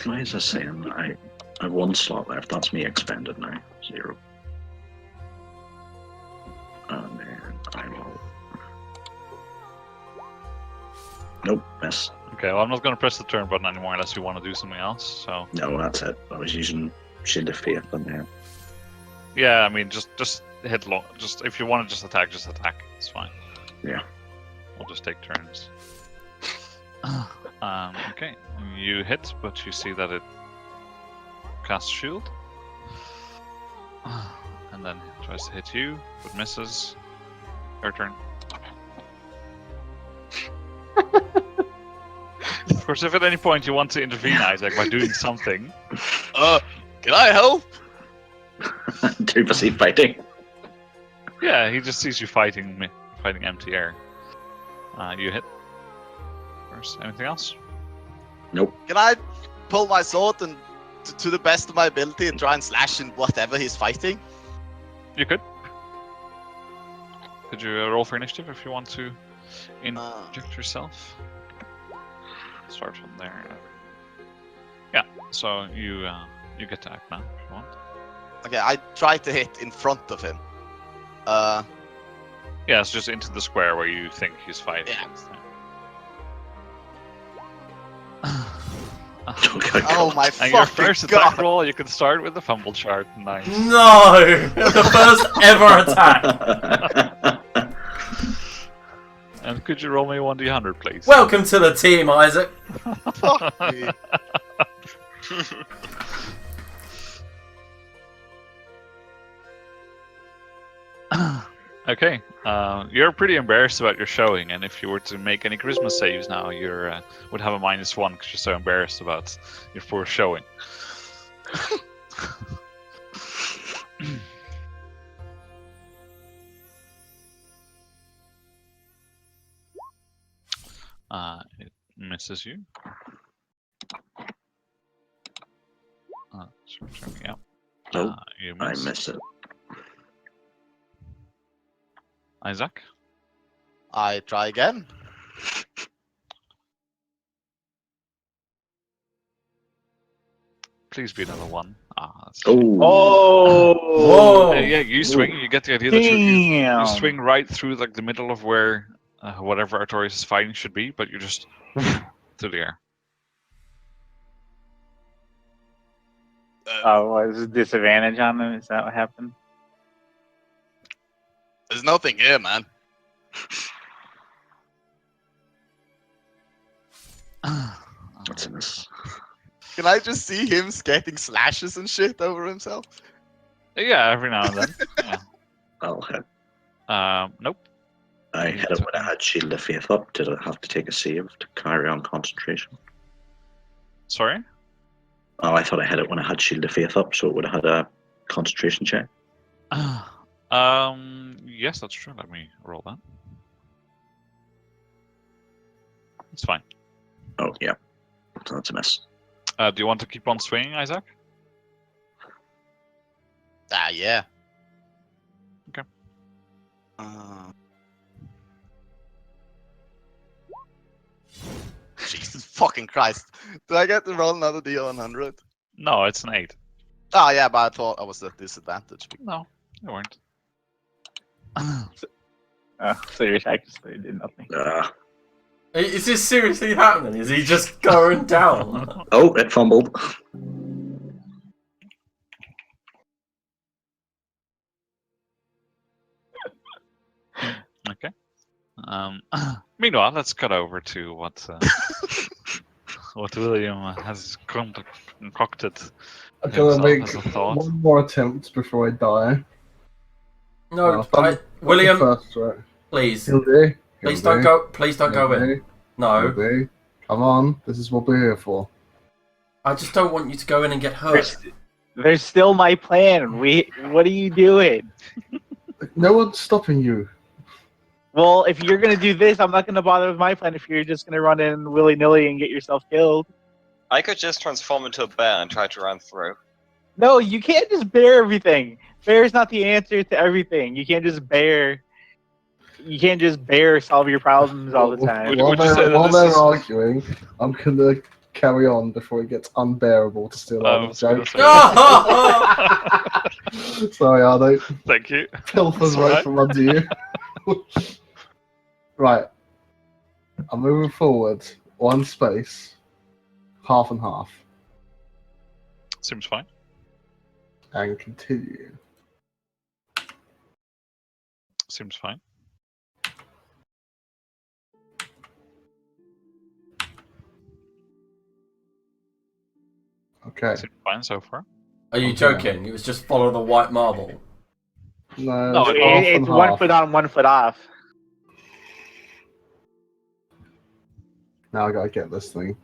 Why is this saying I have one slot left? That's me expended now. 0. And then I will. Nope, miss. Okay, well, I'm not going to press the turn button anymore unless you want to do something else. So No, that's it. I was using Shield of Faith on there. yeah, I mean, just hit long. Just if you want to just attack. It's fine. Yeah. We'll just take turns. Okay, you hit, but you see that it casts shield, and then it tries to hit you, but misses. Your turn. Of course, if at any point you want to intervene, Isaac, by doing something. Can I help? Too busy fighting. Yeah, he just sees you fighting empty air. You hit. First, anything else? Can I pull my sword and to the best of my ability and try and slash in whatever he's fighting? You could. Could you roll for initiative if you want to inject yourself? Start from there. Yeah. So you get to act now if you want. Okay, I try to hit in front of him. Yeah, it's just into the square where you think he's fighting. Yeah. against him. Okay, Oh my And your fucking first attack god! roll, you can start with the fumble chart. Nice. No! The first ever attack! And could you roll me 1d100, please? Welcome to the team, Isaac. Fuck me. Okay, you're pretty embarrassed about your showing, and if you were to make any Christmas saves now, you would have a -1 because you're so embarrassed about your poor showing. It misses you. Short-term, yeah. Nope, You I miss. miss it. Isaac? I try again. Please be another 1. That's Oh, Oh! yeah, you swing. You get the idea that you Damn! swing right through like the middle of where whatever Artorias' fighting should be, but you're just through the air. Oh, was a disadvantage on them? Is that what happened? There's nothing here, man. that's a miss. Can I just see him getting slashes and shit over himself? Yeah, every now and then. I'll hit. Nope. I hit it when I had Shield of Faith up. Did I have to take a save to carry on concentration? Sorry? Oh, I thought I had it when I had Shield of Faith up, so it would have had a concentration check. Yes, that's true. Let me roll that. It's fine. Oh, yeah. So that's a miss. Do you want to keep on swinging, Isaac? Ah, yeah. Okay. Jesus fucking Christ. Do I get to roll another D100? No, it's an 8. Oh, yeah, but I thought I was at disadvantage. No, you weren't. So your attack just did nothing. Is this seriously happening? Is he just going down? Oh, it fumbled. Okay. Meanwhile, let's cut over to what what William has concocted. I'm gonna himself make as a thought. one more attempt before I die. No, Thumb- William, First, right? please. He'll do. Please don't go. Please don't go in. No, Come on, this is what we're here for. I just don't want you to go in and get hurt. There's still my plan. What are you doing? No one's stopping you. Well, if you're gonna do this, I'm not gonna bother with my plan. If you're just gonna run in willy nilly and get yourself killed. I could just transform into a bear and try to run through. No, you can't just bear everything. Bear is not the answer to everything. You can't just bear. You can't just bear solve your problems all the time. Would you say that While this they're is- arguing, I'm gonna carry on before it gets unbearable to steal all the was gonna jokes. say- Sorry, Ardo. Thank you. Pilfer's That's right alright. from under you. Right. I'm moving forward. One space. Half and half. Seems fine. And continue. Seems fine. Okay. Seems fine so far. Are you joking? It was just follow the white marble. No, No, it's half and It's 1 half. foot on, 1 foot off. Now I gotta get this thing.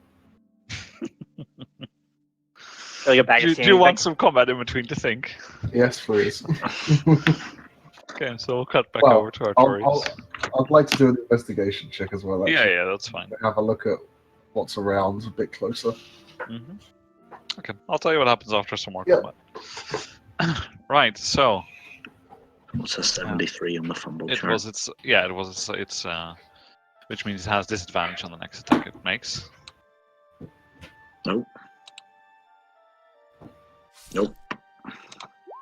Like a bag Do of you sand. want some combat in between to think? Yes, please. Okay, so we'll cut back Well, over to Artorias. I'd like to do an investigation check as well. Yeah, Actually. yeah, that's fine. Have a look at what's around a bit closer. Mm-hmm. Okay, I'll tell you what happens after some more Yeah. combat. Right, so What's a 73 on the fumble it chart? was its which means it has disadvantage on the next attack it makes. Nope. Nope.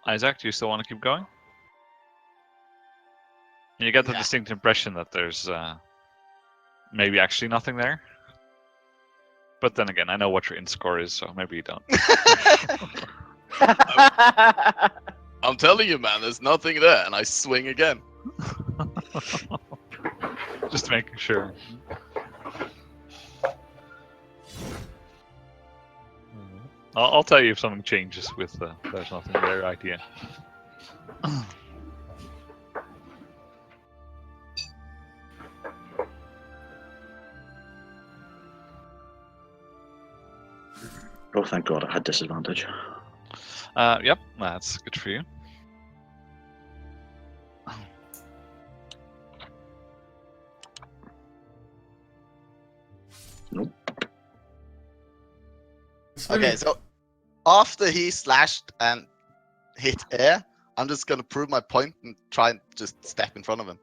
Isaac, do you still want to keep going? You get the Yeah. distinct impression that there's maybe actually nothing there. But then again, I know what your int score is, so maybe you don't. I'm telling you, man, there's nothing there, and I swing again. Just making sure. I'll tell you if something changes with there's nothing there idea. Oh, thank God, I had disadvantage. Yep, that's good for you. Nope. Okay, so after he slashed and hit air, I'm just gonna prove my point and try and just step in front of him.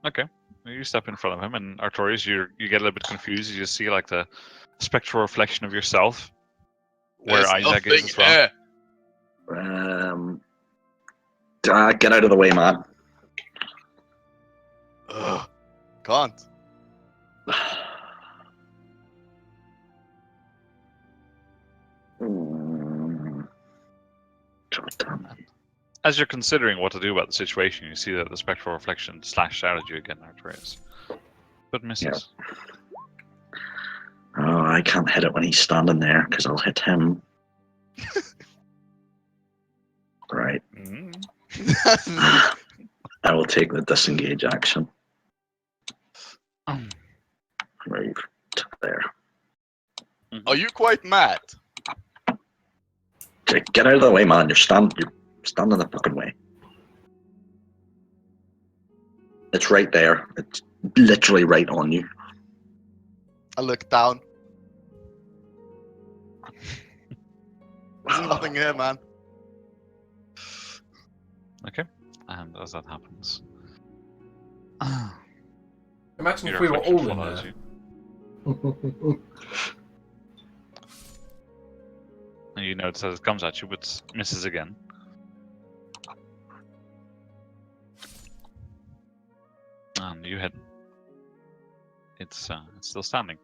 Okay, you step in front of him, and Artorias, you get a little bit confused. You just see like the spectral reflection of yourself, where There's Isaac nothing is as well. there. Get out of the way, man. Ugh, can't. As you're considering what to do about the situation, you see that the spectral reflection slashed out at you again, Artorias, but misses. Oh, I can't hit it when he's standing there because I'll hit him. Right. Mm. I will take the disengage action. Move to there. Are you quite mad? Okay, get out of the way, man. You're standing in the fucking way. It's right there. It's literally right on you. I look down. There's nothing here, man. Okay, and as that happens, Imagine if your we were reflection all in follows there. you. And you notice as it comes at you, but misses again. And you hit. It's still standing.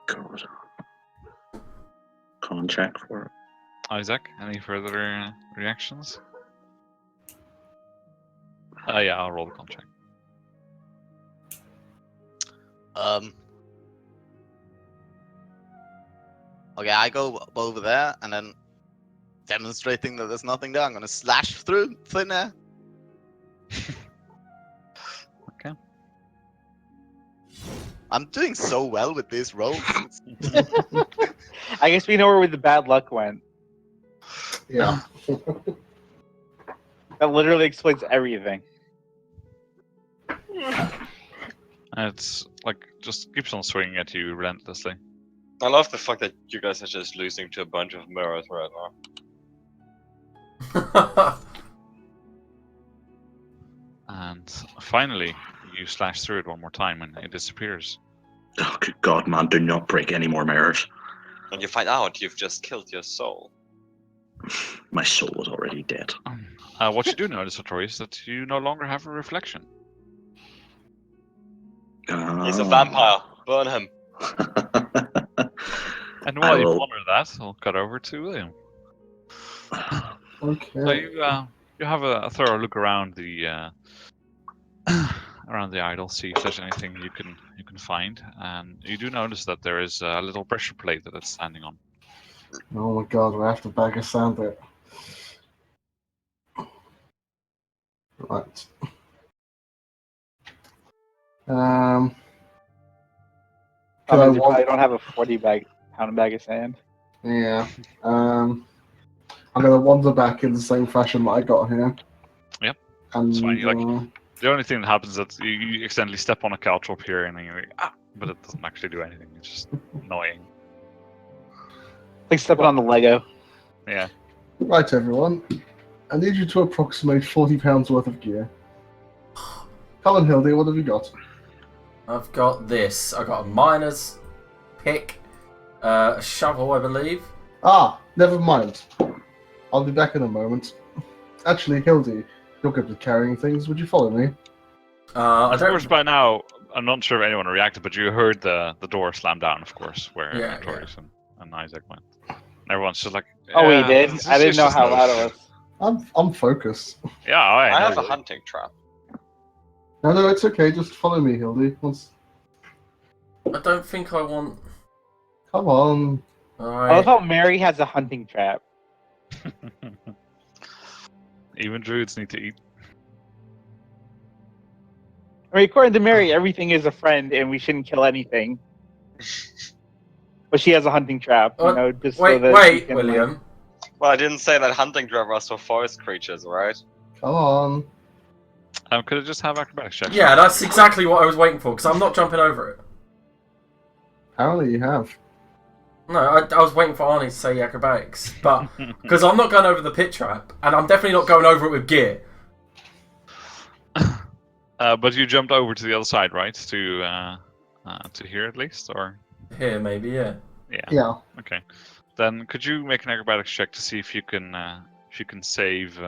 God. Con check for it. Isaac, any further reactions? Yeah, I'll roll the con check. Okay, I go over there and then demonstrating that there's nothing there, I'm gonna slash through thin air. Okay. I'm doing so well with these rolls. I guess we know where the bad luck went. Yeah. That literally explains everything. And it's like just keeps on swinging at you relentlessly. I love the fact that you guys are just losing to a bunch of mirrors right now. And finally, you slash through it one more time and it disappears. Oh, good God, man. Do not break any more mirrors. And you find out you've just killed your soul. My soul was already dead. What you do notice, Satori, is that you no longer have a reflection. He's a vampire. Burn him. And while you will- ponder that, I'll cut over to William. So Okay. you have a thorough look around the around the idol, see if there's anything you can find, and you do notice that there is a little pressure plate that it's standing on. Oh my God, we have to bag a sand it. Right. That Can I means you walk- probably don't have a 40-pound bag of sand. Yeah. I'm gonna wander back in the same fashion that I got here. Yep. And That's fine, you The only thing that happens is that you accidentally step on a couch up here, and then you're like, but it doesn't actually do anything. It's just annoying. Like stepping on the Lego. Yeah. right, everyone. I need you to approximate 40 pounds worth of gear. Come on, Hildy, what have you got? I've got this. I've got a miner's pick, a shovel, I believe. Ah, never mind. I'll be back in a moment. Actually, Hildy, you're good with carrying things. Would you follow me? I Of course, don't. by now, I'm not sure if anyone reacted, but you heard the door slam down, of course, where Yeah, Victorious and Isaac went. And everyone's just like, Oh, we "Yeah, did. it's I didn't know just how those loud two." it was. I'm focused. Yeah, I know have a you. hunting trap. No, it's okay. Just follow me, Hildy. Once, I don't think I want. come on. I love Alright. how Mary has a hunting trap. Even druids need to eat. I mean, according to Mary, everything is a friend, and we shouldn't kill anything. But she has a hunting trap, you know, just so Wait, that wait, she can, William. Well, I didn't say that hunting trap was for forest creatures, right? Come on. Could I just have acrobatics checks? Yeah, that's exactly what I was waiting for, because I'm not jumping over it. Apparently you have. No, I was waiting for Arnie to say acrobatics, but because I'm not going over the pit trap, and I'm definitely not going over it with gear. But you jumped over to the other side, right? To here at least, or Here, maybe, yeah. Yeah. Okay. Then could you make an acrobatics check to see if you can save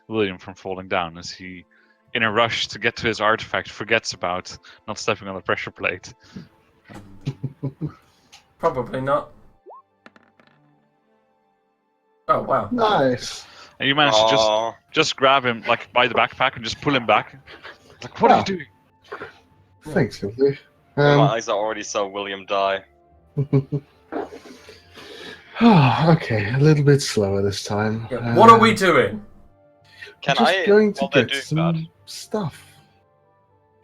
William from falling down, as he, in a rush to get to his artifact, forgets about not stepping on the pressure plate. Probably not. Oh, wow. Nice. And you manage to Oh, just grab him like by the backpack and just pull him back. Like, what are you doing? Thanks, Hildy. my eyes are already saw William die. Okay, a little bit slower this time. Yeah, what are we doing? Can just I, going to while they're get doing some that, stuff.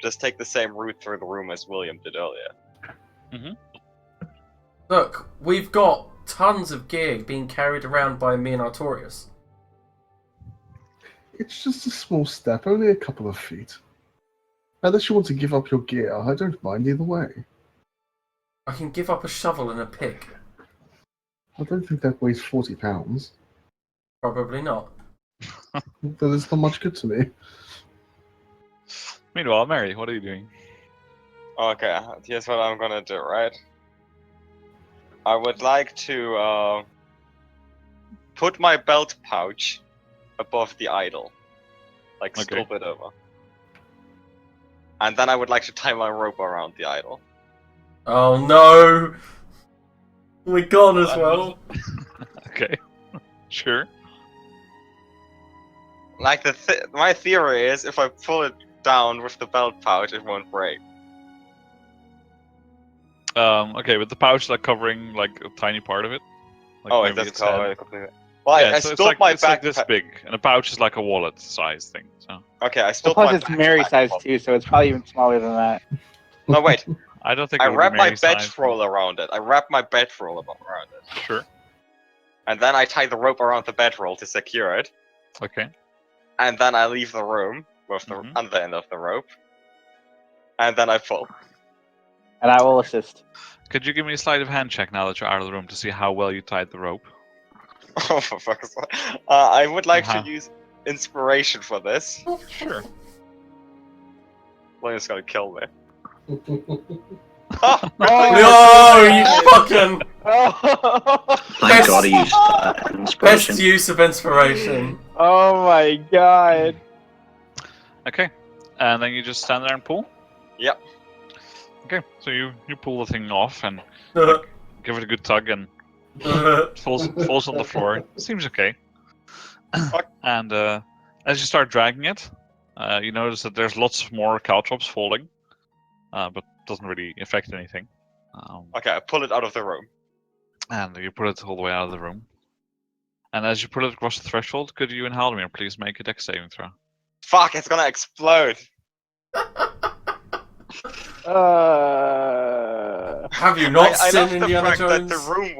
just take the same route through the room as William did earlier? Look, we've got tons of gear being carried around by me and Artorius. It's just a small step, only a couple of feet. Unless you want to give up your gear, I don't mind either way. I can give up a shovel and a pick. I don't think that weighs 40 pounds. Probably not. That is not much good to me. Meanwhile, Mary, what are you doing? Okay, here's what I'm gonna do, right? I would like to put my belt pouch above the idol. Like, Okay. scoop it over. And then I would like to tie my rope around the idol. Oh no! We're gone as well. Okay, sure. Like, my theory is, if I pull it down with the belt pouch, it won't break. Okay, with the pouch like covering like a tiny part of it. Like Oh, maybe it doesn't its head. cover it completely. Well, Yeah, I so it's stole like, my it's like this backpack. big, and a pouch is like a wallet size thing. So Okay, I Well, stole plus my it's Mary backpack size from- too, so it's probably even smaller than that. No, wait. I don't think I it would wrap be my Mary's bed size. roll around it. I wrap my bed roll around it. Sure. And then I tie the rope around the bedroll to secure it. Okay. And then I leave the room with the Mhm. other end of the rope. And then I pull. And I will assist. Could you give me a sleight of hand check now that you're out of the room to see how well you tied the rope? Oh, for fuck's sake. I would like Uh-huh. to use inspiration for this. Sure. William's gonna kill me. Oh, No, you fucking Thank God he used inspiration. best use of inspiration. Oh my god. Okay. And then you just stand there and pull? Yep. Okay, so you pull the thing off and Uh, give it a good tug and it falls on the floor. Seems okay. And as you start dragging it, you notice that there's lots more caltrops falling, but doesn't really affect anything. Okay, I pull it out of the room. And you pull it all the way out of the room. And as you pull it across the threshold, could you and Haldemir please make a dex saving throw? Fuck, it's gonna explode. Have you not I seen love the Indiana fact that Jones?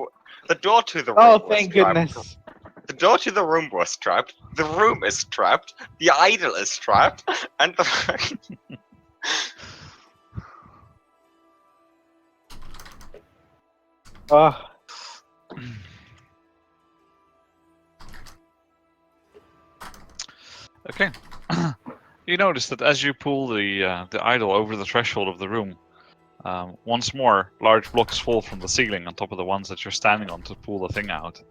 the door to the room Oh, was thank trapped. goodness. The door to the room was trapped. The room is trapped. The idol is trapped. And the Oh, Okay. You notice that as you pull the idol over the threshold of the room, once more large blocks fall from the ceiling on top of the ones that you're standing on to pull the thing out.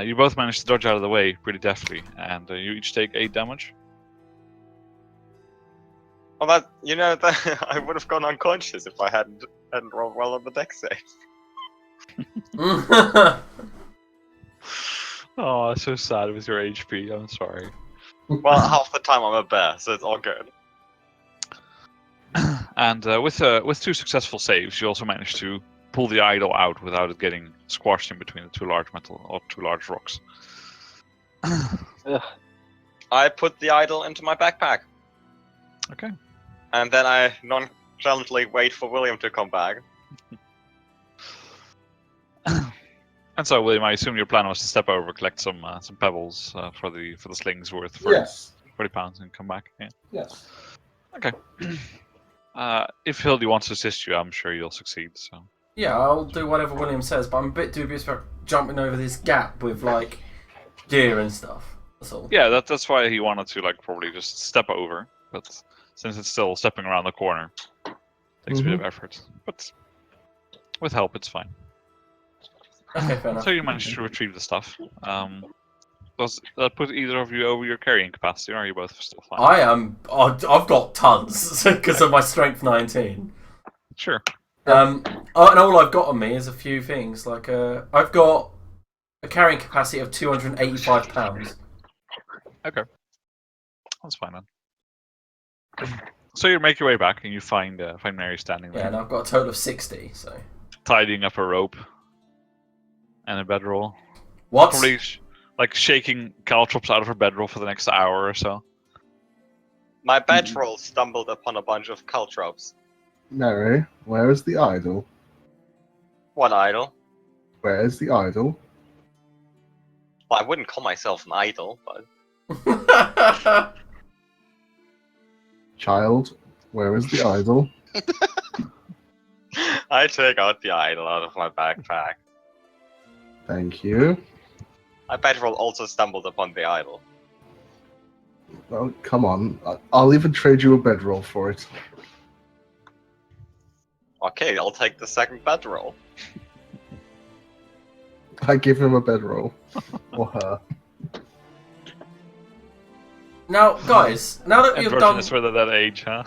You both manage to dodge out of the way pretty deftly, and you each take 8 damage. Well, that that I would have gone unconscious if I hadn't rolled well on the dex save. Oh, so sad with your HP. I'm sorry. Well, half the time I'm a bear, so it's all good. And with 2 successful saves, you also manage to pull the idol out without it getting squashed in between the 2 large rocks. I put the idol into my backpack. Okay. And then I nonchalantly wait for William to come back. And so, William, I assume your plan was to step over, collect some pebbles for the slings worth Yes. 40 pounds, and come back. Yeah. Yes. Okay. If Hildy wants to assist you, I'm sure you'll succeed. So. Yeah, I'll do whatever William says, but I'm a bit dubious about jumping over this gap with like deer and stuff. That's all. Yeah, that's why he wanted to probably just step over, but since it's still stepping around the corner, takes a bit of effort. But with help, it's fine. Okay, fair enough. So you managed to retrieve the stuff. Does that put either of you over your carrying capacity, or are you both still fine? I am. I've got tons because of my strength 19. Sure. And all I've got on me is a few things. Like I've got a carrying capacity of 285 pounds. Okay. That's fine then. So you make your way back and you find Mary standing there. Yeah, and I've got a total of 60. So tidying up a rope and a bedroll. what? Probably shaking caltrops out of her bedroll for the next hour or so. My bedroll stumbled upon a bunch of caltrops. Mary, where is the idol? What idol? Where is the idol? Well, I wouldn't call myself an idol, but Child, where is the idol? I take out the idol out of my backpack. Thank you. My bedroll also stumbled upon the idol. Well, come on. I'll even trade you a bedroll for it. Okay, I'll take the second bedroll. I give him a bedroll. Or her. Now, guys, now that you're done, Androgynous for that age, huh?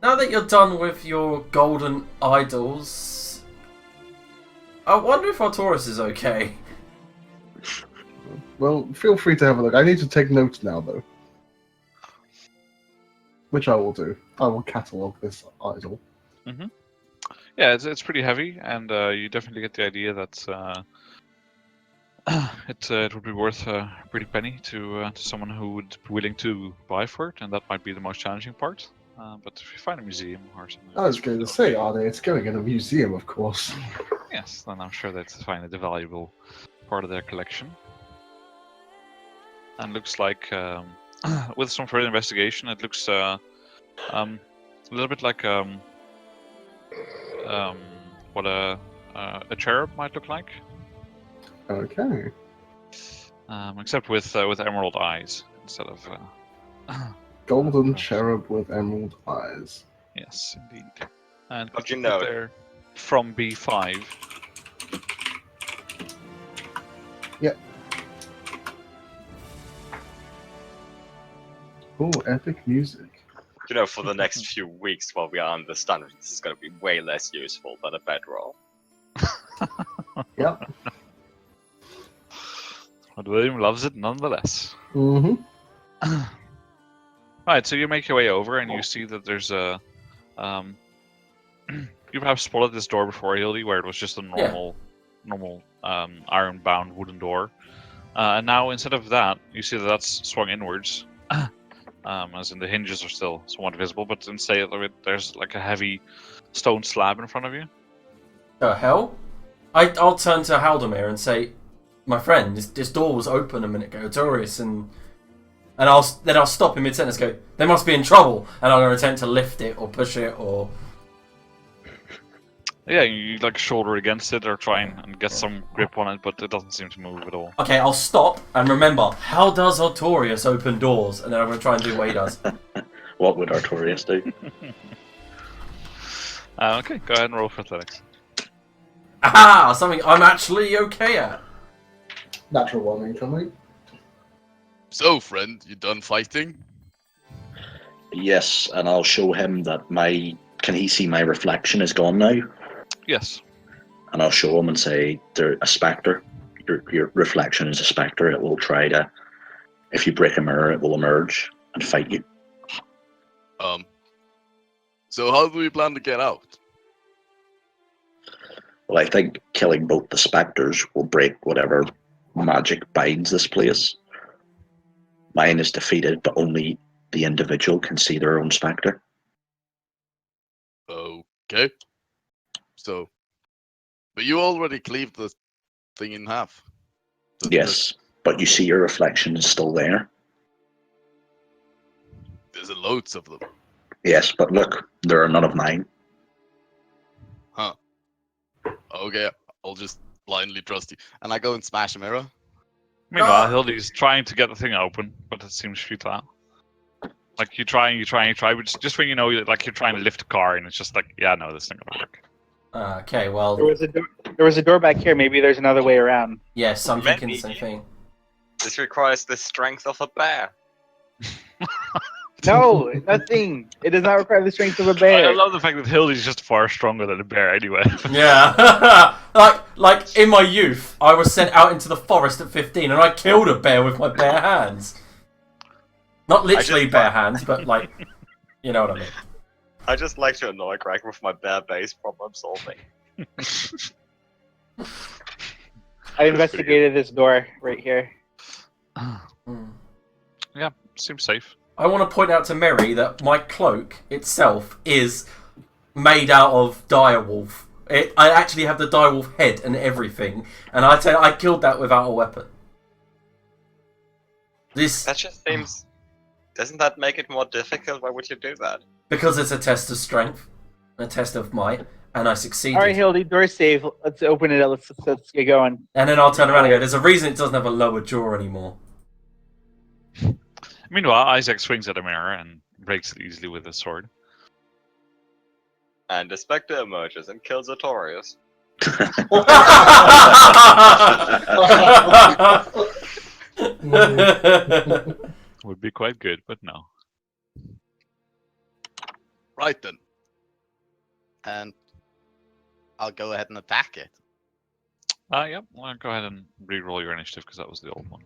now that you're done with your golden idols, I wonder if Arturus is okay. Well, feel free to have a look. I need to take notes now, though. Which I will do. I will catalogue this idol. Yeah, it's pretty heavy, and you definitely get the idea that it would be worth a pretty penny to someone who would be willing to buy for it, and that might be the most challenging part. But if you find a museum or something, I was going to say, it's going in a museum, of course. yes, then I'm sure they'd find it a valuable part of their collection. And looks like, with some further investigation, it looks a little bit like what a cherub might look like. Okay. Except with emerald eyes instead of. Golden cherub with emerald eyes. Yes, indeed. And How'd could you put know it? there from B5. Yep. Oh, epic music. For the next few weeks while we are on this dungeon, this is going to be way less useful than a bedroll. Yep. But William loves it nonetheless. Mm-hmm. Right, so you make your way over and you see that there's a. You perhaps spotted this door before, Hildy, where it was just a normal iron-bound wooden door. And now instead of that, you see that that's swung inwards. As in the hinges are still somewhat visible, but instead of it, there's like a heavy stone slab in front of you. The hell? I'll turn to Haldemir and say, my friend, this door was open a minute ago, Taurus, and I'll stop him mid-sentence and go, they must be in trouble, and I'm going to attempt to lift it or push it or... Yeah, you shoulder against it or try and get some grip on it, but it doesn't seem to move at all. Okay, I'll stop and remember, how does Artorius open doors? And then I'm going to try and do what he does. What would Artorius do? Okay, go ahead and roll for athletics. Aha! Something I'm actually okay at. Natural one incoming. So, friend, you done fighting? Yes, and I'll show him that my. Can he see my reflection is gone now? Yes. And I'll show him and say, "They're a spectre. Your reflection is a spectre. It will try to. If you break a mirror, it will emerge and fight you." So how do we plan to get out? Well, I think killing both the spectres will break whatever magic binds this place. Mine is defeated, but only the individual can see their own spectre. Okay. So, but you already cleaved the thing in half. Yes, but you see your reflection is still there. There's loads of them. Yes, but look, there are none of mine. Huh. Okay, I'll just blindly trust you. And I go and smash a mirror. Meanwhile, Hildy's trying to get the thing open, but it seems futile. Like you try, but just when you know, like you're trying to lift a car, and it's just like, yeah, no, this thing will work. Okay, well, There was a door back here. Maybe there's another way around. yes, I'm thinking the Maybe. same thing. This requires the strength of a bear. No, nothing. It does not require the strength of a I bear. love the fact that Hildy's just far stronger than a bear, anyway. Yeah, like in my youth, I was sent out into the forest at 15, and I killed a bear with my bare hands. Not literally bare hands, but like, you know what I mean. I just like to annoy Greg with my bear-based problem solving. I investigated this door right here. Yeah, seems safe. I want to point out to Mary that my cloak itself is made out of direwolf. I actually have the direwolf head and everything, and I killed that without a weapon. This That just seems... Doesn't that make it more difficult? Why would you do that? because it's a test of strength, a test of might, and I succeeded. All right, Hildy, door safe. Let's open it up. Let's get going. And then I'll turn around and go, there's a reason it doesn't have a lower jaw anymore. Meanwhile, Isaac swings at a mirror and breaks it easily with his sword. And the spectre emerges and kills Artorius. Would be quite good, but no. Right then. And I'll go ahead and attack it. Yep, well, go ahead and re-roll your initiative, because that was the old one.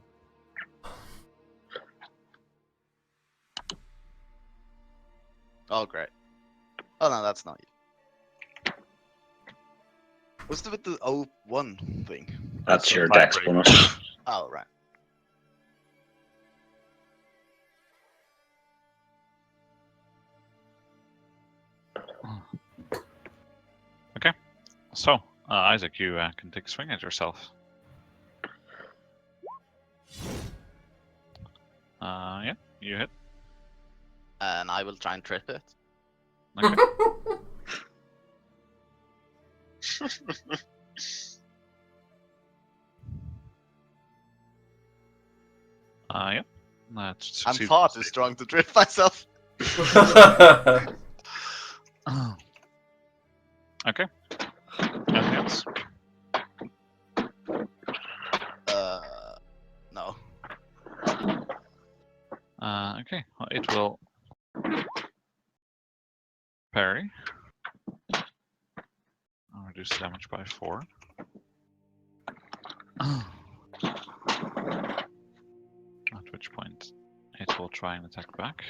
Oh, great. Oh, no, that's not you. What's the with the 01 thing? That's So your fire dex break. bonus. Oh, right. So, Isaac, you can take a swing at yourself. Yeah, you hit. And I will try and trip it. Okay. Yeah. That I'm succeeds. far too strong to trip myself. Okay. Anything else? No. Okay. Well, it will parry. I'll reduce the damage by 4. At which point it will try and attack back.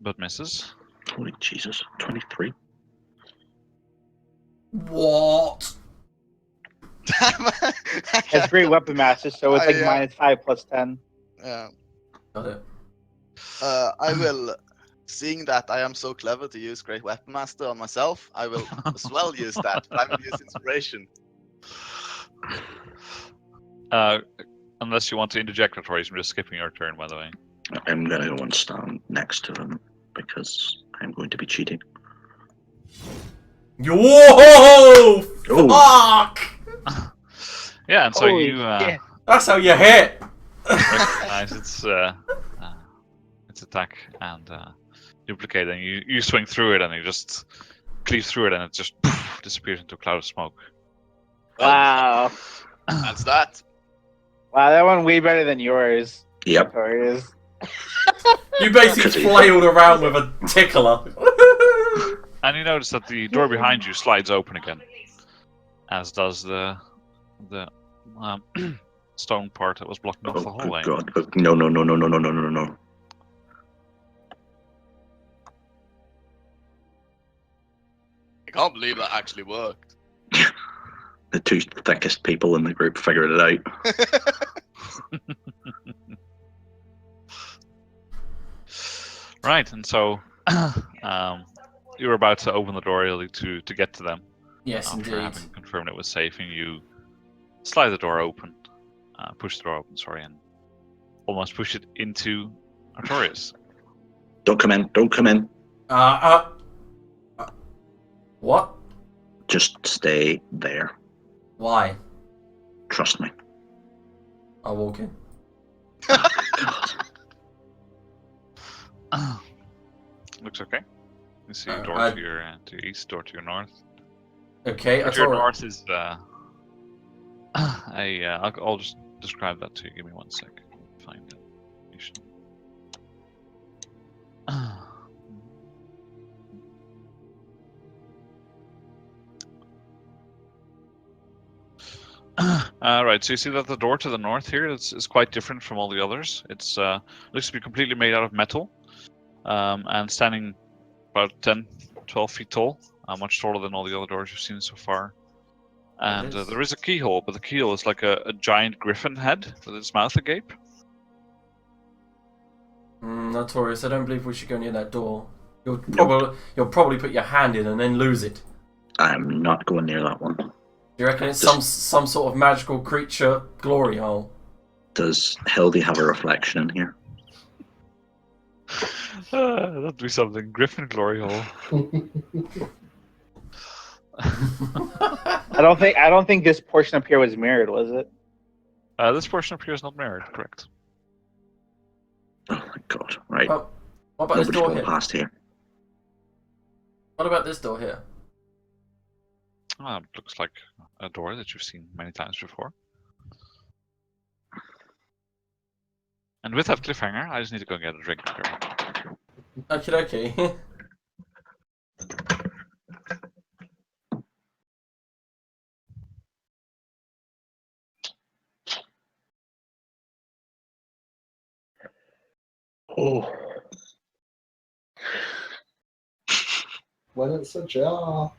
But misses. Holy Jesus, 23. What? It's great weapon master, so it's like -5 plus 10. Yeah. Got it. I will, seeing that I am so clever to use Great Weapon Master on myself, I will as well use that, but I will use Inspiration. Unless you want to interject, Artorius, I'm just skipping your turn, by the way. I'm gonna go and stand next to him because I'm going to be cheating. Whoa! Oh, Fuck! Yeah, and so Holy you shit. That's how you hit. recognize its attack and duplicate, and you swing through it, and you just cleave through it, and it just disappears into a cloud of smoke. Wow. That's that. Wow, that one way better than yours. Yep. Notorious. You basically Because he- flailed around with a tickler. And you notice that the door behind you slides open again, as does the um, stone part that was blocking off the Oh, hallway. good God. Oh, no, no, no, no, no, no, no, no, no. I can't believe that actually worked. The two thickest people in the group figured it out. Right, and so you were about to open the door really to get to them. Yes, After indeed. having confirmed it was safe, and you slide the door open, push the door open, sorry, and almost push it into Artorias. Don't come in. Don't come in. What? Just stay there. Why? Trust me. I'll walk in. Looks okay. You see a door I- to your east, door to your north. Okay, To your north is I'll just describe that to you. Give me 1 sec. Find that information. Right, so you see that the door to the north here is quite different from all the others. It's looks to be completely made out of metal, and standing about 10, 12 feet tall, much taller than all the other doors you've seen so far. And is. there is a keyhole, but the keyhole is like a giant griffin head with its mouth agape. Notorious, I don't believe we should go near that door. You'll probably put your hand in and then lose it. I'm not going near that one. Do you reckon it's some sort of magical creature glory hole? Does Hildy have a reflection in here? That'd be something. Griffin glory hole. I don't think this portion up here was mirrored, was it? This portion up here is not mirrored, correct? Oh my God! Right. Well, what about this Nobody's door going here? past here. What about this door here? It looks like a door that you've seen many times before. And with that cliffhanger, I just need to go and get a drink. Okay. Oh. When it's a jar.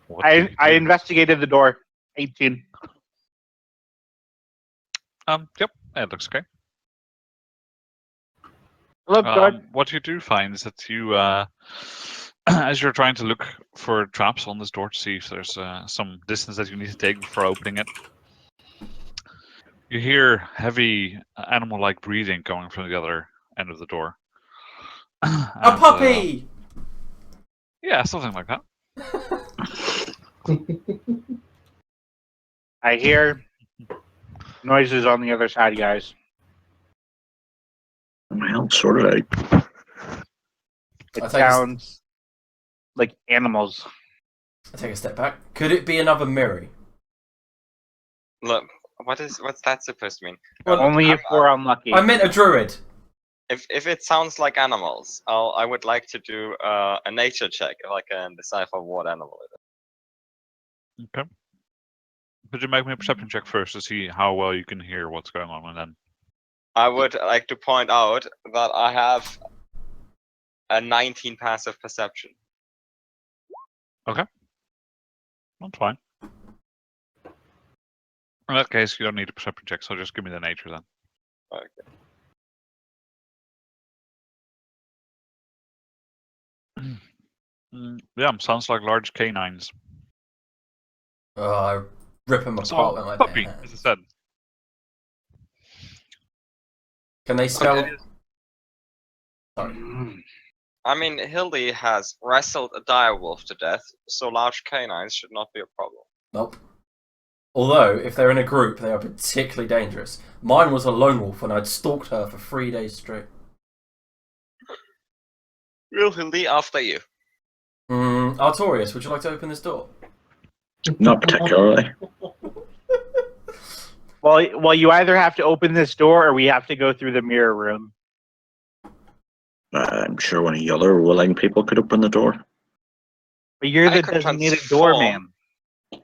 What do you I do? investigated the door. 18. Yep, it looks okay. Look good. What you do find is that you, as you're trying to look for traps on this door to see if there's some distance that you need to take before opening it, you hear heavy animal-like breathing coming from the other end of the door. A puppy! Yeah, something like that. I hear noises on the other side, guys. Well, sort it out. It I think it's- sounds like animals. I take a step back. Could it be another mirror? Look, what's that supposed to mean? Well, Look, Only if we're unlucky. I meant a druid. if it sounds like animals, I would like to do a nature check if I can decipher what animal it is. Okay. Could you make me a perception check first to see how well you can hear what's going on, and then I would like to point out that I have a 19 passive perception. that's fine. In that case, you don't need a perception check, so just give me the nature then. Okay. Yeah, sounds like large canines. Oh, I rip them So, apart with my puppy, bare as I hands. said. Can they spell? Sorry. I mean, Hildy has wrestled a direwolf to death, so large canines should not be a problem. Nope. Although, if they're in a group, they are particularly dangerous. Mine was a lone wolf, and I'd stalked her for 3 days straight. Real Hildy, after you. Artorius, would you like to open this door? Not particularly. Well, you either have to open this door or we have to go through the mirror room. I'm sure one of the other willing people could open the door. But you're I the could designated transform. doorman.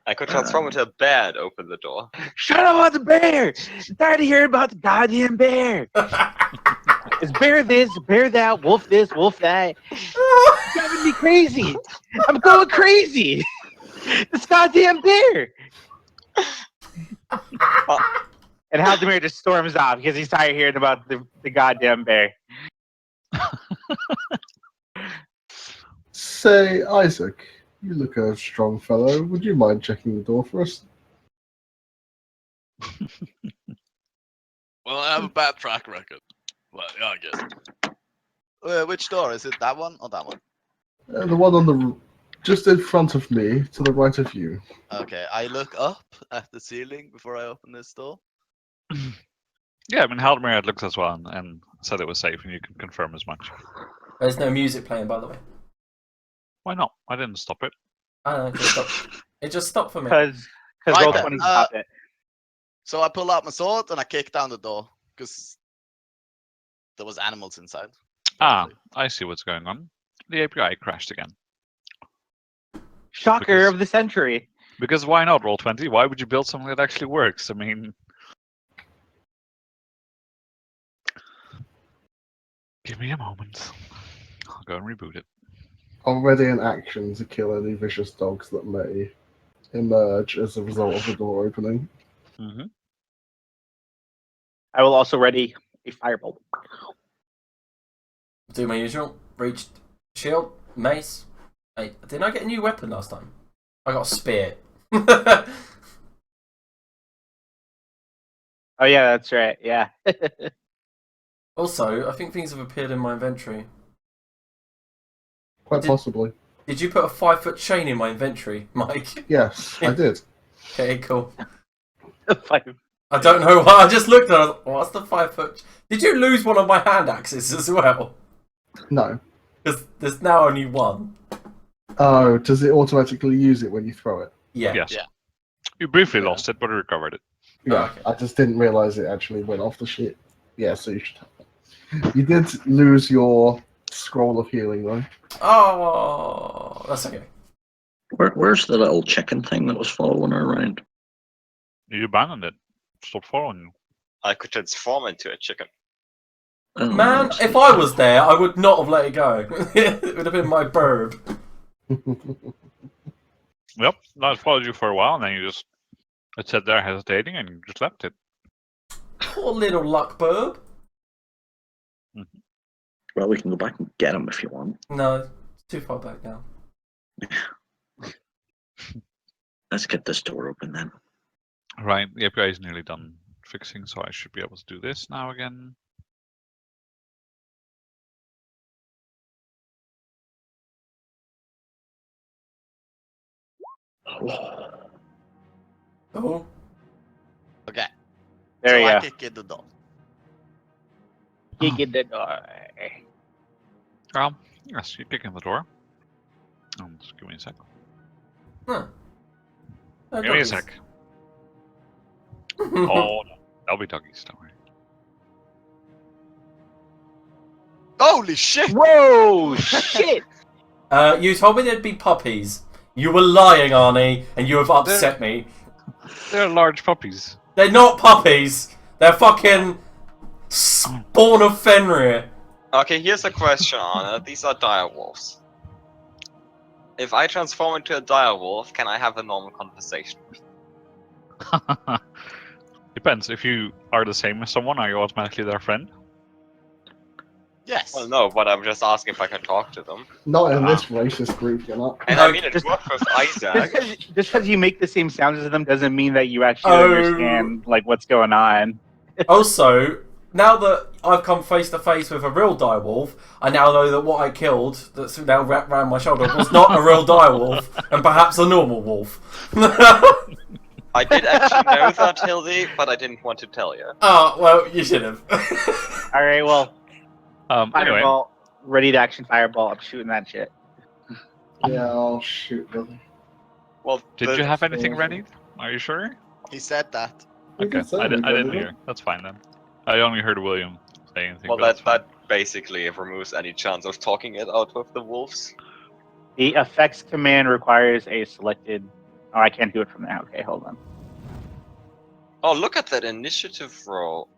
I could transform into a bear to open the door. Shut up about the bear! I'm tired of hearing about the goddamn bear. It's bear this, bear that, wolf this, wolf that. It's driving me crazy. I'm going crazy. This goddamn bear. And Haldemir just storms off because he's tired of hearing about the goddamn bear. Say, Isaac, you look a strong fellow. Would you mind checking the door for us? Well, I have a bad track record. Well, yeah, I guess. Which door? Is it that one or that one? The one on the just in front of me, to the right of you. Okay, I look up at the ceiling before I open this door. Yeah, I mean, Haldemir had looked as well and said it was safe, and you can confirm as much. There's no music playing, by the way. Why not? I didn't stop it. I don't know, it just stopped. It just stopped for me. Because Right roll then, 20 stopped it. So I pull out my sword and I kick down the door because there was animals inside. Ah, I see what's going on. The API crashed again. Shocker because- of the century. Because why not roll 20? Why would you build something that actually works? I mean, give me a moment. I'll go and reboot it. Already in action to kill any vicious dogs that may emerge as a result of the door opening. Mm-hmm. I will also ready a firebolt. Do my usual. Reached shield, mace. Hey, didn't I get a new weapon last time? I got a spear. Oh yeah, that's right. Yeah. Also, I think things have appeared in my inventory. Quite possibly. Did you put a 5-foot chain in my inventory, Mike? Yes, I did. Okay, cool. Five. I don't know why. I just looked at it. I was like, what's the 5-foot? Did you lose one of my hand axes as well? No. Because there's now only one. Oh, does it automatically use it when you throw it? Yeah. Yes. Yeah. You briefly lost it, but recovered it. Yeah, okay. I just didn't realize it actually went off the shit. Yeah, so you should have that. You did lose your scroll of healing though. Oh, that's okay. Where's the little chicken thing that was following her around? You abandoned it. Stop following you. I could transform into a chicken. Oh, Man, that's if not I true. was there, I would not have let it go. It would have been my bird. Yep, no, it followed you for a while, and then it sat there hesitating, and you just left it. Poor little luckbird. Well, we can go back and get him if you want. No, it's too far back now. Let's get this door open then. Right, the API is nearly done fixing, so I should be able to do this now again. Oh. Okay. There so you I go. kick in the door. Kick in the door. Yes, you kick in the door. Just give me a sec. Huh. No Give me a doggies. sec. Oh, no. That'll be doggies, don't worry. Holy shit! Whoa! Shit! You told me there'd be puppies. You were lying, Arnie, and you have upset me. They're large puppies. They're not puppies. They're fucking spawn of Fenrir. Okay, here's a question, Anna. These are direwolves. If I transform into a direwolf, can I have a normal conversation? Depends. If you are the same as someone, are you automatically their friend? Yes. Well, no, but I'm just asking if I can talk to them. Not in this racist group, you're not. And I mean, it worked with Isaac. Just because you make the same sounds as them doesn't mean that you actually Oh. understand like what's going on. Also, now that I've come face to face with a real direwolf, I now know that what I killed, that's now wrapped around my shoulder, was not a real direwolf, and perhaps a normal wolf. I did actually know that, Hildy, but I didn't want to tell you. Oh, well, you should have. All right, well, Anyway, fireball, ready to action fireball. I'm shooting that shit. Yeah, I'll shoot them. Well, did you have anything ready? Are you sure? He said that. Okay, I didn't hear. That's fine then. I only heard William say anything. Well, but that's fine. that basically removes any chance of talking it out with the wolves. The effects command requires a selected. Oh, I can't do it from there. Okay, hold on. Oh, look at that initiative roll.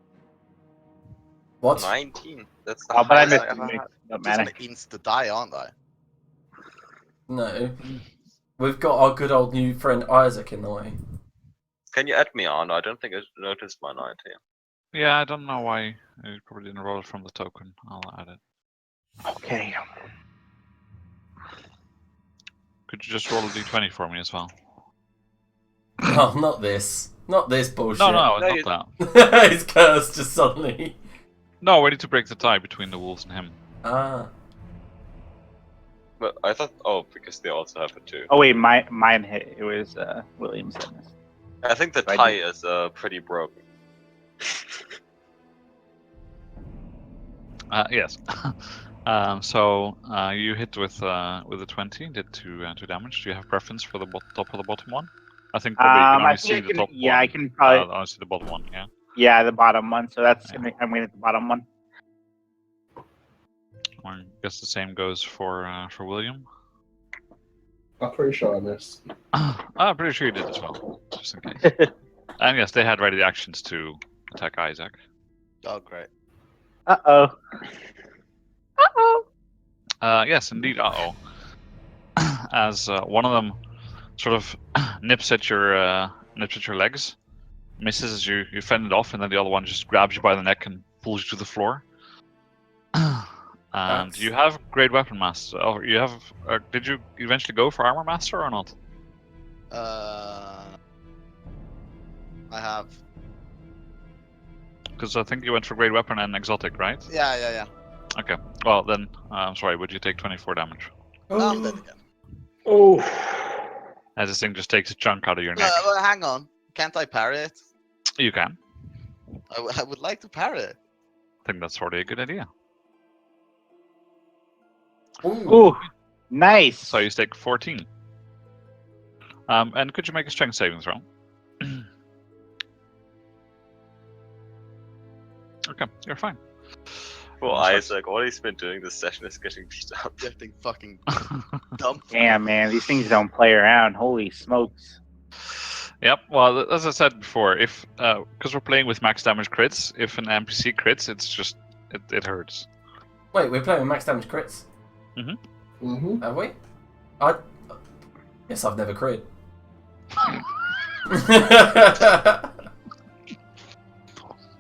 What? 19. That's the Oh, but I highest missed ever it. had. Don't Just matter. gonna insta die, aren't I? No. We've got our good old new friend Isaac in the way. Can you add me on? I don't think I noticed my 19. Yeah, I don't know why. I probably didn't roll it from the token. I'll add it. Okay. Could you just roll a d20 for me as well? Oh, not this. Not this bullshit. No, No, not that. He's cursed just suddenly. No, we need to break the tie between the wolves and him. Ah. But I thought, oh, because they also have it too. Oh wait, mine hit. It was Williams. I think the I tie is pretty broken. Yes. So you hit with a 20, did 2 damage. Do you have preference for the top or the bottom one? I think probably you can I only see think the top yeah, one. I can probably. Only see the bottom one. Yeah. Yeah, the bottom one. So that's Yeah. I'm gonna hit the bottom one. I guess the same goes for William. I'm pretty sure I missed. I'm pretty sure you did as well, just in case. And yes, they had ready actions to attack Isaac. Oh, great. Uh oh. Yes, indeed. As one of them sort of nips at your legs, misses as you fend it off, and then the other one just grabs you by the neck and pulls you to the floor. And you have Great Weapon Master. Oh, you have. Did you eventually go for Armor Master or not? I have. Because I think you went for Great Weapon and Exotic, right? Yeah. Okay. Well then, I'm sorry. Would you take 24 damage? I'm dead again. Oh. As this thing just takes a chunk out of your neck. Well, hang on. Can't I parry it? You can. I would like to parry it. I think that's already a good idea. Ooh, nice. So you take 14. And could you make a strength saving throw? Okay, you're fine. Well, Isaac, all he's been doing this session is getting beat up. Getting fucking dumped. Damn, man, these things don't play around. Holy smokes. Yep. Well, as I said before, if because we're playing with max damage crits, if an NPC crits, it's just it hurts. Wait, we're playing with max damage crits? Mm-hmm. Have we? Yes, I've never crit.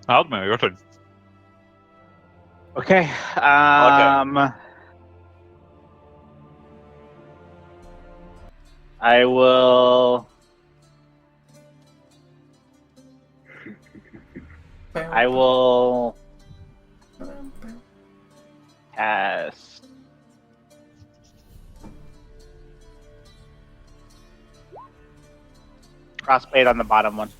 Alma, your turn. Okay. I will. I will cast crossblade on the bottom one.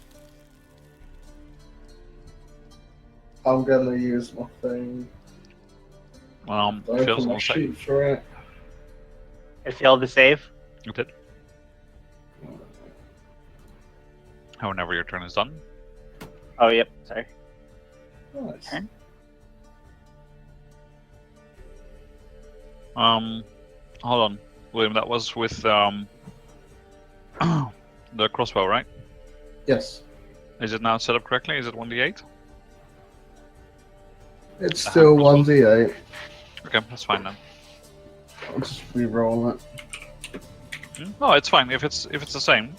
I'm gonna use my thing. Feels Open my almost sheet for it. It failed to save. You did. Whenever your turn is done. Oh, yep. Sorry. Nice. Turn. Hold on, William. That was with the crossbow, right? Yes. Is it now set up correctly? Is it 1d8? It's still 1d8. Okay, that's fine then. I'll just re-roll it. No, it's fine. If it's the same,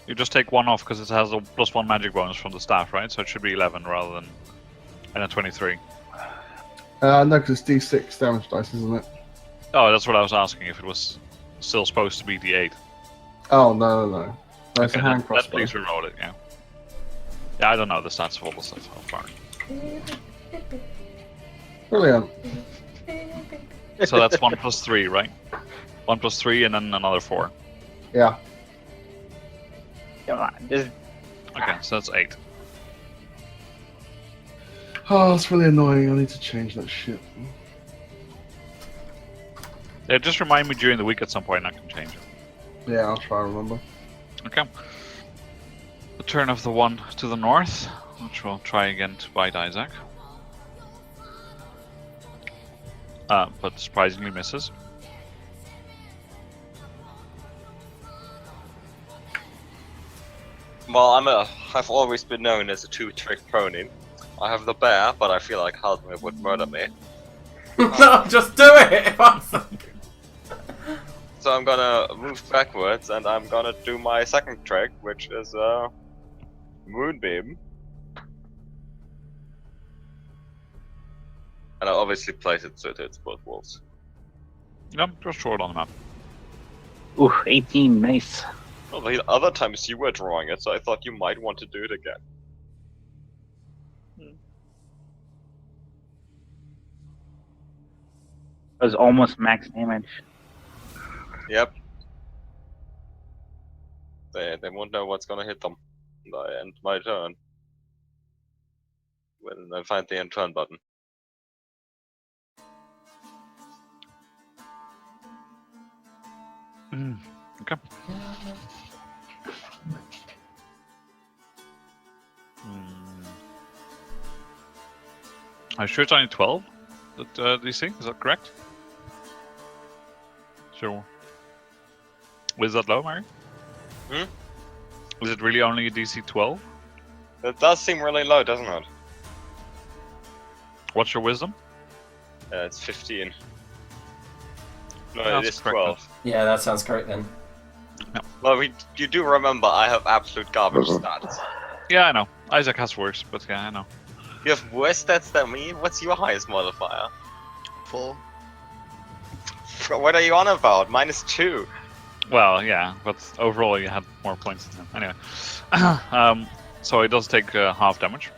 you just take one off because it has a +1 magic bonus from the staff, right? So it should be 11 rather than a 23. No, because it's d6 damage dice, isn't it? Oh, that's what I was asking. If it was still supposed to be d8. Oh, no. That's Okay, a hand then crossbow. please reroll it. Yeah. Yeah, I don't know the stats of all the stuff. Oh, fine. Brilliant. So that's 1 + 3, right? 1 + 3, and then another 4. Yeah. Come on. Just Okay, so that's 8. Oh, it's really annoying. I need to change that shit. Yeah, just remind me during the week at some point. I can change it. Yeah, I'll try to remember. Okay. The turn of the one to the north, which will try again to bite Isaac. But surprisingly misses. Well, I've always been known as a two-trick pony. I have the bear, but I feel like Haldimir would murder me. No, just do it! So I'm gonna move backwards, and I'm gonna do my second trick, which is Moonbeam. And I obviously place it so it hits both wolves. Yep, just draw it on the map. ooh, 18. Nice. Well, the other times you were drawing it, so I thought you might want to do it again. It was almost max damage. Yep. They won't know what's gonna hit them. And I end my turn. When I find the end turn button. Okay. I'm sure it's only 12 that DC, is that correct? Sure. Was that low, Mary? Hmm? Is it really only a DC 12? It does seem really low, doesn't it? What's your wisdom? It's 15. No, That's it is correct, 12. Yeah, that sounds correct then. Well, you do remember I have absolute garbage stats. Yeah, I know. Isaac has worse, but yeah, I know. You have worse stats than me? What's your highest modifier? 4. What are you on about? -2. Well, yeah, but overall you had more points than him. Anyway. So he does take half damage.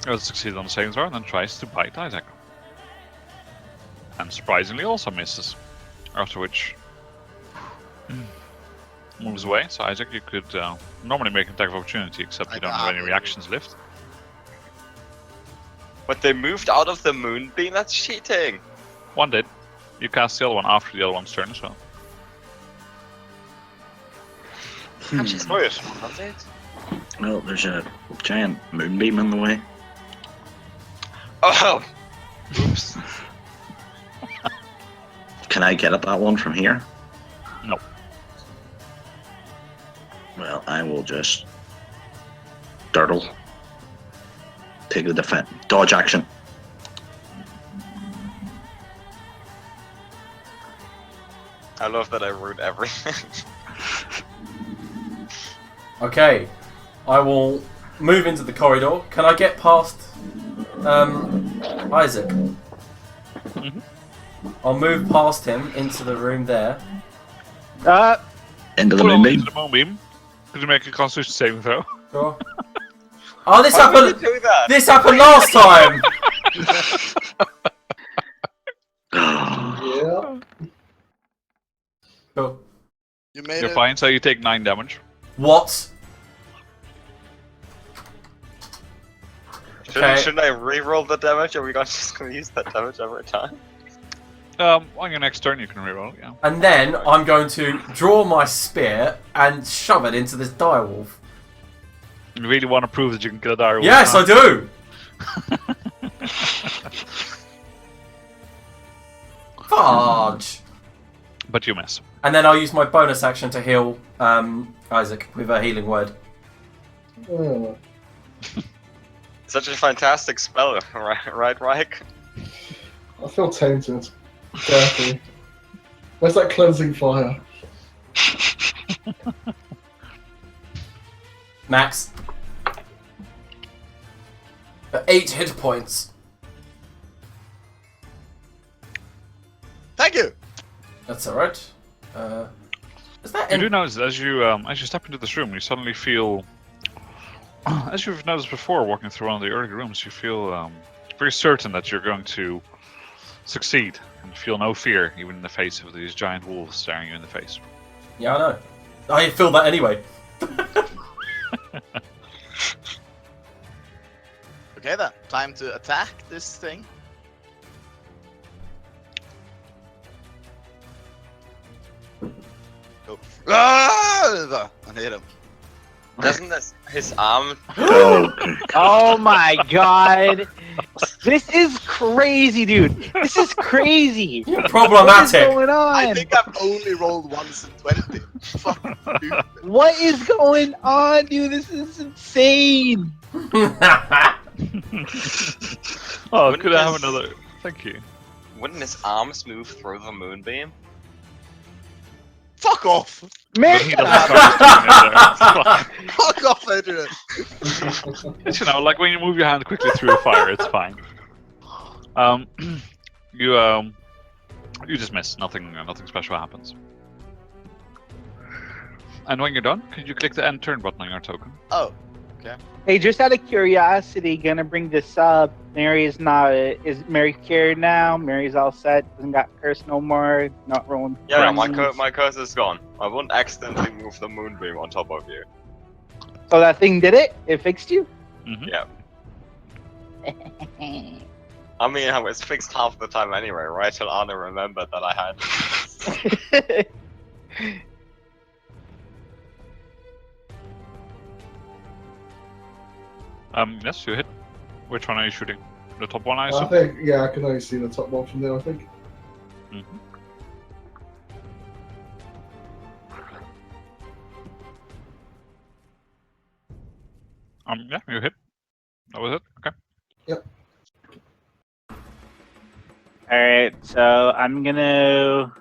He succeeds on the saving throw and then tries to bite Isaac. And surprisingly also misses. After which moves away. So Isaac, you could normally make an attack of opportunity, except you don't have any reactions left. But they moved out of the moonbeam? That's cheating! One did. You cast the other one after the other one's turn as well. I'm just worried. Was it? Well, there's a giant moonbeam in the way. Oh! Oops. Can I get at that one from here? No. Well, I will just dirtle. Take the defense. Dodge action. I love that I ruined everything. Okay, I will move into the corridor. Can I get past Isaac? I'll move past him into the room there. Into the Put moon on beam. into the moonbeam. Could you make a Constitution saving throw? Sure. Oh, this Why would happened. you do that? This happened last time. Yeah. Cool. You made You're it. fine, so you take 9 damage. What? Shouldn't I re-roll the damage? Are we just gonna use that damage every time? On your next turn, you can reroll, yeah. And then I'm going to draw my spear and shove it into this direwolf. You really want to prove that you can kill a direwolf? Yes, I do. Fudge. But you miss. And then I'll use my bonus action to heal Isaac with a healing word. Oh. Such a fantastic spell, right, Reich? I feel tainted. Dirty. Where's that cleansing fire? Max. 8 hit points. Thank you. That's alright. Is that You do notice that as you step into this room, you suddenly feel, as you've noticed before, walking through one of the early rooms, you feel very certain that you're going to succeed and feel no fear, even in the face of these giant wolves staring you in the face. Yeah, I know. I feel that anyway. Okay then, time to attack this thing. Go. And hit him. Doesn't his arm? Oh my god. This is crazy, dude. This is crazy. What is Problematic. going I on? think I've only rolled once in 20. Fucking stupid. What is going on, dude? This is insane. Oh, Wouldn't could I have this- another? Thank you. Wouldn't his arms move through the moonbeam? Fuck off! Man, But he doesn't start doing it there. It's Fuck off, Adrian! fine. You know, like when you move your hand quickly through a fire, it's fine. You just miss. Nothing special happens. And when you're done, could you click the end turn button on your token? Oh, hey, just out of curiosity, gonna bring this up. Is Mary cured now? Mary's all set. Doesn't got cursed no more. Not rolling. Yeah, things. my curse is gone. I won't accidentally move the moonbeam on top of you. So that thing did it? It fixed you? Mm-hmm. Yeah. I mean, I was fixed half the time anyway, right? Till Anna remembered that I had. Yes, you hit. Which one are you shooting? The top one, I I assume? think, yeah, I can only see the top one from there, I think. Mm-hmm. Yeah, you hit. That was it? Okay. Alright, so I'm gonna.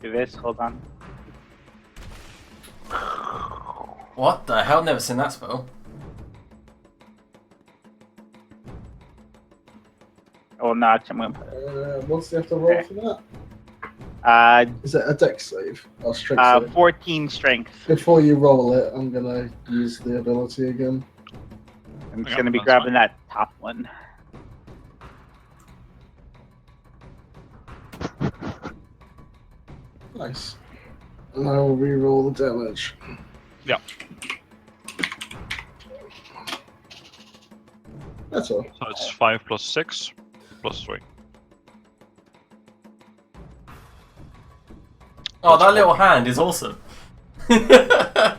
Do this, hold on. What the hell? Never seen that spell. Oh, no, actually, I'm gonna put What's the have to roll for that? it. Is it a dex save? Or strength save? 14 strength. Before you roll it, I'm gonna use the ability again. I'm just Yeah, gonna be that's grabbing that top one. Nice. And I will re-roll the damage. Yeah. That's all. So it's 5 plus 6 plus 3. Oh, that little hand is awesome. I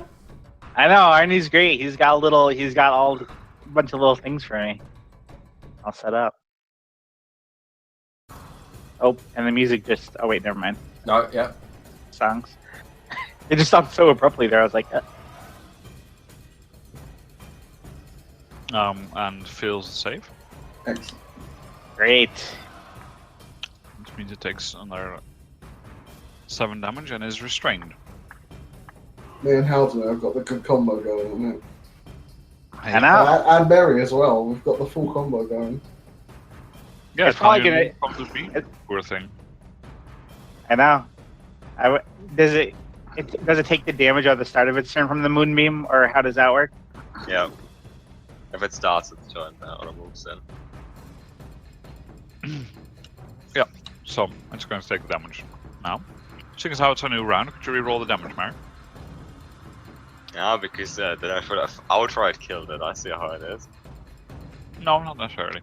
know, Arnie's great. He's got a bunch of little things for me. All set up. Oh, and the music just. Oh wait, never mind. No, yeah. Songs. It just stopped so abruptly there. I was like, And fails the save. Excellent. Great. Which means it takes another 7 damage and is restrained. Me and Halden have got the good combo going on it. And now, And Berry as well. We've got the full combo going. Yeah, It's probably can you probably be. Poor thing. I know. Does it take the damage at the start of its turn from the moonbeam, or how does that work? Yeah. If it starts at the turn, then auto moves in. Yeah, so it's going to take the damage now. Seeing as how it's a new round, could you re-roll the damage, Mary? Yeah, because then I should have outright killed it. I see how it is. No, not necessarily.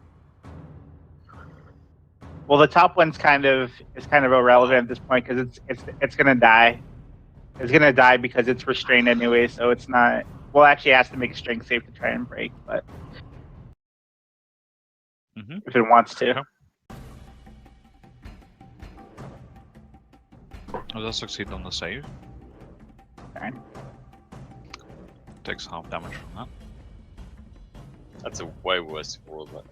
Well, the top one's kind of irrelevant at this point because it's gonna die. It's gonna die because it's restrained anyway, so it's not. Well, actually, it has to make a strength save to try and break, but if it wants to. Okay. It does succeed on the save. Fine. Takes half damage from that. That's a way worse roll than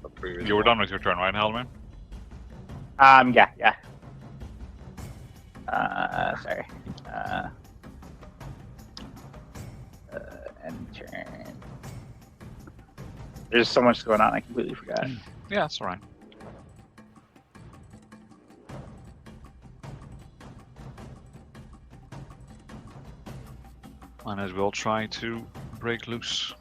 the previous. You were one. done with your turn, right, Halman? Yeah. Sorry. End turn. There's so much going on, I completely forgot. Yeah, that's alright. And it will try to break loose.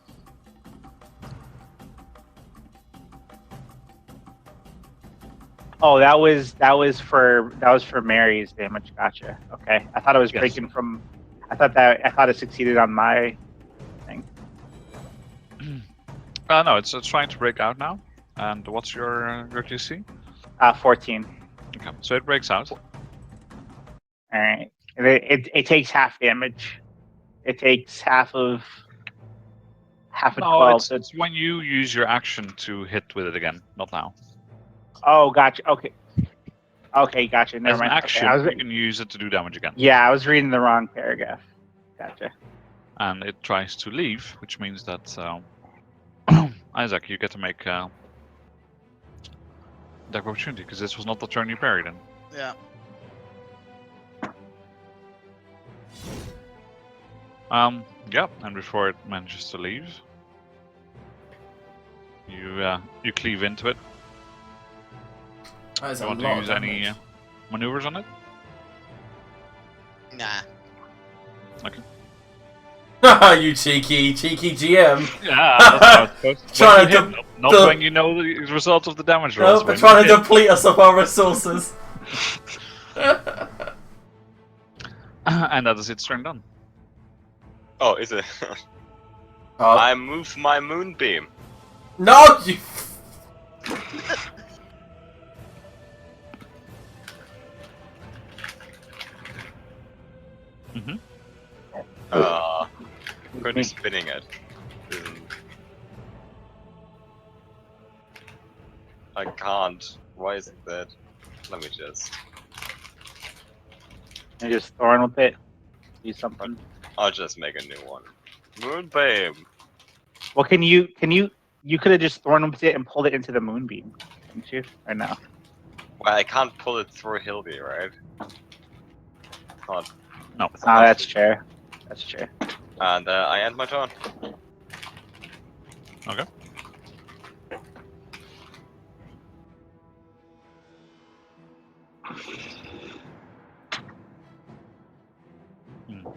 Oh, that was for Mary's damage. Gotcha. Okay, I thought it was Yes. breaking from. I thought it succeeded on my thing. No, it's trying to break out now. And what's your DC? 14. Okay, so it breaks out. All right. It takes half damage. It takes half of No, 12. it's, it's when you use your action to hit with it again, not now. Oh, gotcha. Okay, gotcha. Never As an mind. action, Okay, you can use it to do damage again. I was reading the wrong paragraph. Gotcha. And it tries to leave, which means that Isaac, you get to make that opportunity because this was not the turn you parried in. Yeah. Yeah, and before it manages to leave, you cleave into it. That is You a want to lot use of any damage. maneuvers on it? Nah. You cheeky GM. Yeah, that's how it's supposed to. Trying When you to hit, not when you know the result of the damage rolls. Nope, they're when trying you to deplete us of our resources. hit. And that is its turn done. Oh, is it? Oh, I move my moonbeam. no, you. Currently spinning it. I can't. Why is it that? Let me just. And just thorn with it. Do something. I'll just make a new one. Moonbeam. Well, you could have just thorn with it and pulled it into the moonbeam, couldn't you? Or no? Well, I can't pull it through Hildy, right? Can't. No. Oh, that's true. That's true. And I end my turn. Okay.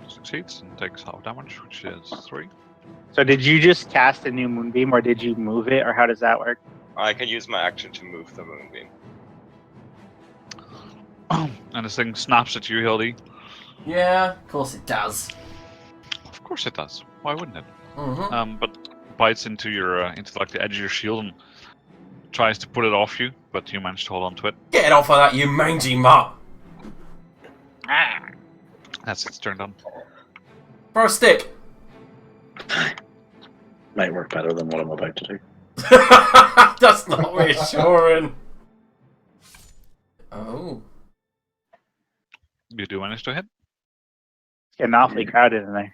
Succeeds and takes half damage, which is 3. So did you just cast a new moonbeam, or did you move it, or how does that work? I can use my action to move the moonbeam. And this thing snaps at you, Hildy. Yeah, of course it does. Of course it does. Why wouldn't it? Mm-hmm. But bites into your into like the edge of your shield and tries to put it off you, but you manage to hold on to it. Get off of that, you mangy mutt. That's its turn done. Throw a stick. Might work better than what I'm about to do. That's not reassuring. Oh. You do manage to hit. It's getting awfully crowded in there.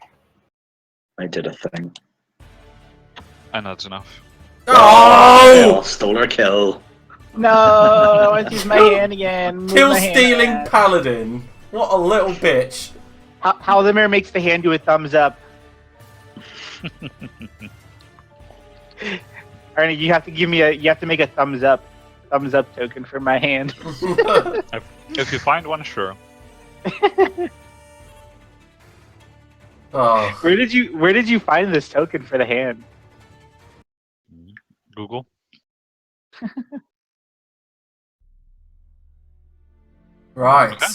I did a thing. And that's enough. Oh! Stole her kill. No, I want to use my hand again. Move Kill my hand stealing back. paladin. What a little bitch. How the mirror makes the hand do a thumbs up. Ernie, you have to give me you have to make a thumbs up token for my hand. If you find one, sure. Oh. Where did you find this token for the hand? Google. Right. Okay.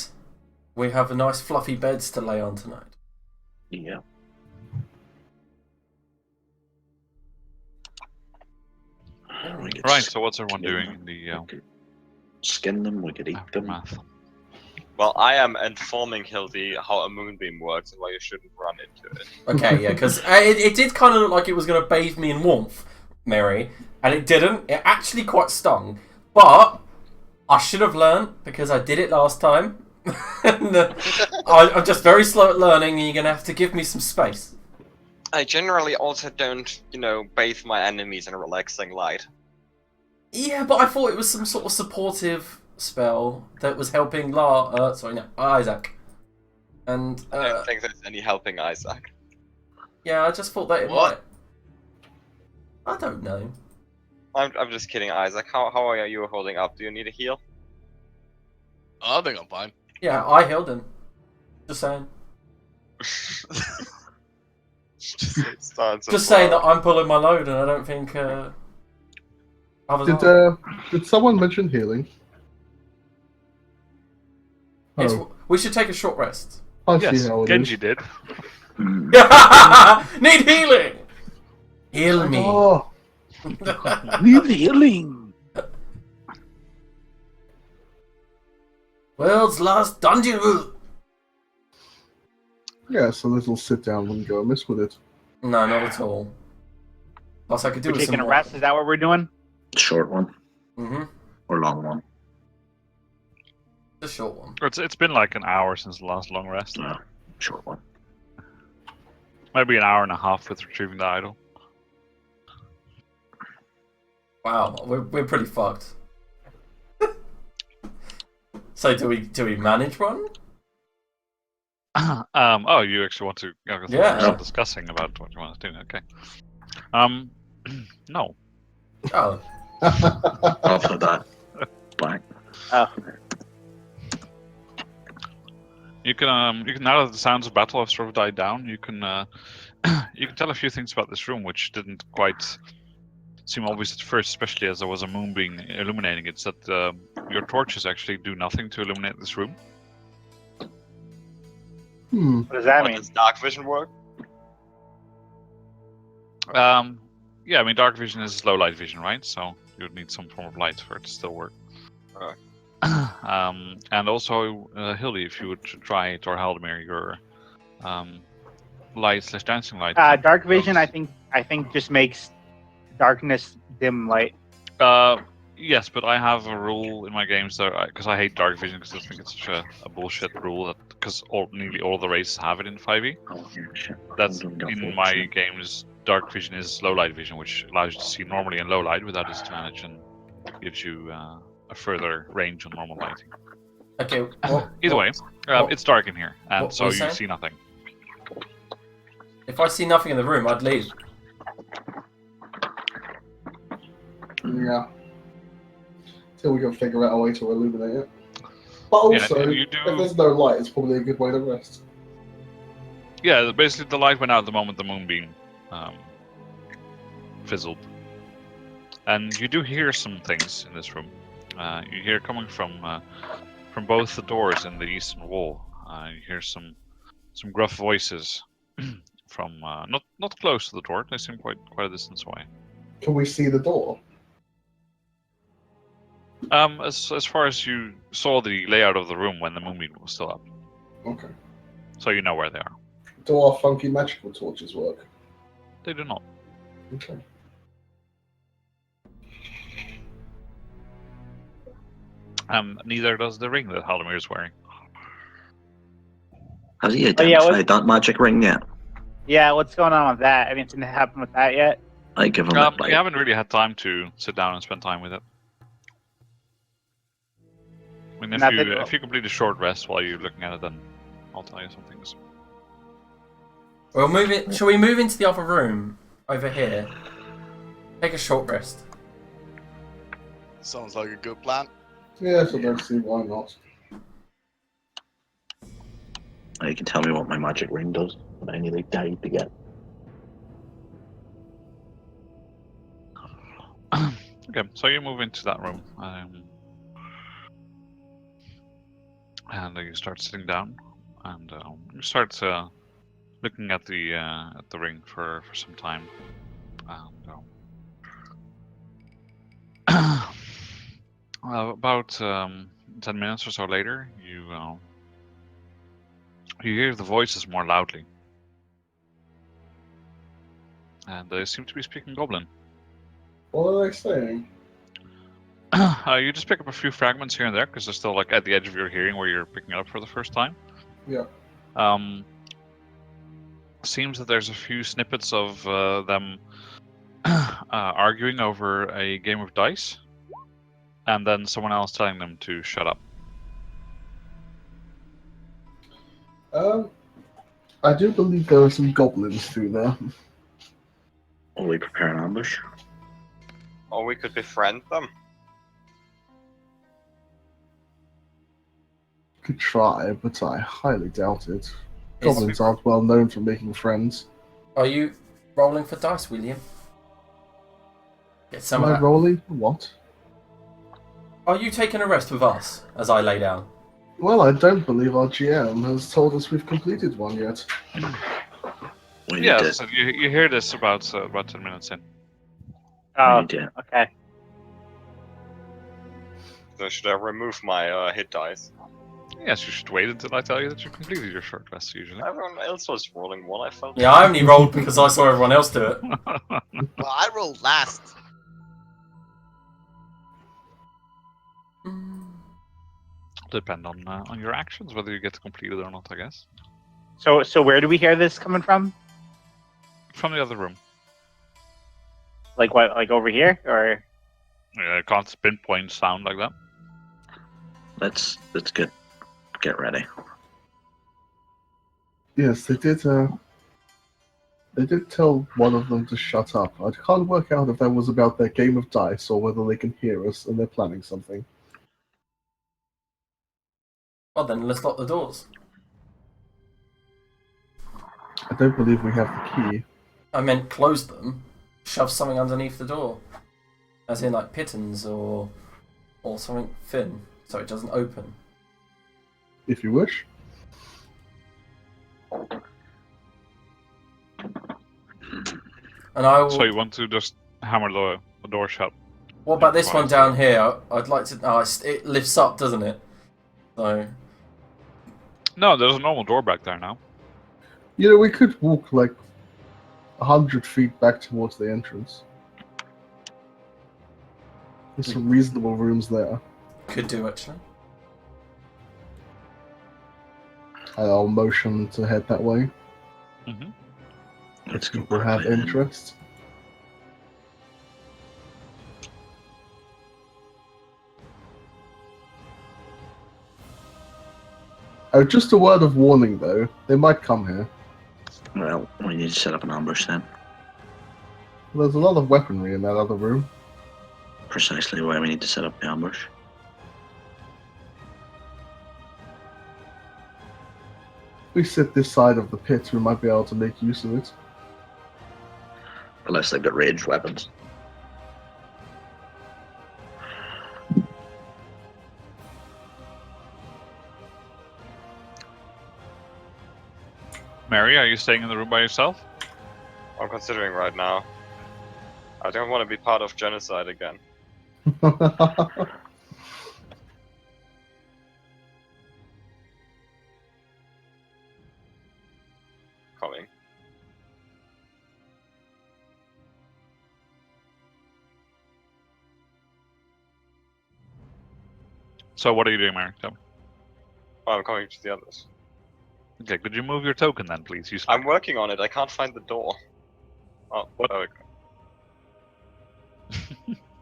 We have a nice fluffy beds to lay on tonight. Yeah. We could Right. So what's everyone doing in the we could skin them, we could eat them. aftermath? Well, I am informing Hildy how a moonbeam works and why you shouldn't run into it. Okay, yeah, because it did kind of look like it was going to bathe me in warmth, Mary, and it didn't. It actually quite stung, but I should have learned because I did it last time. And, I'm just very slow at learning, and you're going to have to give me some space. I generally also don't, bathe my enemies in a relaxing light. Yeah, but I thought it was some sort of supportive spell that was helping Isaac. And I don't think there's any helping Isaac. yeah, I just thought that it What? might. I don't know. I'm just kidding, Isaac. How are you holding up? Do you need a heal? I think I'm fine. Yeah, I healed him. Just saying. Just saying that I'm pulling my load, and I don't think others are. Did someone mention healing? Yes, Oh, we should take a short rest. I Yes, see how it Genji is. did. Need healing. Heal me. Oh, Need healing. World's last dungeon. yeah, so let's all sit down and go miss with it. No, not at all. Plus, I could do We're with taking some a rest. Is that what we're doing? Short one Mm-hmm. or long one? The short one. It's been like an hour since the last long rest. No, short one. Maybe an hour and a half with retrieving the idol. Wow, we're pretty fucked. So do we manage one? Oh, you actually want to? Yeah. We're still discussing about what you want to do. Okay. No. Oh, After that, black. Oh, You can now that the sounds of battle have sort of died down, you can you can tell a few things about this room which didn't quite seem obvious at first, especially as there was a moonbeam illuminating it. It's that your torches actually do nothing to illuminate this room. what does that How mean? does dark vision work? Yeah, I mean dark vision is low light vision, right? So you would need some form of light for it to still work. Alright. And also, Hildy, if you would try it, or Haldemir, your light/dancing light. Dark vision. I think just makes darkness dim light. Yes, but I have a rule in my games that because I hate dark vision because I think it's such a bullshit rule that because nearly all the races have it in 5e. Oh, yeah, shit. That's Hold on, got in 14. my games. Dark vision is low light vision, which allows you to see normally in low light without disadvantage and gives you a further range on normal lighting. okay. Either way, what- it's dark in here, and what so were you you saying? see nothing. If I see nothing in the room, I'd leave. Yeah. Till we can figure out a way to illuminate it. But also, you if do. there's no light, it's probably a good way to rest. Yeah, basically the light went out the moment the moonbeam fizzled. And you do hear some things in this room. You hear coming from both the doors in the eastern wall. You hear some gruff voices from not close to the door. They seem quite a distance away. Can we see the door? As far as you saw the layout of the room when the moonbeam was still up, Okay. so you know where they are. Do our funky magical torches work? They do not. Okay. Neither does the ring that Haldemir is wearing. Has he yeah, identified that magic ring yet? Yeah, what's going on with that? I mean, anything happened with that yet? I give him You like haven't really had time to sit down and spend time with it. I mean, Method- if you complete a short rest while you're looking at it, then I'll tell you some things. We'll move it. Shall we move into the other room over here? Take a short rest. Sounds like a good plan. Yeah, so let's see why not. You can tell me what my magic ring does, but I nearly died to get. Okay, so you move into that room, and you start sitting down, and you start looking at the ring for some time, and about 10 minutes or so later, you hear the voices more loudly, and they seem to be speaking Goblin. What are they saying? You just pick up a few fragments here and there because they're still like at the edge of your hearing where you're picking it up for the first time. Yeah. Seems that there's a few snippets of them arguing over a game of dice, and then someone else telling them to shut up. I do believe there are some goblins through there. Will we prepare an ambush? Or we could befriend them. Could try, but I highly doubt it. Is- Goblins aren't well known for making friends. Are you rolling for dice, William? Get some Am of I that. rolling? What? Are you taking a rest with us as I lay down? Well, I don't believe our GM has told us we've completed one yet. We need Yeah, to, so you hear this about 10 minutes in. we Oh, need to okay. So should I remove my hit dice? Yes, you should wait until I tell you that you completed your short rest, usually. Everyone else was rolling one, I felt. Yeah, I only rolled because I saw everyone else do it. Well, I rolled last. Depend on your actions, whether you get to complete it or not, I guess. So where do we hear this coming from? From the other room. Like what? Like over here, or? Yeah, I can't pinpoint sound like that. let's get ready. Yes, they did. They did tell one of them to shut up. I can't work out if that was about their game of dice or whether they can hear us and they're planning something. Well then, let's lock the doors. I don't believe we have the key. I meant close them. Shove something underneath the door. As in like pittons or something thin, so it doesn't open. If you wish. And I will... So you want to just hammer the door shut? What about this one down here? I'd like to... Oh, it lifts up, doesn't it? So... No, there's a normal door back there now. You know, we could walk like 100 feet back towards the entrance. There's some reasonable rooms there. Could do, actually. I'll motion to head that way. Mm-hmm. Let's go. People have interest. Oh, just a word of warning, though. They might come here. Well, we need to set up an ambush then. There's a lot of weaponry in that other room. Precisely why we need to set up the ambush. If we sit this side of the pit, we might be able to make use of it. Unless they've got ranged weapons. Mary, are you staying in the room by yourself? I'm considering right now. I don't want to be part of genocide again. Coming. So what are you doing, Mary? Tell me. Oh, I'm coming to the others. Okay, could you move your token then, please? You I'm working on it. I can't find the door. Oh, What? there we go.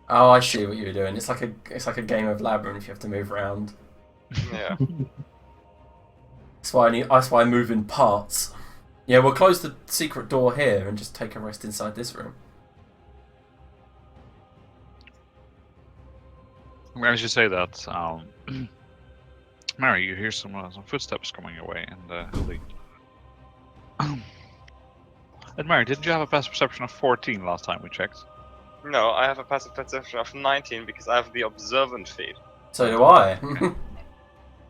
Oh, I see what you're doing. It's like a game of labyrinth. You have to move around. Yeah. That's why I move in parts. Yeah, we'll close the secret door here and just take a rest inside this room. As you say that, Mary, you hear some footsteps coming your way, and Hildy. And Mary, didn't you have a passive perception of 14 last time we checked? No, I have a passive perception of 19 because I have the observant feat. So do I.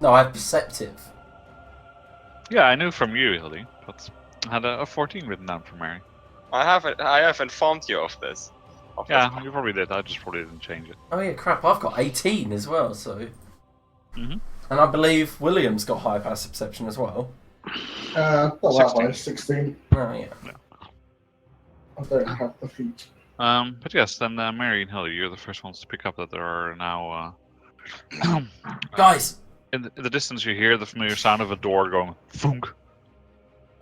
No, I have perceptive. Yeah, I knew from you, Hildy, but I had a 14 written down for Mary. I have informed you of this. Yeah, you probably did. I just probably didn't change it. Oh yeah, crap! I've got 18 as well. So. Mhm. And I believe William's got high passive perception as well. Not that high, 16. Oh yeah. I don't have the feet. But yes, then Mary and Hildy, you're the first ones to pick up that there are now. Guys. In the distance, you hear the familiar sound of a door going thunk.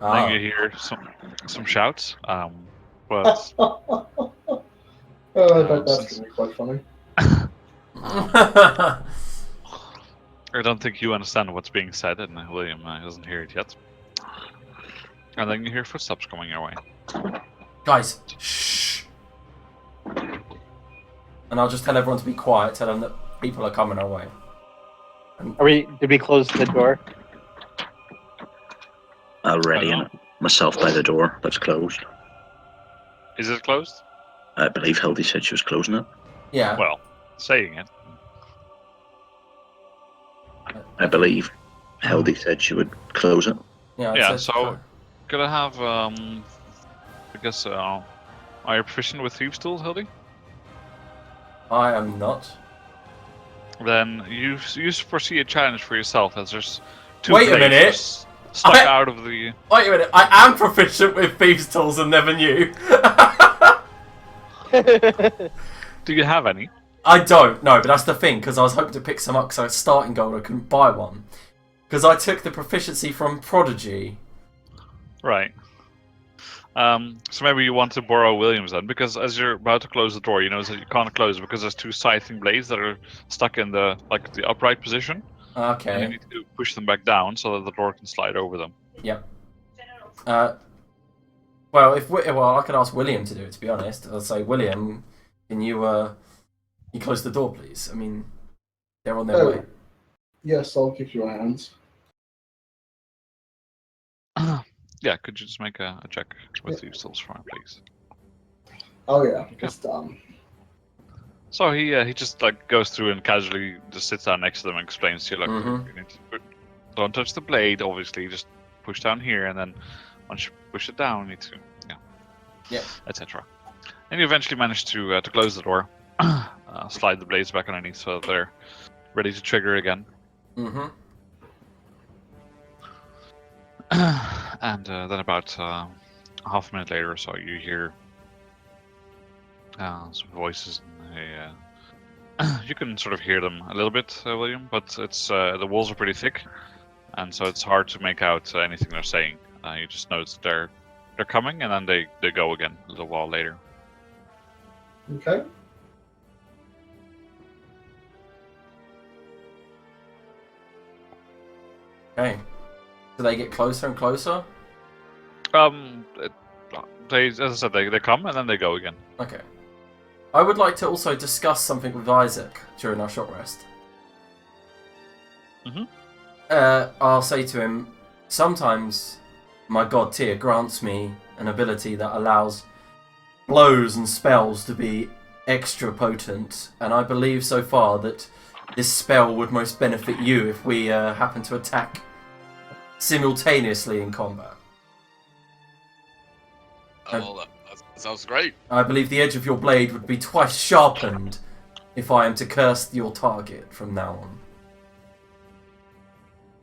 Ah. Then you hear some shouts. But I bet that's going to be quite funny. I don't think you understand what's being said, and William doesn't hear it yet. And then you hear footsteps coming your way. Guys, shh. And I'll just tell everyone to be quiet. Tell them that people are coming our way. Did we close the door? Already in it. Myself by the door that's closed. Is it closed? I believe Hildy said she was closing it. Yeah. Well, saying it. I believe Hildy said she would close it. Yeah. Yeah. So, could I have I guess are you proficient with thieves' tools, Hildy? I am not. Then you foresee a challenge for yourself, as there's two Wait a blades minute. just stuck out of the. Wait a minute. I am proficient with thieves' tools and never knew. Do you have any? I don't, no, but that's the thing, because I was hoping to pick some up because I was starting gold, I couldn't buy one. Because I took the proficiency from Prodigy. Right. So maybe you want to borrow William's then, because as you're about to close the door, you notice that you can't close it because there's two scything blades that are stuck in the upright position. And you Okay. need to push them back down so that the door can slide over them. Yep. Well, I could ask William to do it, to be honest. I'll say, William, can you close the door, please? I mean, they're on their Oh. way. Yes, I'll give you a hand. Yeah, could you just make a check with thieves' tools for me, please? Oh yeah, it's done. So he just goes through and casually just sits down next to them and explains to you, Mhm. you need to don't touch the blade, obviously, just push down here, and then once you push it down, you need to, etc. And you eventually manage to close the door, slide the blades back underneath so that they're ready to trigger again. Mm-hmm. And then about half a minute later or so, you hear some voices. And you can sort of hear them a little bit, William, but it's the walls are pretty thick, and so it's hard to make out anything they're saying. You just notice that they're coming, and then they go again a little while later. Okay. Okay. Do they get closer and closer? They, as I said, they come and then they go again. Okay. I would like to also discuss something with Isaac during our short rest. Mhm. I'll say to him, sometimes my god Tyr grants me an ability that allows blows and spells to be extra potent, and I believe so far that this spell would most benefit you if we happen to attack simultaneously in combat. Oh, well, that sounds great. I believe the edge of your blade would be twice sharpened if I am to curse your target from now on.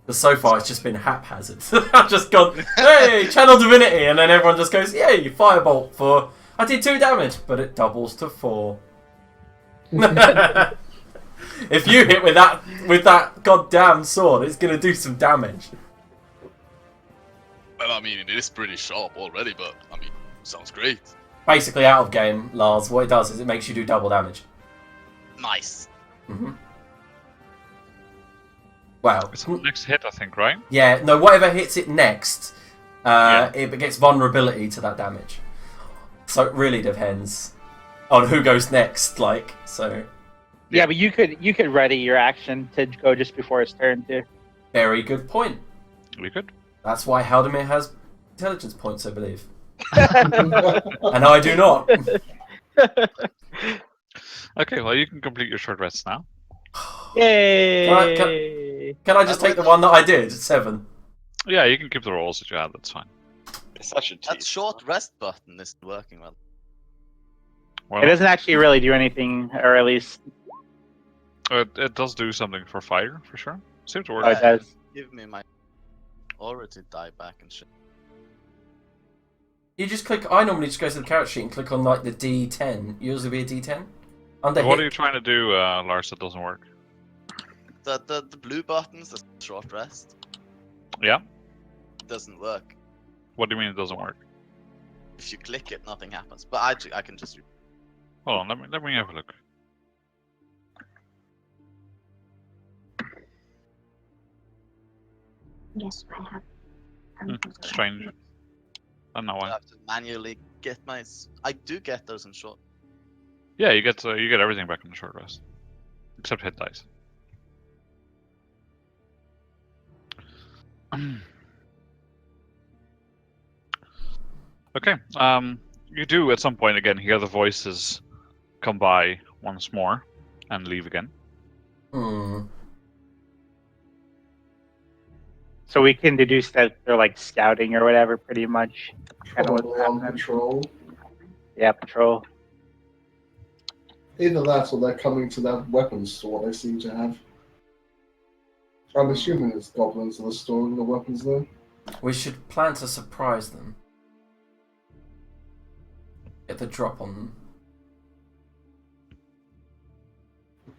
But so far it's just been haphazard. I've just gone, hey, channel divinity, and then everyone just goes, yay, firebolt for, I did 2 damage, but it doubles to 4. If you hit with that goddamn sword, it's gonna do some damage. Well, I mean, it is pretty sharp already, but I mean, sounds great. Basically, out of game, Lars, what it does is it makes you do double damage. Nice. Mm-hmm. Wow. It's the next hit, I think, right? Yeah, no, whatever hits it next, Yeah. it gets vulnerability to that damage. So it really depends on who goes next, like, so. Yeah, but you could ready your action to go just before his turn too. Very good point. We could. That's why Haldemir has intelligence points, I believe. And I do not. Okay, well, you can complete your short rest now. Yay! Can I just take the one that I did? 7. Yeah, you can keep the rolls that you had. That's fine. It's such a That tease. short rest button isn't working well. Well, It doesn't actually really do anything, or at least it does do something for fire, for sure. Seems to work. it does. Give me my already die back and shit. You just click. I normally just go to the character sheet and click on like the D10. Yours will be a D10. Under What are hit. you trying to do, Lars, that doesn't work? The blue buttons, the short rest, Yeah? doesn't work. What do you mean it doesn't work? If you click it, nothing happens. But I can just. Hold on, let me have a look. Yes, I have. Strange. I don't know I why. have to manually get my. I do get those in short. Yeah, you get everything back in the short rest, except hit dice. Okay. You do at some point again hear the voices come by once more and leave again. Hmm. So we can deduce that they're like scouting or whatever, pretty much. Kind of what's Probably on happening. patrol. Yeah, patrol. Either that or they're coming to that weapons store they seem to have. I'm assuming it's goblins that are storing the weapons there. We should plan to surprise them. Get the drop on them.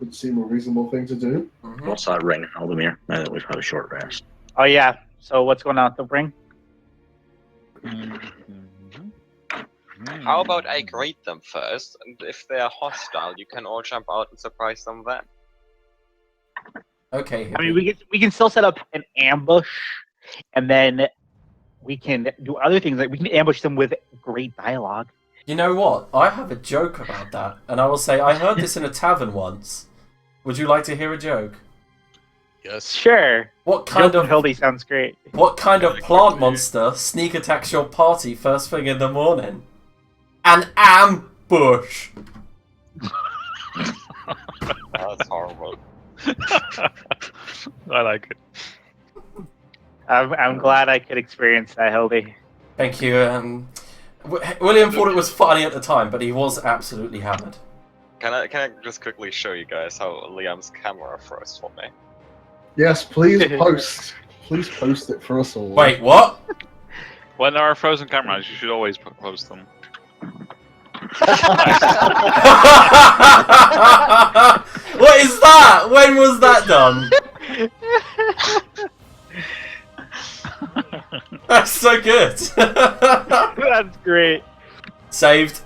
Would seem a reasonable thing to do. Mhm. What's that ring, Aldemir? Now that we've had a short rest. Oh yeah. So what's going on with the ring? How about I greet them first, and if they are hostile, you can all jump out and surprise them then. Okay. I mean, we can still set up an ambush, and then we can do other things. Like we can ambush them with great dialogue. You know what? I have a joke about that, and I will say I heard this in a tavern once. Would you like to hear a joke? Yes. Sure. What kind Joke of Hildy sounds great. What kind of Yeah, plant quickly. monster monster sneak attacks your party first thing in the morning? An ambush. That's horrible. I like it. I'm glad I could experience that, Hildy. Thank you. William thought it was funny at the time, but he was absolutely hammered. Can I just quickly show you guys how Liam's camera froze for me? Yes, please post. Please post it for us all. Wait, what? When there are frozen cameras, you should always post them. What is that? When was that done? That's so good. That's great. Saved.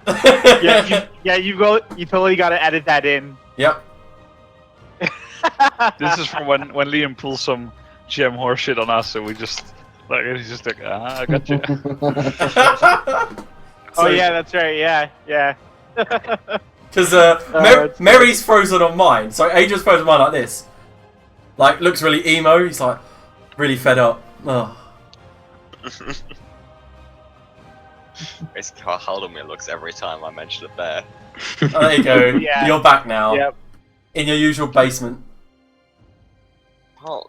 You totally got to edit that in. Yep. This is from when Liam pulls some GM horse shit on us, so we just like he's just like, I got you. Oh yeah, that's right. Yeah. Because that's Mary's frozen on mine, so Adrian's frozen on mine like this. Like, looks really emo. He's like, really fed up. Oh. Basically how Haldemir looks every time I mention a bear. Oh, there you go. Yeah. You're back now. Yep. In your usual basement. Oh.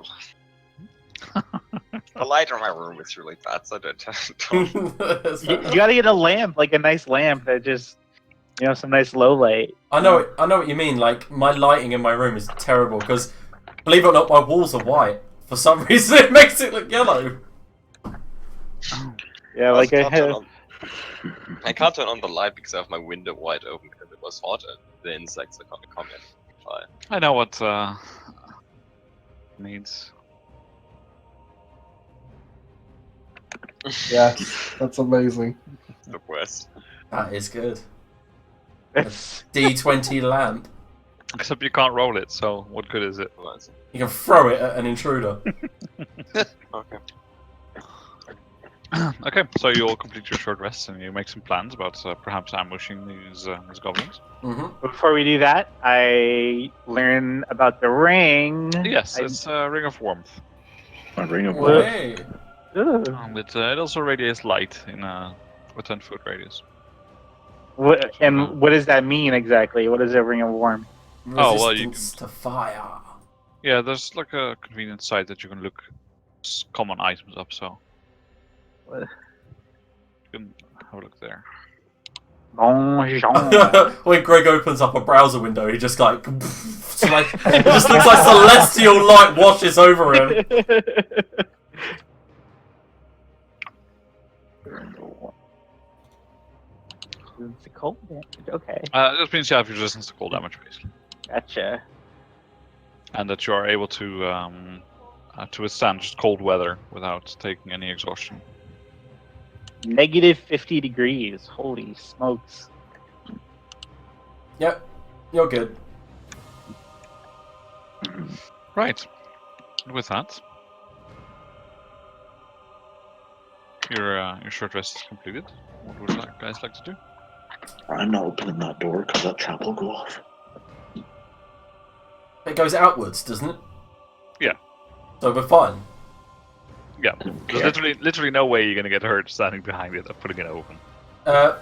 The light in my room is really bad, so don't. You got to get a lamp, like a nice lamp that just, some nice low light. I know what you mean. Like, my lighting in my room is terrible because, believe it or not, my walls are white. For some reason, it makes it look yellow. Yeah, like I can't turn on the light because I have my window wide open because it was hot and the insects are gonna come in. Fine. I know what needs. Yeah, that's amazing. It's the worst. That is good. It's D20 lamp. Except you can't roll it, so what good is it? You can throw it at an intruder. Okay. Okay, so you all complete your short rests and you make some plans about perhaps ambushing these goblins. Before we do that, I learn about the ring. Yes, it's a ring of warmth. A ring of What? warmth. Hey. Ugh. It also radiates light in a 10-foot radius. What does that mean exactly? What is a ring of warmth? Oh, well, you Resistance to fire. Yeah, there's like a convenient site that you can look common items up, so What? you can have a look there. Bonjour. When Greg opens up a browser window, he just like, it just looks like celestial light washes over him. It's a cold damage. Okay, It just means you have resistance to cold damage, basically, gotcha. and that you are able to withstand just cold weather without taking any exhaustion. Negative 50 degrees. Holy smokes. Yep, you're good. Right. With that, your short rest is completed. What would you guys like to do? I'm not opening that door because that trap will go off. It goes outwards, doesn't it? Yeah. So we're fine. Yeah, there's literally no way you're gonna get hurt standing behind it or putting it open.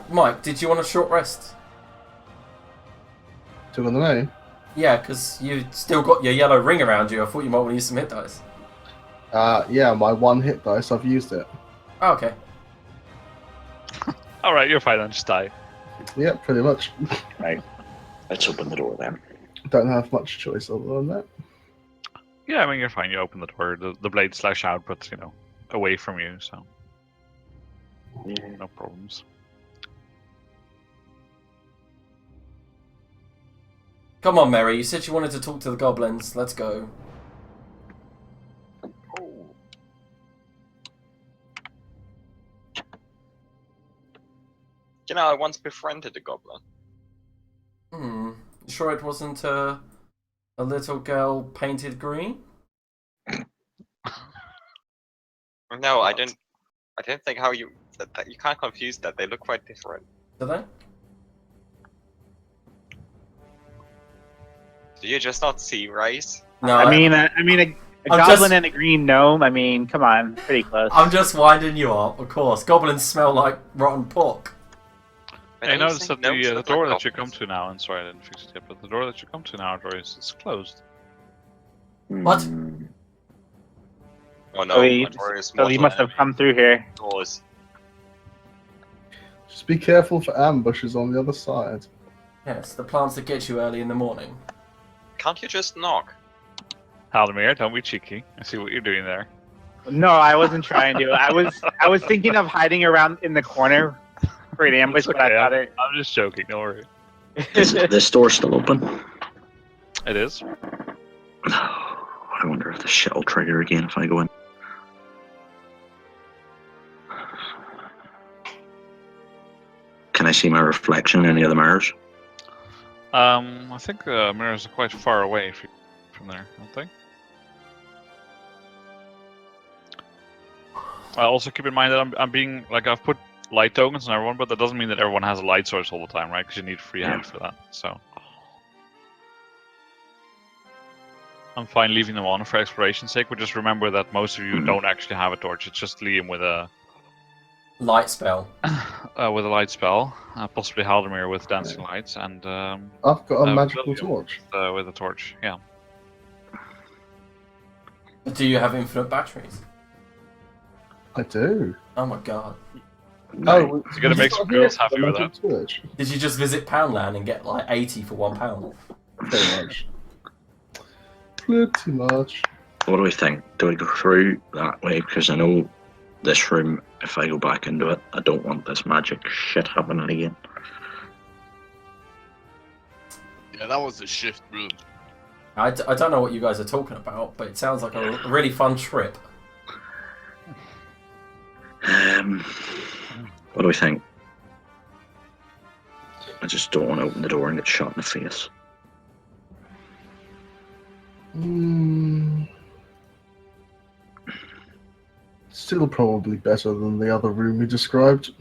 Mike, did you want a short rest? Do you want to know? Yeah, because you still got your yellow ring around you. I thought you might want to use some hit dice. Yeah, my one hit dice, I've used it. Oh, okay. All right, you're fine. Then just die. Yeah, pretty much. Right. Let's open the door then. Don't have much choice other than that. Yeah, I mean you're fine. You open the door. The blades slash out, but away from you, so no problems. Come on, Mary. You said you wanted to talk to the goblins. Let's go. You know, I once befriended a goblin. You sure it wasn't a little girl painted green? No, I didn't think how you that you can't confuse that. They look quite different. Do they? Do you just not see race? No. I mean, a I'm goblin just- and a green gnome. I mean, come on, pretty close. I'm just winding you up, of course. Goblins smell like rotten pork. I noticed that gnomes the look door like that you come goblins. to now, and sorry I didn't fix it yet, but the door that you come to now, Joyce, is closed. What? Hmm. Oh no, So my he, door is so he mortal must have come through here. doors. Just be careful for ambushes on the other side. Yes, the plants that get you early in the morning. Can't you just knock? Haldemir, don't be cheeky. I see what you're doing there. No, I wasn't trying to. I was thinking of hiding around in the corner for an ambush, It's but I okay, thought it. I'm just joking. Don't worry. Is this door still open? It is. I wonder if the shit will trigger again if I go in. Can I see my reflection in any of the mirrors? I think the mirrors are quite far away from there, aren't they? Also keep in mind that I'm being like I've put light tokens on everyone, but that doesn't mean that everyone has a light source all the time, right? Because you need free hand for that. So I'm fine leaving them on for exploration's sake, but just remember that most of you don't actually have a torch. It's just Liam with a Light spell. light spell, possibly Haldemir with dancing lights, and I've got a No, magical William. torch. with a torch. Yeah. Do you have infinite batteries? I do. Oh my god. Oh, You gotta make some girls happy with that. Torch. Did you just visit Poundland and get like 80 for £1? Pretty much. Pretty much. What do we think? Do we go through that way? Because I know this room, if I go back into it, I don't want this magic shit happening again. Yeah, that was a shift room. I don't know what you guys are talking about, but it sounds like a really fun trip. What do we think? I just don't want to open the door and get shot in the face. Still probably better than the other room you described.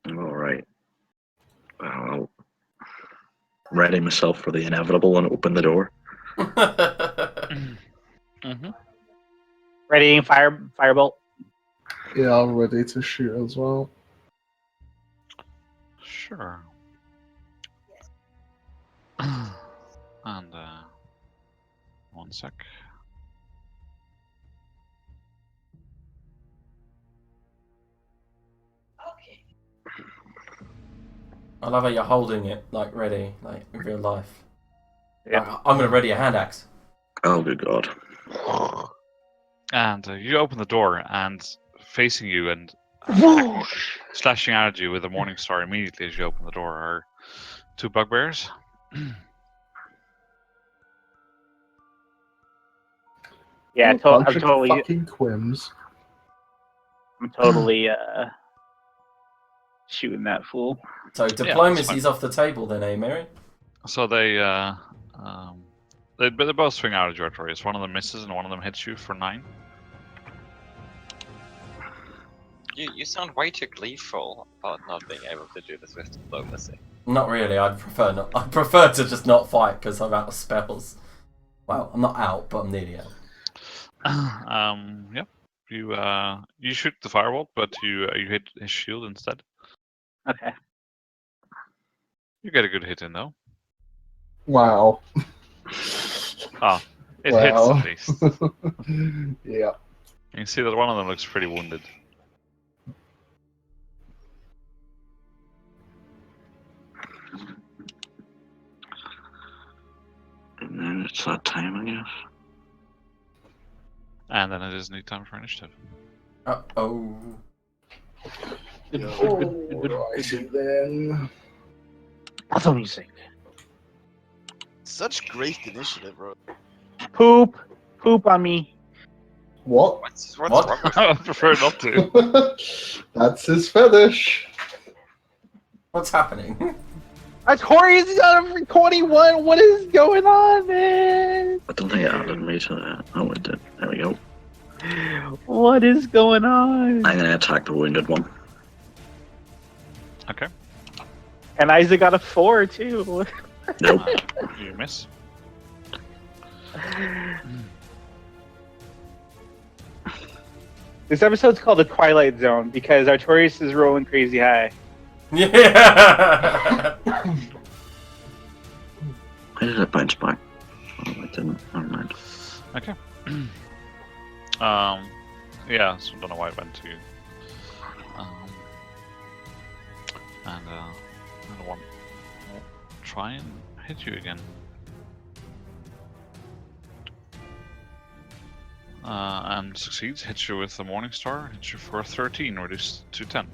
Alright. I'll ready myself for the inevitable and open the door. Mm-hmm. Ready, firebolt. Yeah, I'm ready to shoot as well. Sure. And one sec. I love how you're holding it, like, ready, like, in real life. Yep. I'm gonna ready a hand axe. Oh, good God. And you open the door, and facing you and slashing out at you with a morning star immediately as you open the door are two bugbears. Yeah, A bunch I'm of totally, fucking quims. shooting that fool. So that's diplomacy's fine. off the table then, eh, Mary? So they both swing out at you, Artorias. One of them misses and one of them hits you for 9. You sound way too gleeful about not being able to do this with diplomacy. Not really. I'd prefer not. I prefer to just not fight because I'm out of spells. Well, I'm not out, but I'm nearly out. Yep. You shoot the firebolt, but you hit his shield instead. Okay. You get a good hit in though. Wow. It Wow. hits at least. Yeah. You can see that one of them looks pretty wounded. And then it's that time, I guess. And then it is new time for initiative. Uh-oh. Alrighty then. Awesome music. Such great initiative, bro. Poop on me. What? What's What? wrong with I prefer not to. That's his fetish. What's happening? Artorias is out of 21. What is going on, man? I don't think it added me to that. Oh, it did. There we go. What is going on? I'm going to attack the wounded one. Okay. And Isaac got a 4 too. Nope. You miss. This episode's called the Twilight Zone because Artorias is rolling crazy high. Yeah. Why did it bounce back? Oh, it didn't. Never mind. Okay. Yeah, so I don't know why it went to you. And one will try and hit you again. And succeeds, hits you with the Morning Star, hits you for 13, reduced to 10.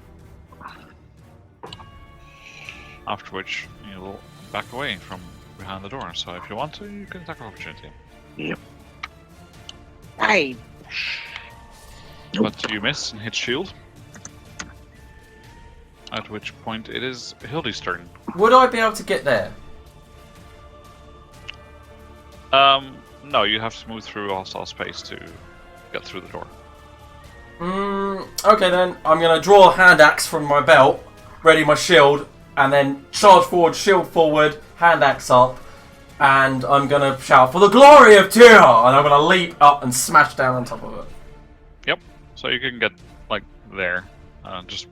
After which you'll back away from behind the door. So if you want to, you can attack of opportunity. Yep. Hey. Nope. But you miss and hit shield. At which point it is Hildy's turn. Would I be able to get there? No, you have to move through hostile space to get through the door. Okay then. I'm going to draw a hand axe from my belt, ready my shield, and then charge forward, shield forward, hand axe up, and I'm going to shout, "For the glory of Tyr!" And I'm going to leap up and smash down on top of it. Yep. So you can get like there, just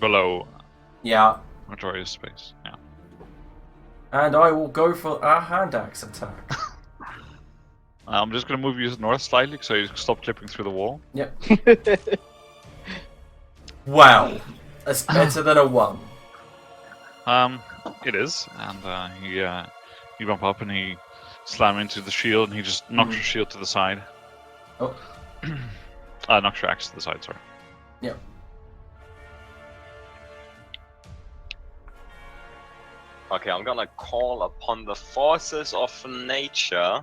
below Yeah. Artorias' space. Yeah. And I will go for a hand axe attack. I'm just gonna move you north slightly so you stop clipping through the wall. Yep. Wow. That's better than a 1. It is, and you bump up and he slam into the shield and he just knocks your shield to the side. Oh. Knocks your axe to the side. Sorry. Yep. Okay, I'm gonna call upon the forces of nature,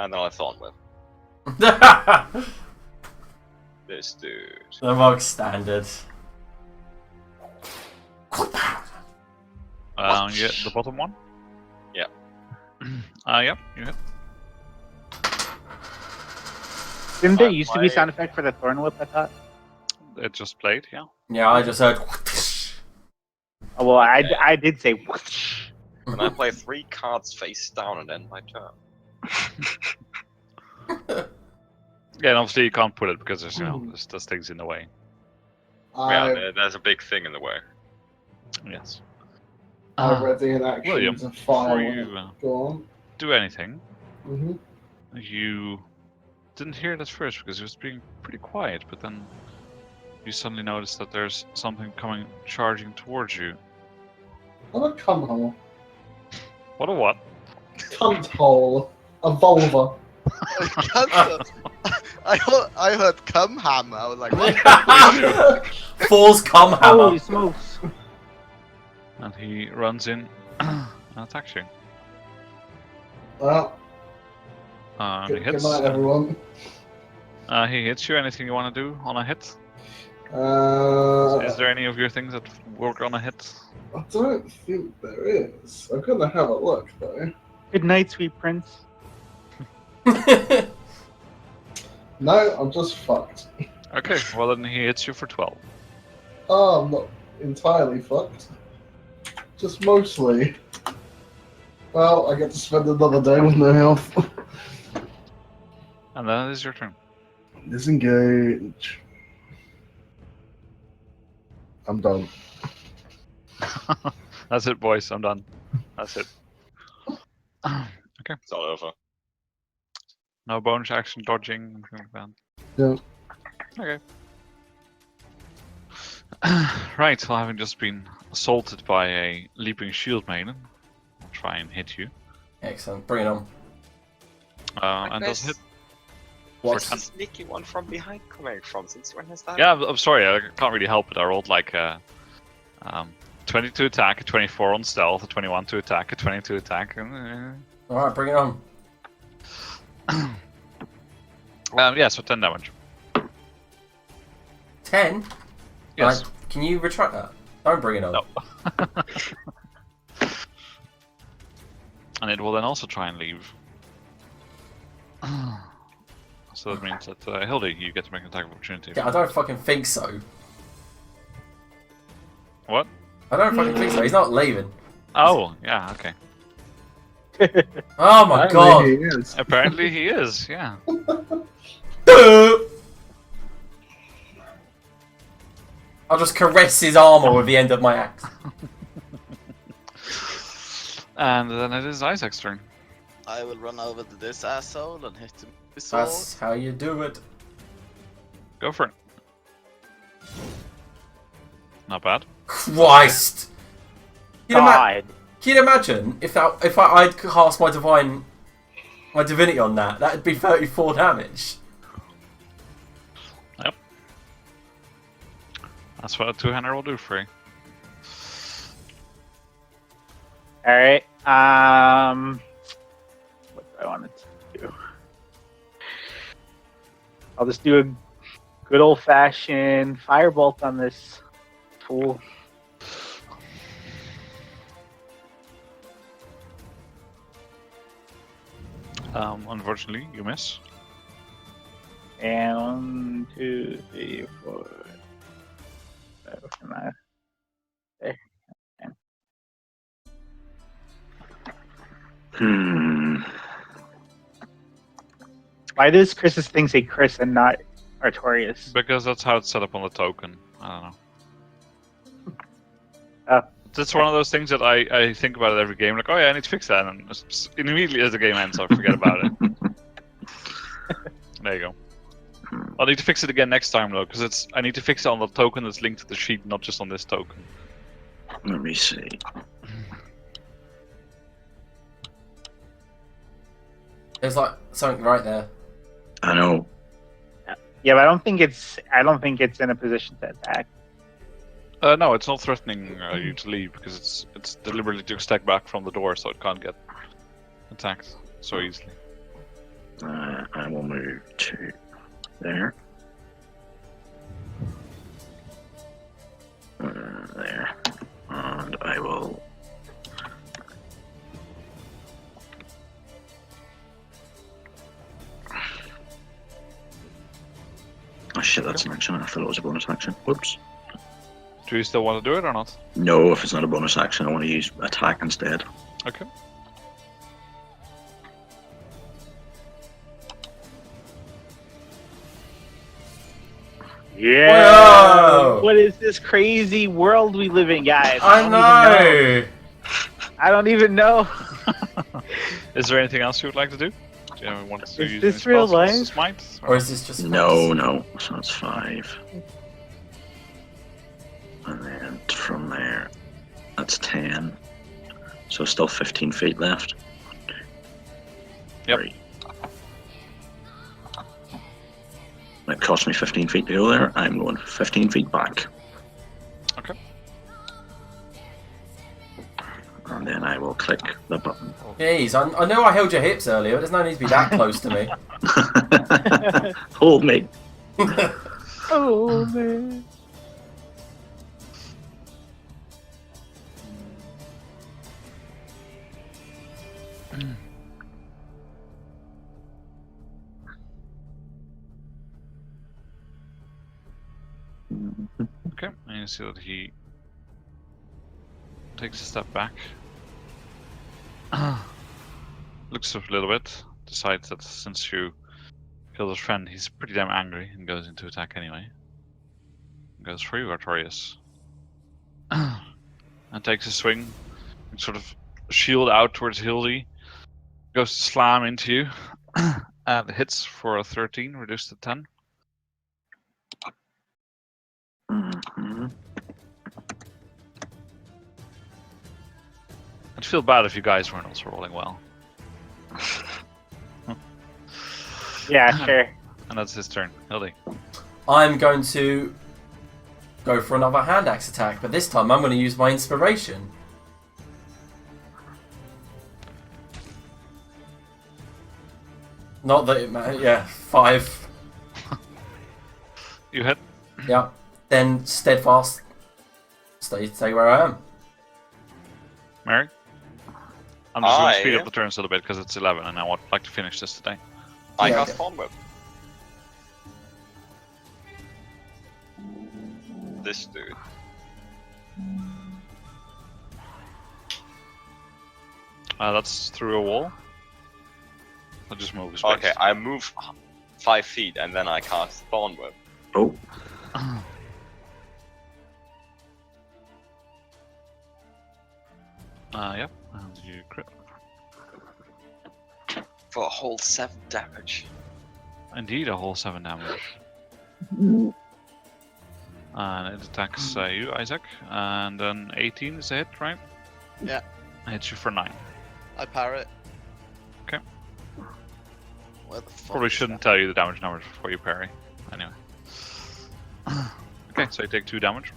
and then I thought with this dude. The bog standard. Yeah, the bottom one. Yep, you hit. Didn't there used to be sound effect for the thorn whip? I thought. It just played, yeah. Yeah, I just heard. Oh, well, I did say. Whoosh. Can I play 3 cards face down and end my turn? Yeah, and obviously you can't put it because there's there's things in the way. Yeah, there's a big thing in the way. Yes. I'm ready in action William, to before fire. you Go on. do anything, Hmm. you didn't hear it at first because it was being pretty quiet, but then you suddenly notice that there's something coming charging towards you. What a cum hole. What a what? Cunt hole. A vulva. I heard cum hammer. I was like, what? Falls cum hammer. Holy smokes! And he runs in and attacks you. Well, He good hits. night, everyone. He hits you. Anything you want to do on a hit? Is I there any of your things that work on a hit? don't think there is. I'm gonna have a look, though. Good night, sweet prince. No, I'm just fucked. Okay, well then he hits you for 12. Oh, I'm not entirely fucked. Just mostly. Well, I get to spend another day with no health. And then it is your turn. Disengage. I'm done. That's it, boys. I'm done. That's it. It's all over. No bonus action, dodging, anything like that. Yeah. Okay. Right, well, having just been assaulted by a leaping shield maiden, I'll try and hit you. Excellent. Bring it on. And does hit. What's For the sneaky one from behind coming from? Since when has that? Yeah, I'm sorry, I can't really help it. I rolled like a 20 to attack, a 24 on stealth, a 21 to attack, a 20 to attack. Alright, bring it on. Yeah, so 10 damage. 10? Yes. Right, can you retract that? Don't bring it on. No. And it will then also try and leave. So that means that Hildy, you get to make an attack of opportunity. Yeah, I don't fucking think so. What? I don't fucking think so. He's not leaving. Oh, yeah, okay. Oh my Apparently god. he is. Apparently he is, yeah. I'll just caress his armor with the end of my axe. And then it is Isaac's turn. I will run over to this asshole and hit him with the sword. That's how you do it. Go for it. Not bad. Christ! God. Can you imagine if I'd cast my divinity on that? That'd be 34 damage. Yep. That's what a two-hander will do for you. Alright, what do I want to do? I'll just do a good old-fashioned firebolt on this fool. Unfortunately, you miss. And 1, 2, 3, 4, 5, there. Why does Chris's thing say Chris and not Artorias? Because that's how it's set up on the token. I don't know. Oh. It's one of those things that I think about it every game. Like, oh yeah, I need to fix that. And immediately as the game ends, I forget about it. There you go. I'll need to fix it again next time though, because I need to fix it on the token that's linked to the sheet, not just on this token. Let me see. There's like something right there. I know. Yeah, but I don't think it's in a position to attack. No, it's not threatening you to leave because it's deliberately took a step back from the door, so it can't get attacked so easily. I will move to there. There. And I will shit, that's an action. I thought it was a bonus action. Whoops. Do you still want to do it or not? No, if it's not a bonus action, I want to use attack instead. Okay. Yeah. Whoa! What is this crazy world we live in, guys? I I don't even know. Is there anything else you would like to do? Do you want to Is use this any real spells? life? Smite? Or is this just No. So that's 5. And then from there, that's 10. So still 15 feet left. Yep. Right. It cost me 15 feet to go there. I'm going 15 feet back. Okay. And then I will click the button. Jeez, I know I held your hips earlier, but there's no need to be that close to me. Hold me. Oh man. Okay, and you see that he takes a step back, looks up a little bit, decides that since you killed his friend, he's pretty damn angry and goes into attack anyway. Goes for you, Artorias. And takes a swing, sort of shield out towards Hildy, goes to slam into you, and hits for a 13, reduced to 10. Mhm. I'd feel bad if you guys weren't also rolling well. Yeah, sure. And that's his turn. Hildy. I'm going to go for another hand axe attack, but this time I'm going to use my inspiration. Not that it matters. Yeah, 5. You hit. Yeah. Then steadfast. Stay where I am. Mary? I'm just going to speed up the turns a little bit because it's 11 and I would like to finish this today. I Yeah, cast okay. Thorn Whip. This dude. That's through a wall. I'll just move his space. Okay, I move 5 feet and then I cast Thorn Whip. Oh, Yep. And you crit. For a whole 7 damage. Indeed, a whole 7 damage. And it attacks you, Isaac. And then 18 is a hit, right? Yeah. It hits you for 9. I parry it. Okay. Where the fuck Probably is shouldn't that? tell you the damage numbers before you parry. Anyway. Okay, so you take 2 damage.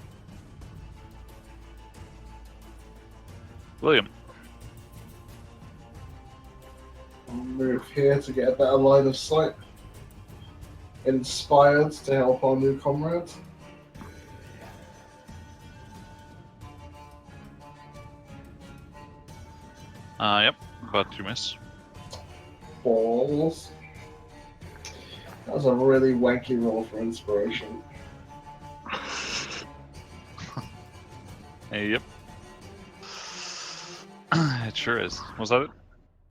William. I'll move here to get a better line of sight. Inspired to help our new comrades. Yep, but you miss. Balls. That was a really wanky roll for inspiration. Yep. It sure is. Was that it?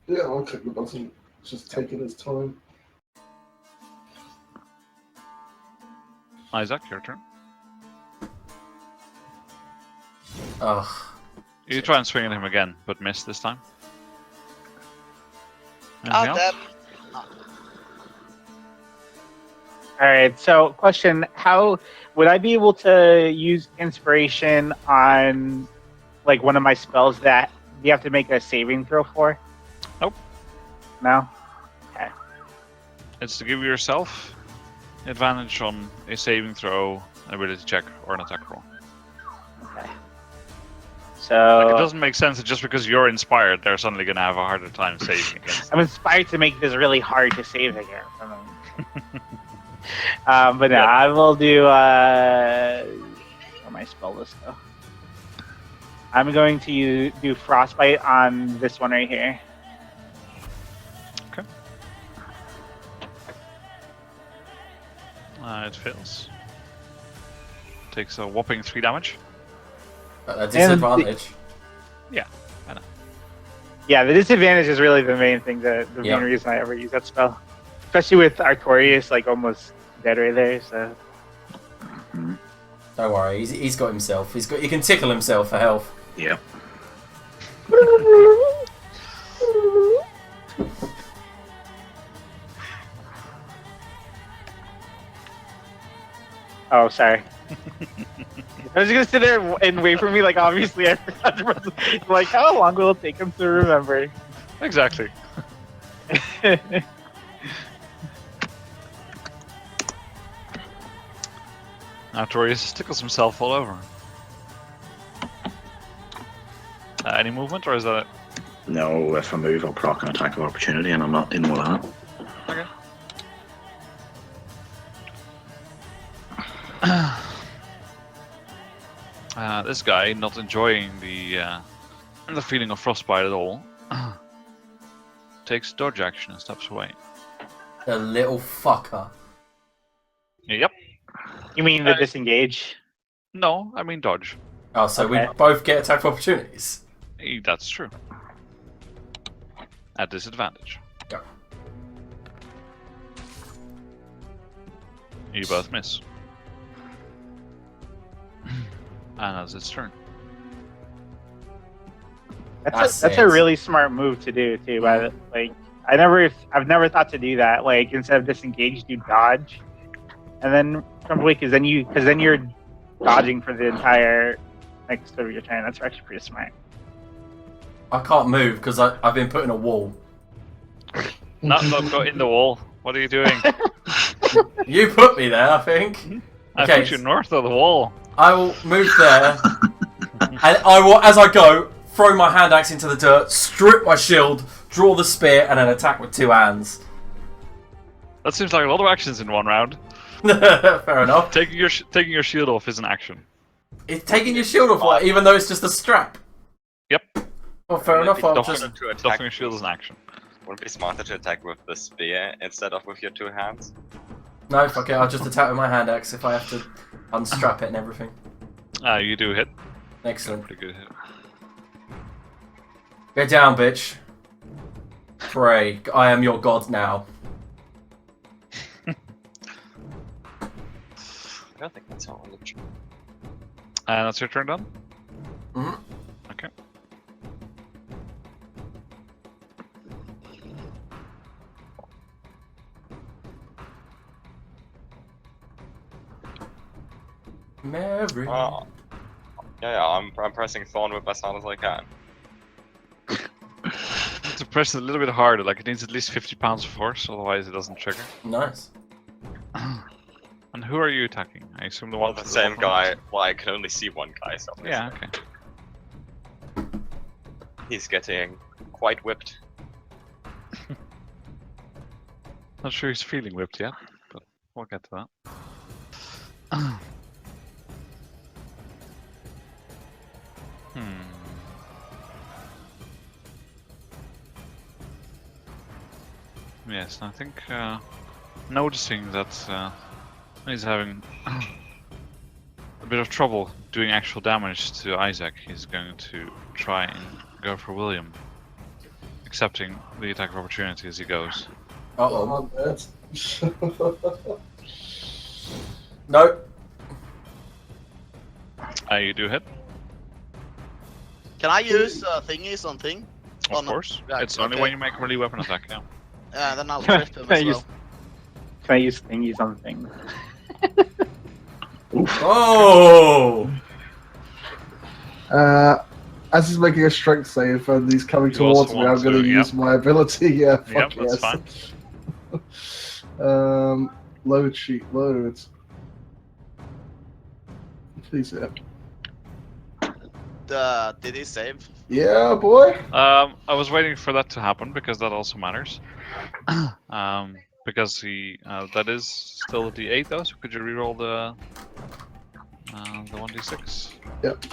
Yeah, I'll click the button. It's just taking its time. Isaac, your turn. Ugh. You try and swing at him again, but miss this time. Anything Oh, else? damn. All right. So, question: how would I be able to use inspiration on, like, one of my spells that you have to make a saving throw for? Nope. No. It's to give yourself advantage on a saving throw, an ability check, or an attack roll. Okay. Like, So it doesn't make sense that just because you're inspired, they're suddenly going to have a harder time saving against. I'm inspired to make this really hard to save again. But no, Yeah. I will do. Where my spell list go? I'm going to do frostbite on this one right here. It fails. Takes a whopping 3 damage. At a disadvantage. Yeah, the disadvantage is really the main thing, the Yeah. main reason I ever use that spell. Especially with Artorius, like, almost dead right there, so... Don't worry, he's got himself. He can tickle himself for health. Yeah. Oh, sorry. I was gonna sit there and wait for me, like, obviously I forgot to press... Like, how long will it take him to remember? Exactly. Artorius tickles himself all over. Any movement, or is that it? No, if I move, I'll proc an attack of opportunity, and I'm not in with that. Okay. This guy, not enjoying the feeling of frostbite at all, takes dodge action and steps away. The little fucker. Yep. You mean the disengage? No, I mean dodge. Oh, so Okay. we both get attack of opportunities. That's true. At disadvantage. Yeah. You both miss. And that's its turn. That's That's a it. really smart move to do too. By the, like, I've never thought to do that. Like, instead of disengage, do dodge, and then probably because then you're dodging for the entire next of your turn. That's actually pretty smart. I can't move because I've been put in a wall. Not go in the wall. What are you doing? You put me there, I think. I Okay. put you north of the wall. I will move there, and I will, as I go, throw my hand axe into the dirt, strip my shield, draw the spear, and then attack with 2 hands. That seems like a lot of actions in one round. Fair enough. Taking your shield off is an action. It's taking your shield off, what, even though it's just a strap. Yep. Well, fair enough. I'll Doffing, just. doffing your shield is an action. Would it be smarter to attack with the spear instead of with your 2 hands? No, fuck it. I'll just attack with my hand axe if I have to unstrap it and everything. You do hit. Excellent. Pretty good hit. Go down, bitch. Pray. I am your god now. I don't think that's how I look. And that's your turn done? Mhm. Okay. Mary. Yeah, I'm pressing Thorn Whip as hard as I can. To press it a little bit harder, like it needs at least 50 pounds of force, otherwise it doesn't trigger. Nice. And who are you attacking? I assume the one The with same weapon? guy. Well, I can only see one guy, so Yeah, okay. he's getting quite whipped. Not sure he's feeling whipped yet, but we'll get to that. Yes, I think noticing that he's having a bit of trouble doing actual damage to Isaac, he's going to try and go for William, accepting the attack of opportunity as he goes. Uh-oh. Oh, No. You do hit, Can I use thingies on thing? of Oh, no. course. Right, It's only okay. when you make a melee weapon attack, yeah. Then I'll Can trip him I as use- well. Can I use thingies on things? Oh! As he's making a strength save and he's coming You also towards me, I'm want going to to, use my ability. Yeah, Yep, fuck that's yes. Load sheet, loads. Please, yeah. Did he save? Yeah, boy. I was waiting for that to happen because that also matters. Because he that is still a D8 though, so could you reroll the 1d6? Yep.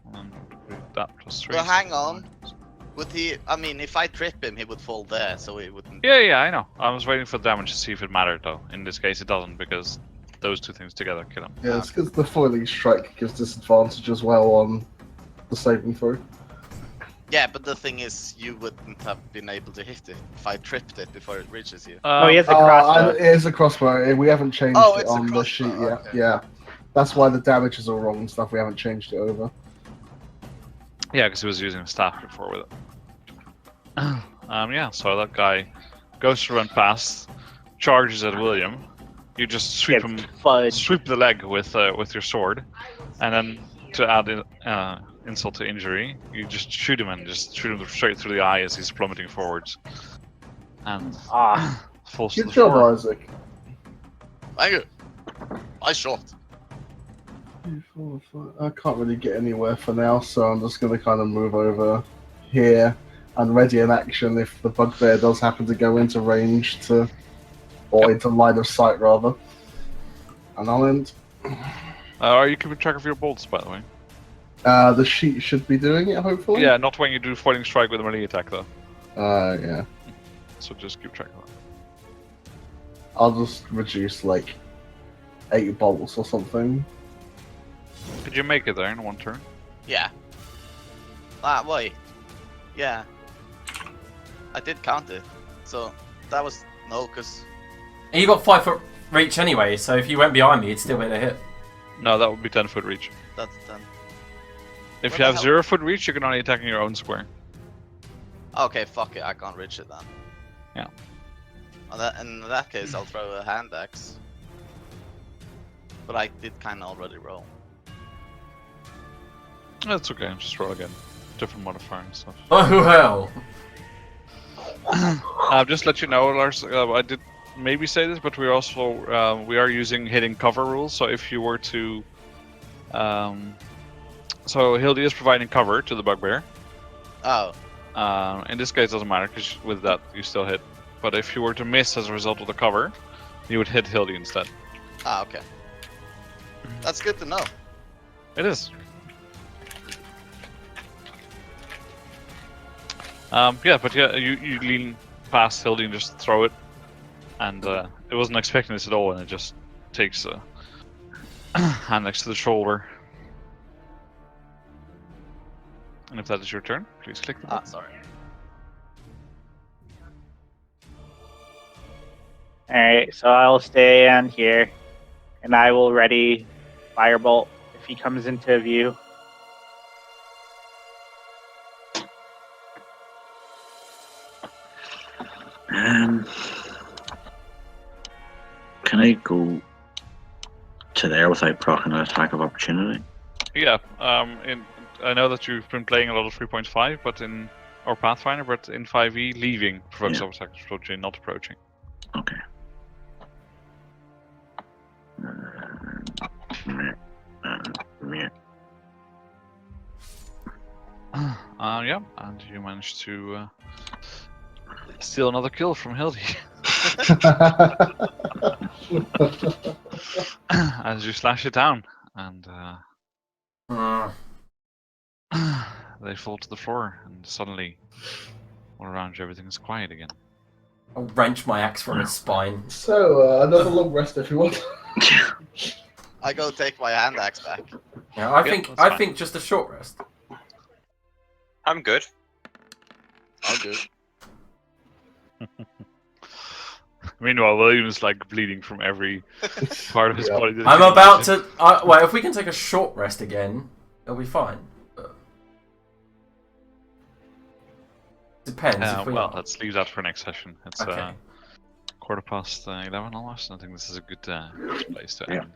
And then that plus 3. Well, hang on. Would he? I mean, if I trip him, he would fall there, so he wouldn't. Yeah, I know. I was waiting for the damage to see if it mattered, though. In this case, it doesn't, because those two things together kill him. Yeah, it's because the foiling strike gives disadvantage as well on the saving throw. Yeah, but the thing is, you wouldn't have been able to hit it if I tripped it before it reaches you. Oh, he has a crossbow. It is a crossbow. We haven't changed Oh, it it's a on the sheet crossbow, yet. okay. Yeah, that's why the damage is all wrong and stuff. We haven't changed it over. Yeah, because he was using a staff before with it. Yeah, so that guy goes to run past, charges at William. You just sweep Gets him, fudged. sweep the leg with your sword, and then to add insult to injury, you just shoot him and just shoot him straight through the eye as he's plummeting forwards, and falls to Good the job, floor. Isaac. Thank you. I shot. I can't really get anywhere for now, so I'm just going to kind of move over here and ready in action if the bugbear does happen to go into range to, or into line of sight rather. And I'll end. Are you keeping track of your bolts, by the way? The sheet should be doing it, hopefully. Yeah, not when you do fighting strike with a melee attack, though. Yeah. So just keep track of that. I'll just reduce like 8 bolts or something. Did you make it there in one turn? Yeah. Wait. Yeah. I did count it. So that was no, because And you got 5 foot reach anyway, so if you went behind me, you'd still be able to hit. No, that would be 10 foot reach. that's done. If What you the have hell? 0 foot reach, you can only attack in your own square. Okay, fuck it. I can't reach it then. Yeah. In that case, I'll throw a hand axe. But I did kind of already roll. That's okay, just roll again. Different modifier and stuff. Oh hell! Just let you know, Lars, I did maybe say this, but we also we are using hidden cover rules. So if you were to, so Hildy is providing cover to the bugbear. Oh, In this case, it doesn't matter because with that you still hit. But if you were to miss as a result of the cover, you would hit Hildy instead. okay. That's good to know. It is. Yeah, but yeah, you lean past Hildy and just throw it, and it wasn't expecting this at all, and it just takes a hand next to the shoulder. And if that is your turn, please click the button. Sorry. Alright, so I'll stay on here, and I will ready Firebolt if he comes into view. Can I go to there without proccing an attack of opportunity? Yeah, I know that you've been playing a lot of 3.5, but or Pathfinder, but in 5e, leaving provokes Yeah. attacks approaching, not approaching. Okay. Yeah, and you managed to steal another kill from Hildy as you slash it down, and they fall to the floor, and suddenly, all around you, everything is quiet again. I'll wrench my axe from his spine. So, another long rest if you want. I go take my hand axe back. Yeah, I Yeah, think that's I fine. think just a short rest. I'm good. I'm good. Meanwhile, William's like bleeding from every part of his Yeah. body. that he I'm can about imagine. to. Well, if we can take a short rest again, it'll be fine. But depends. If we Well, let's leave that for next session. It's Okay. 11:15 almost. I think this is a good place to Yeah. end.